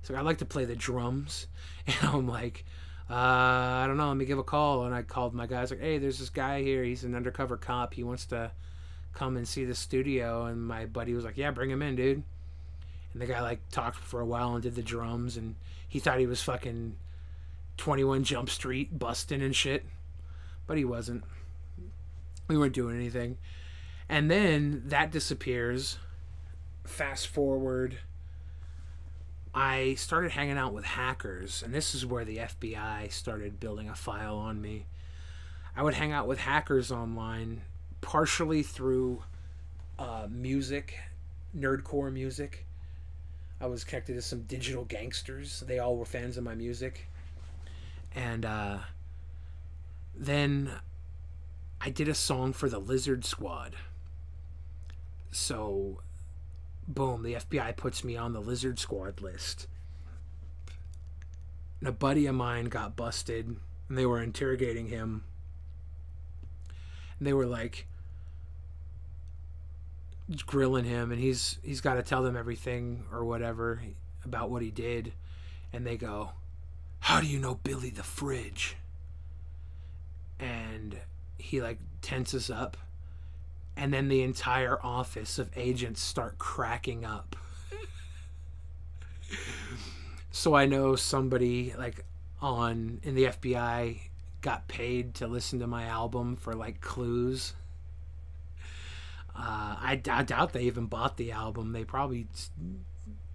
He's like, "I'd like to play the drums." And I'm like, I don't know, let me give a call. And I called my guy. I was like, "Hey, there's this guy here. He's an undercover cop. He wants to come and see the studio." And my buddy was like, "Yeah, bring him in, dude." And the guy like talked for a while and did the drums, and he thought he was fucking 21 Jump Street busting and shit, but he wasn't. We weren't doing anything. And then that disappears. Fast forward, I started hanging out with hackers, and this is where the FBI started building a file on me. I would hang out with hackers online, partially through music, nerdcore music. I was connected to some digital gangsters. They all were fans of my music. And then I did a song for the Lizard Squad. So, boom, the FBI puts me on the Lizard Squad list. And a buddy of mine got busted, and they were interrogating him. And they were like grilling him, and he's got to tell them everything or whatever about what he did. And they go, "How do you know Billy the Fridge?" And he like tenses up, and then the entire office of agents start cracking up. So I know somebody like in the FBI got paid to listen to my album for like clues. I doubt they even bought the album. They probably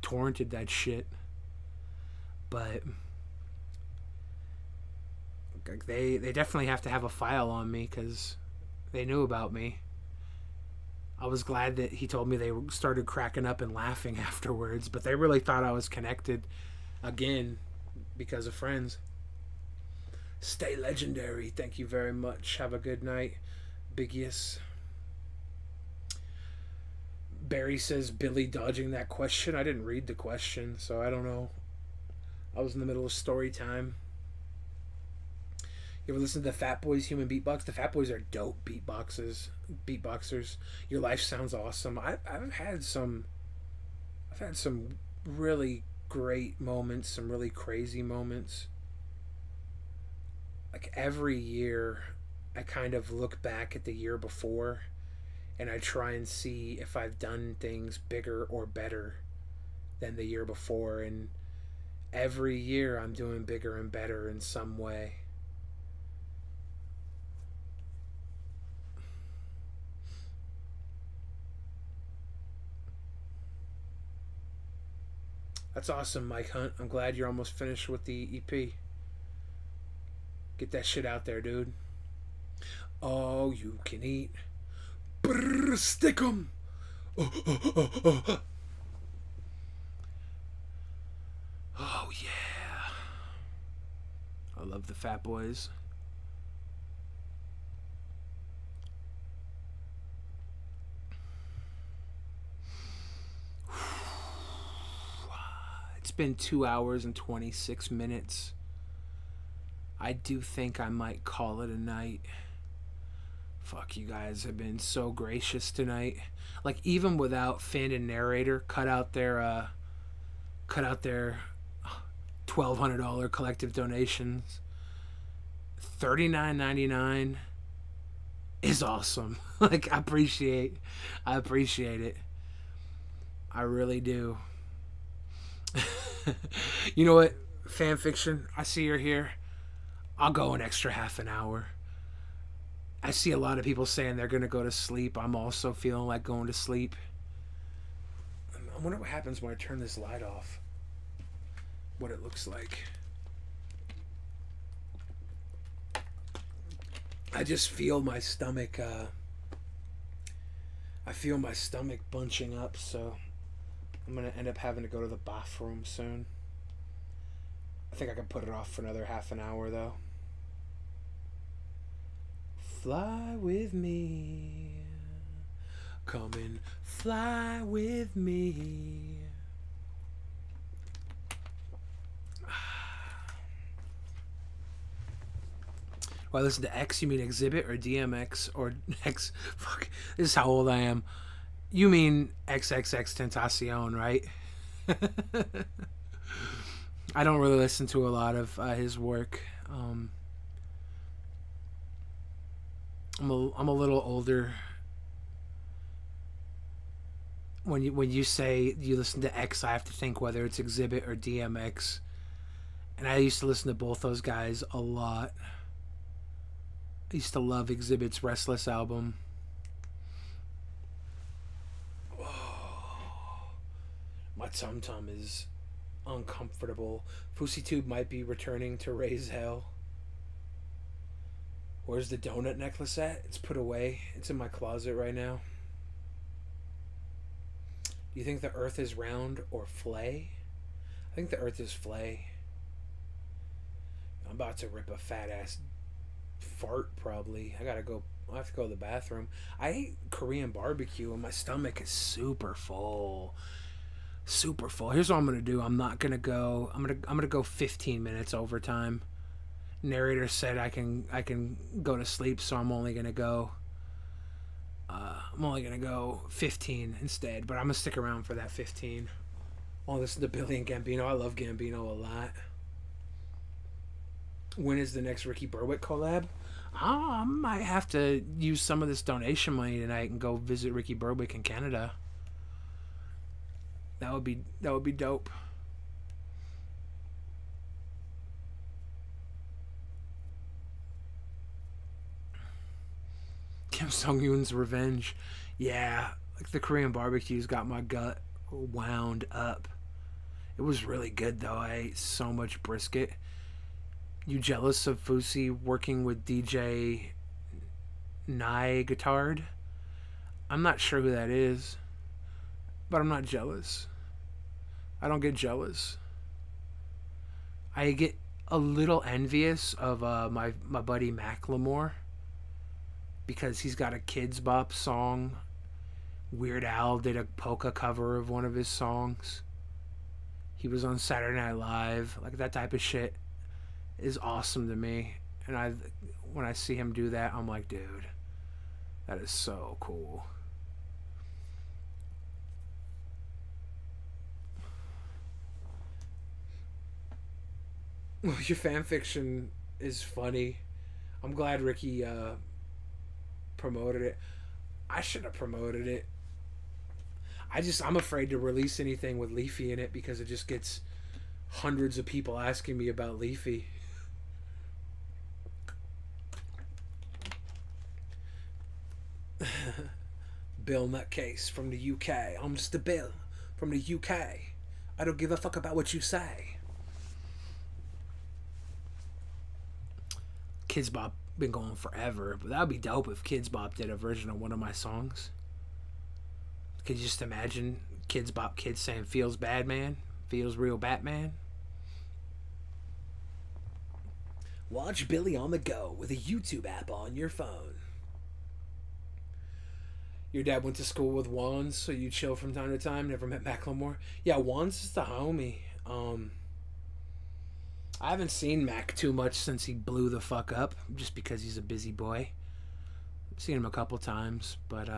torrented that shit. But they definitely have to have a file on me because they knew about me. I was glad that he told me they started cracking up and laughing afterwards, but they really thought I was connected again because of friends. Stay legendary. Thank you very much. Have a good night. Bigius. Barry says, Billy dodging that question. I didn't read the question, so I don't know. I was in the middle of story time. You ever listen to the Fat Boys Human Beatbox? The Fat Boys are dope beatboxers. Your Life Sounds Awesome. I've had some really great moments, some really crazy moments. Like every year, I kind of look back at the year before and I try and see if I've done things bigger or better than the year before, and every year I'm doing bigger and better in some way. That's awesome, Mike Hunt. I'm glad you're almost finished with the EP. Get that shit out there, dude. All you can eat. Brrr, stick 'em. Oh, yeah. I love the Fat Boys. It's been 2 hours and 26 minutes. I do think I might call it a night. Fuck, you guys have been so gracious tonight. Like, even without fan and narrator, cut out their $1,200 collective donations. $39.99 is awesome. Like, I appreciate it. I really do. You know what, fan fiction, I see you're here. I'll go an extra half an hour. I see a lot of people saying they're gonna go to sleep. I'm also feeling like going to sleep. I wonder what happens when I turn this light off. What it looks like. I just feel my stomach I feel my stomach bunching up, so I'm gonna end up having to go to the bathroom soon. I think I can put it off for another half an hour though. Fly with me. Come and fly with me. Well, I listen to X, you mean Exhibit or DMX or X? Fuck, this is how old I am. You mean XXX Tentacion, right? I don't really listen to a lot of his work. I'm a little older. When you say you listen to X, I have to think whether it's Exhibit or DMX. And I used to listen to both those guys a lot. I used to love Exhibit's Restless album. Oh, my tum-tum is uncomfortable. FouseyTube might be returning to raise hell. Where's the donut necklace at? It's put away. It's in my closet right now. Do you think the earth is round or flay? I think the earth is flay. I'm about to rip a fat ass fart probably. I have to go to the bathroom. I ate Korean barbecue and my stomach is super full. Super full. Here's what I'm gonna do. I'm gonna go 15 minutes overtime. Narrator said I can go to sleep, so I'm only gonna go 15 instead, but I'm gonna stick around for that 15. I'll listen to Billy and Gambino. I love Gambino a lot. When is the next Ricky Berwick collab? I might have to use some of this donation money tonight and go visit Ricky Berwick in Canada. That would be dope. Kim Sung-yoon's Revenge. Yeah, like the Korean barbecue's got my gut wound up. It was really good though. I ate so much brisket. You jealous of Fousey working with DJ Nye Guitard? I'm not sure who that is, but I'm not jealous. I don't get jealous. I get a little envious of my buddy Macklemore because he's got a Kids Bop song. Weird Al did a polka cover of one of his songs. He was on Saturday Night Live. Like, that type of shit is awesome to me. And when I see him do that, I'm like, dude, that is so cool. Well, your fan fiction is funny. I'm glad Ricky promoted it. I should have promoted it. I'm afraid to release anything with Leafy in it because it just gets hundreds of people asking me about Leafy. Bill Nutcase from the UK. I'm just a Bill from the UK. I don't give a fuck about what you say. Kids Bop been going forever, but that would be dope if Kids Bop did a version of one of my songs. Could you just imagine Kids Bop kids saying "Feels bad, man. Feels real Batman"? Watch Billy on the go with a YouTube app on your phone. Your dad went to school with Wands, so you chill from time to time. Never met Macklemore. Yeah, Wands is the homie. I haven't seen Mac too much since he blew the fuck up, just because he's a busy boy. I've seen him a couple times, but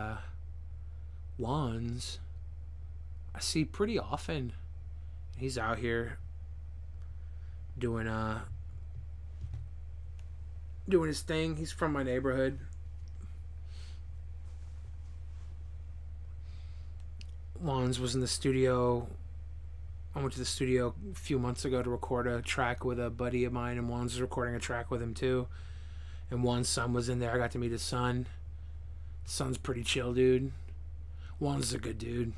Wands I see pretty often. He's out here doing his thing. He's from my neighborhood. Wands was in the studio. I went to the studio a few months ago to record a track with a buddy of mine, and Wands was recording a track with him too. And Wands' son was in there. I got to meet his son. Son's pretty chill, dude. Wands is a good dude.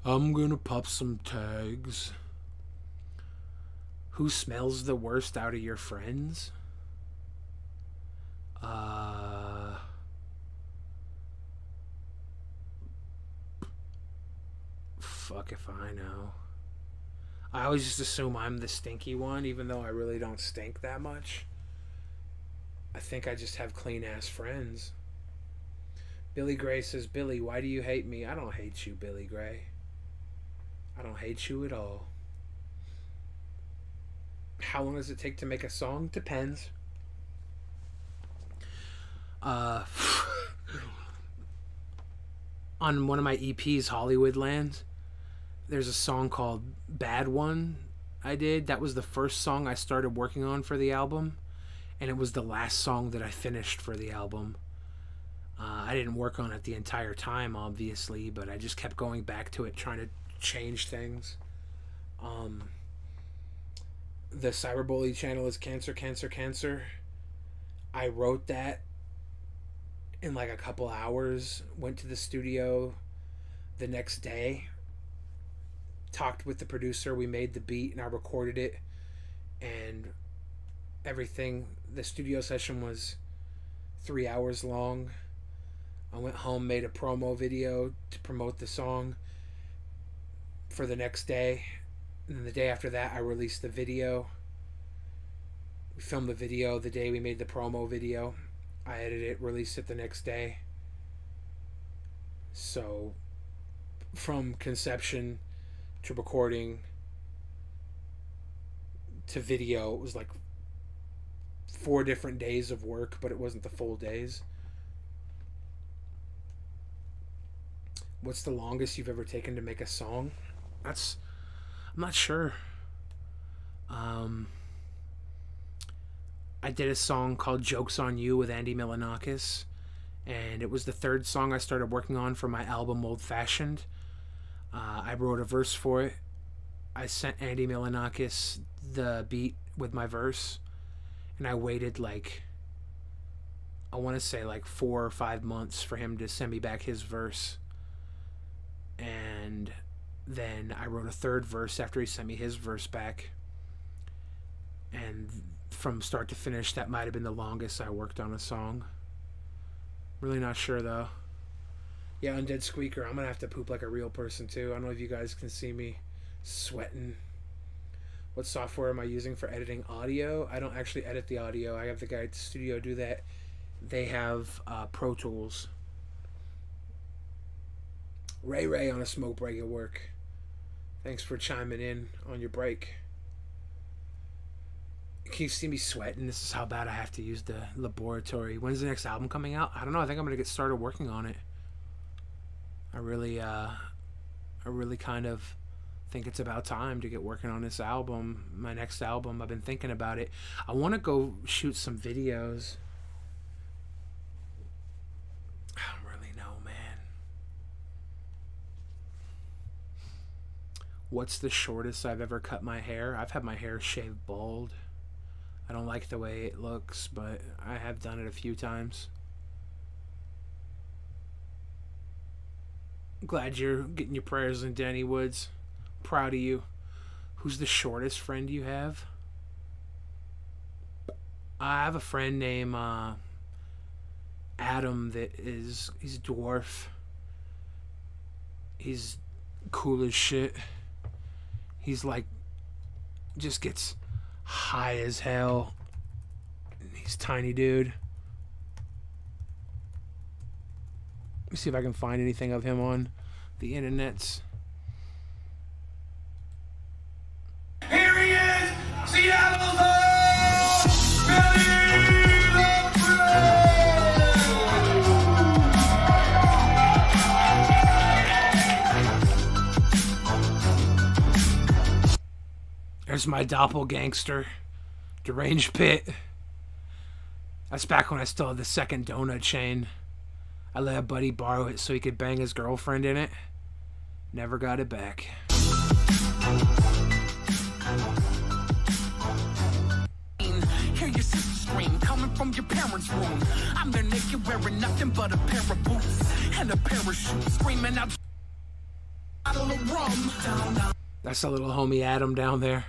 I'm gonna pop some tags. Who smells the worst out of your friends? Fuck if I know. I always just assume I'm the stinky one, even though I really don't stink that much. I think I just have clean ass friends. Billy Gray says, Billy, why do you hate me? I don't hate you, Billy Gray. I don't hate you at all. How long does it take to make a song? Depends. On one of my EPs, Hollywood Land, there's a song called Bad One I did. That was the first song I started working on for the album, and it was the last song that I finished for the album. I didn't work on it the entire time, obviously, but I just kept going back to it, trying to change things. The Cyberbully channel is Cancer, Cancer, Cancer. I wrote that in like a couple hours, went to the studio the next day, talked with the producer, we made the beat, and I recorded it, and everything. The studio session was 3 hours long. I went home, made a promo video to promote the song for the next day, and then the day after that I released the video. We filmed the video the day we made the promo video. I edited it, released it the next day. So from conception to recording to video, it was like 4 different days of work, but it wasn't the full days. What's the longest you've ever taken to make a song? I'm not sure. I did a song called Jokes on You with Andy Milonakis, and it was the 3rd song I started working on for my album Old Fashioned. I wrote a verse for it. I sent Andy Milonakis the beat with my verse, and I waited like, I want to say like 4 or 5 months for him to send me back his verse. And then I wrote a 3rd verse after he sent me his verse back. And from start to finish, that might have been the longest I worked on a song. Really not sure though. Yeah, Undead Squeaker, I'm gonna have to poop like a real person too. I don't know if you guys can see me sweating. What software am I using for editing audio? I don't actually edit the audio. I have the guy at the studio do that. They have Pro Tools. Ray on a smoke break at work. Thanks for chiming in on your break. Can you see me sweating? This is how bad I have to use the laboratory. When's the next album coming out? I don't know. I think I'm gonna get started working on it. I really kind of think it's about time to get working on this album. My next album. I've been thinking about it. I want to go shoot some videos. I don't really What's the shortest I've ever cut my hair? I've had my hair shaved bald. I don't like the way it looks, but I have done it a few times. Glad you're getting your prayers in, Danny Woods. Proud of you. Who's the shortest friend you have? I have a friend named Adam he's a dwarf. He's cool as shit. He's like, just gets high as hell. He's a tiny dude. Let me see if I can find anything of him on the internets. Here he is, Seattle's own Billy LaPrade. There's my doppelgangster, Deranged Pit. That's back when I still had the second donut chain. I let a buddy borrow it so he could bang his girlfriend in it. Never got it back. Hear your sister scream coming from your parents' room. I'm there naked wearing nothing but a pair of boots and a parachute, screaming out bottle of rum. That's a little homie Adam down there.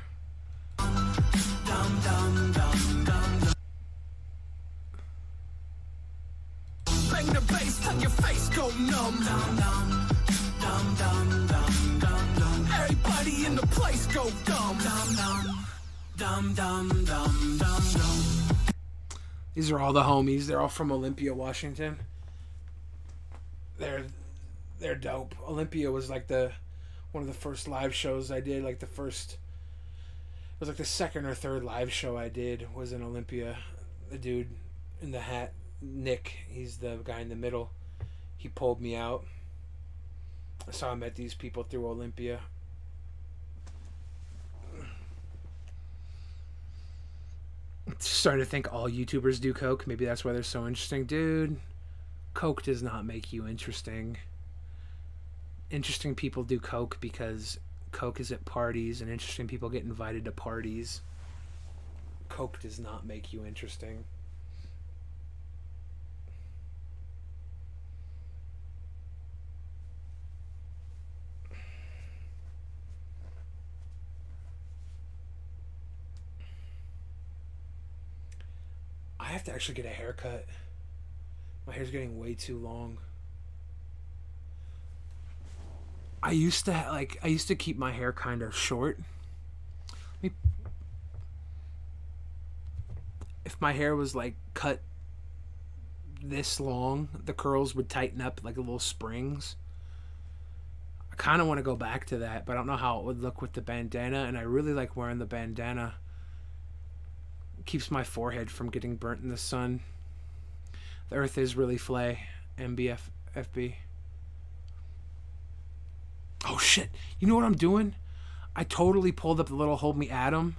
Bang the bass till your face go numb. Everybody in the place go dumb. These are all the homies. They're all from Olympia, Washington. They're dope. Olympia was like one of the first live shows I did. Like it was like the second or third live show I did was in Olympia. The dude in the hat, Nick, he's the guy in the middle. He pulled me out. So I met these people through Olympia. Starting to think all YouTubers do coke. Maybe that's why they're so interesting. Dude, coke does not make you interesting. Interesting people do coke because coke is at parties and interesting people get invited to parties. Coke does not make you interesting. I have to actually get a haircut. My hair's getting way too long. I used to keep my hair kind of short. If my hair was like cut this long, the curls would tighten up like little springs. I kind of want to go back to that, but I don't know how it would look with the bandana, and I really like wearing the bandana. Keeps my forehead from getting burnt in the sun. The earth is really flay. MBFB. Oh shit. You know what I'm doing? I totally pulled up the little Hold Me Adam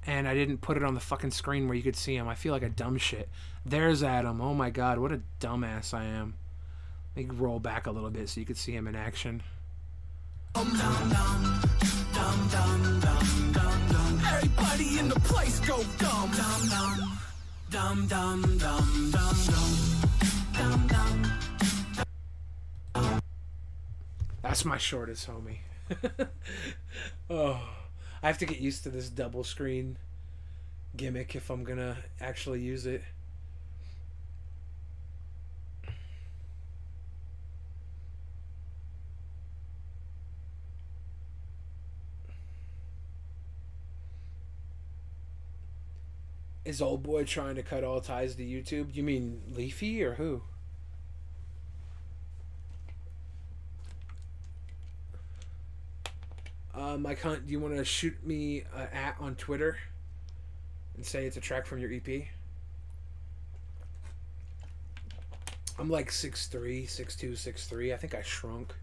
and I didn't put it on the fucking screen where you could see him. I feel like a dumb shit. There's Adam. Oh my god, what a dumbass I am. Let me roll back a little bit so you could see him in action. Everybody in the place go dumb. That's my shortest homie. Oh, I have to get used to this double screen gimmick if I'm gonna actually use it. Is old boy trying to cut all ties to YouTube? You mean Leafy or who? My cunt, do you want to shoot me at on Twitter and say it's a track from your EP? I'm like 6'3", 6'2", 6'3". I think I shrunk.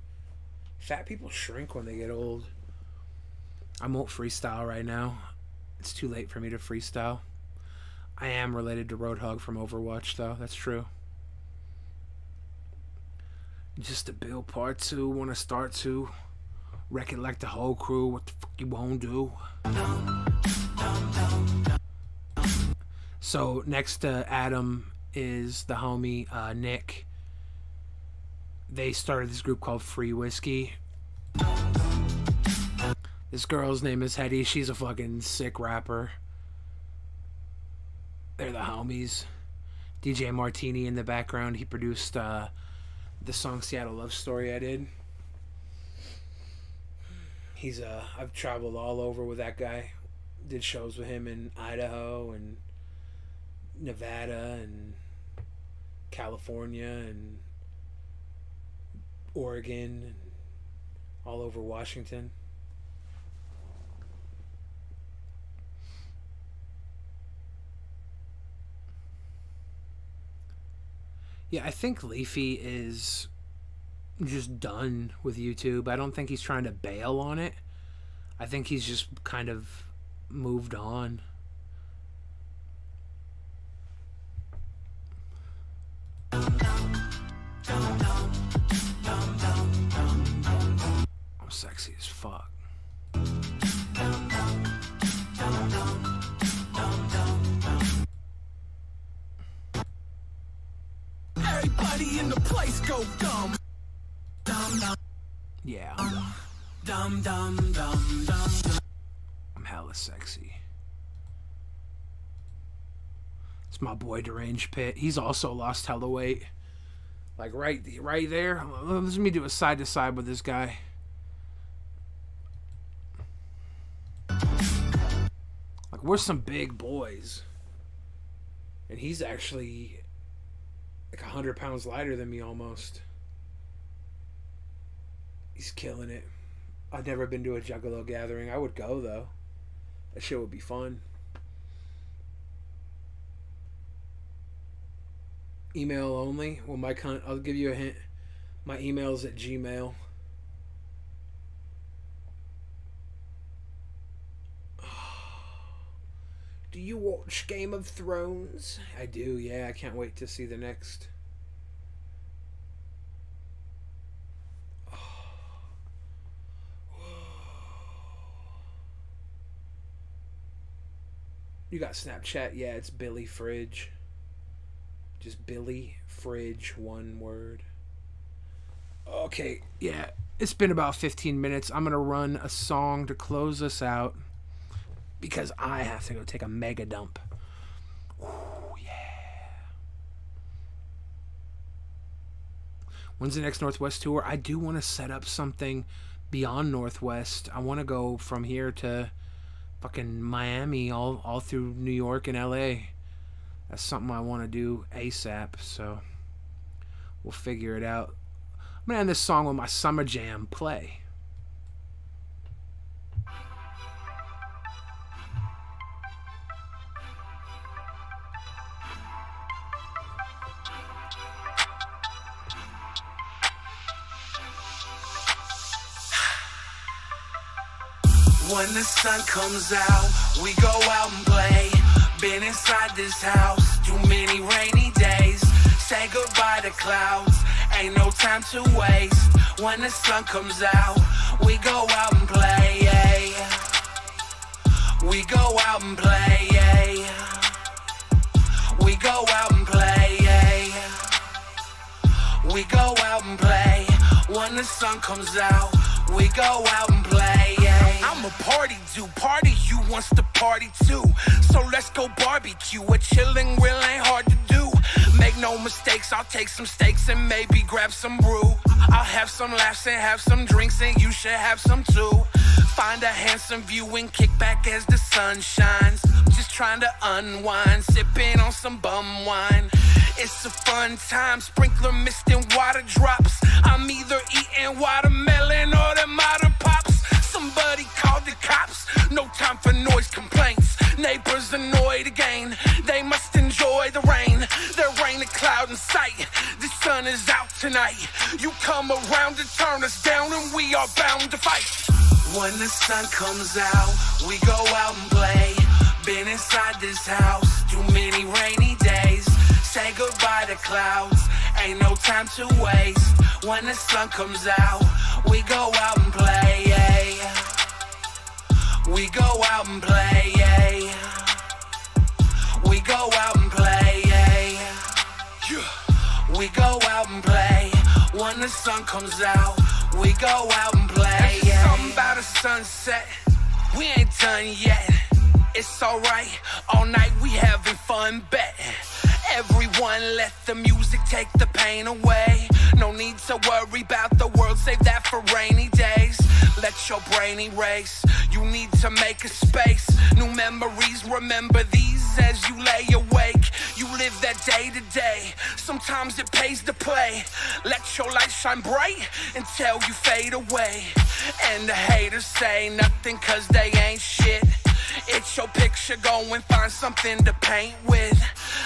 Fat people shrink when they get old. I won't freestyle right now. It's too late for me to freestyle. I am related to Roadhog from Overwatch, though. That's true. Just a Bill Part 2. Want to start to Wreck it like the whole crew. What the fuck you won't do? So next to Adam is the homie Nick. They started this group called Free Whiskey. This girl's name is Hetty. She's a fucking sick rapper. They're the homies. DJ Martini in the background. He produced the song Seattle Love Story I did. He's I've traveled all over with that guy. Did shows with him in Idaho and Nevada and California and Oregon and all over Washington. Yeah, I think Leafy is just done with YouTube. I don't think he's trying to bail on it. I think he's just kind of moved on. I'm sexy as fuck. Everybody in the place go dumb. Yeah. Dumb, dumb, dumb, dumb. I'm hella sexy. It's my boy Deranged Pit. He's also lost hella weight. Like right there. Let me do a side to side with this guy. Like we're some big boys. And he's actually like 100 pounds lighter than me almost. He's killing it. I've never been to a Juggalo gathering. I would go though. That shit would be fun. Email only. Well, I'll give you a hint. My email's at Gmail. Do you watch Game of Thrones? I do, yeah. I can't wait to see the next. You got Snapchat? Yeah, it's Billy Fridge. Just Billy Fridge, one word. Okay, yeah. It's been about 15 minutes. I'm going to run a song to close us out because I have to go take a mega dump. Ooh, yeah. When's the next Northwest tour? I do want to set up something beyond Northwest. I want to go from here to fucking Miami, all through New York and LA. That's something I want to do ASAP, so we'll figure it out. I'm going to end this song with my Summer Jam play. When the sun comes out, we go out and play. Been inside this house too many rainy days. Say goodbye to clouds, ain't no time to waste. When the sun comes out, we go out and play. We go out and play. We go out and play. We go out and play. When the sun comes out, we go out and play. I'm a party dude, party you wants to party too. So let's go barbecue, a chilling real ain't hard to do. Make no mistakes, I'll take some steaks and maybe grab some brew. I'll have some laughs and have some drinks and you should have some too. Find a handsome view and kick back as the sun shines. Just trying to unwind, sipping on some bum wine. It's a fun time, sprinkler mist and water drops. I'm either eating watermelon or the Mata Pops. Somebody called the cops, no time for noise complaints. Neighbors annoyed again, they must enjoy the rain. There ain't a cloud in sight, the sun is out tonight. You come around to turn us down and we are bound to fight. When the sun comes out, we go out and play. Been inside this house too many rainy days. Say goodbye to clouds. Ain't no time to waste. When the sun comes out, we go out and play, yeah. We go out and play, yeah. We go out and play, yeah. We go out and play. When the sun comes out, we go out and play, yeah. Something about a sunset, we ain't done yet. It's alright, all night we having fun, bet. Everyone let the music take the pain away. No need to worry about the world, save that for rainy days. Let your brain erase, you need to make a space. New memories, remember these as you lay awake. You live that day to day, sometimes it pays to play. Let your light shine bright until you fade away. And the haters say nothing cause they ain't shit. It's your picture, go and find something to paint with.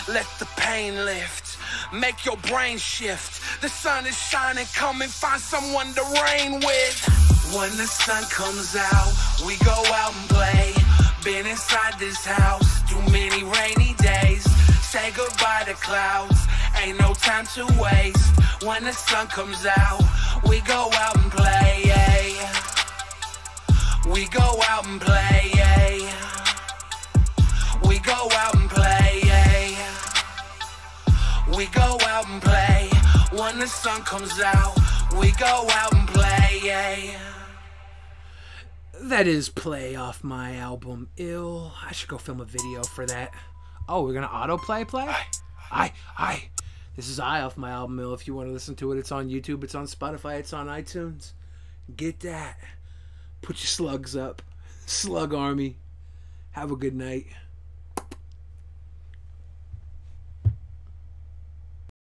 Let the pain lift, make your brain shift. The sun is shining, come and find someone to reign with. When the sun comes out, we go out and play. Been inside this house too many rainy days. Say goodbye to clouds, ain't no time to waste. When the sun comes out, we go out and play, yeah. We go out and play, yeah. We go out and play, yeah. We go out and play. When the sun comes out, we go out and play, yeah. That is Play off my album Ill. I should go film a video for that. Oh, we're gonna autoplay play? Aye. This is I off my album Ill. If you want to listen to it, it's on YouTube, it's on Spotify, it's on iTunes. Get that. Put your slugs up. Slug Army. Have a good night.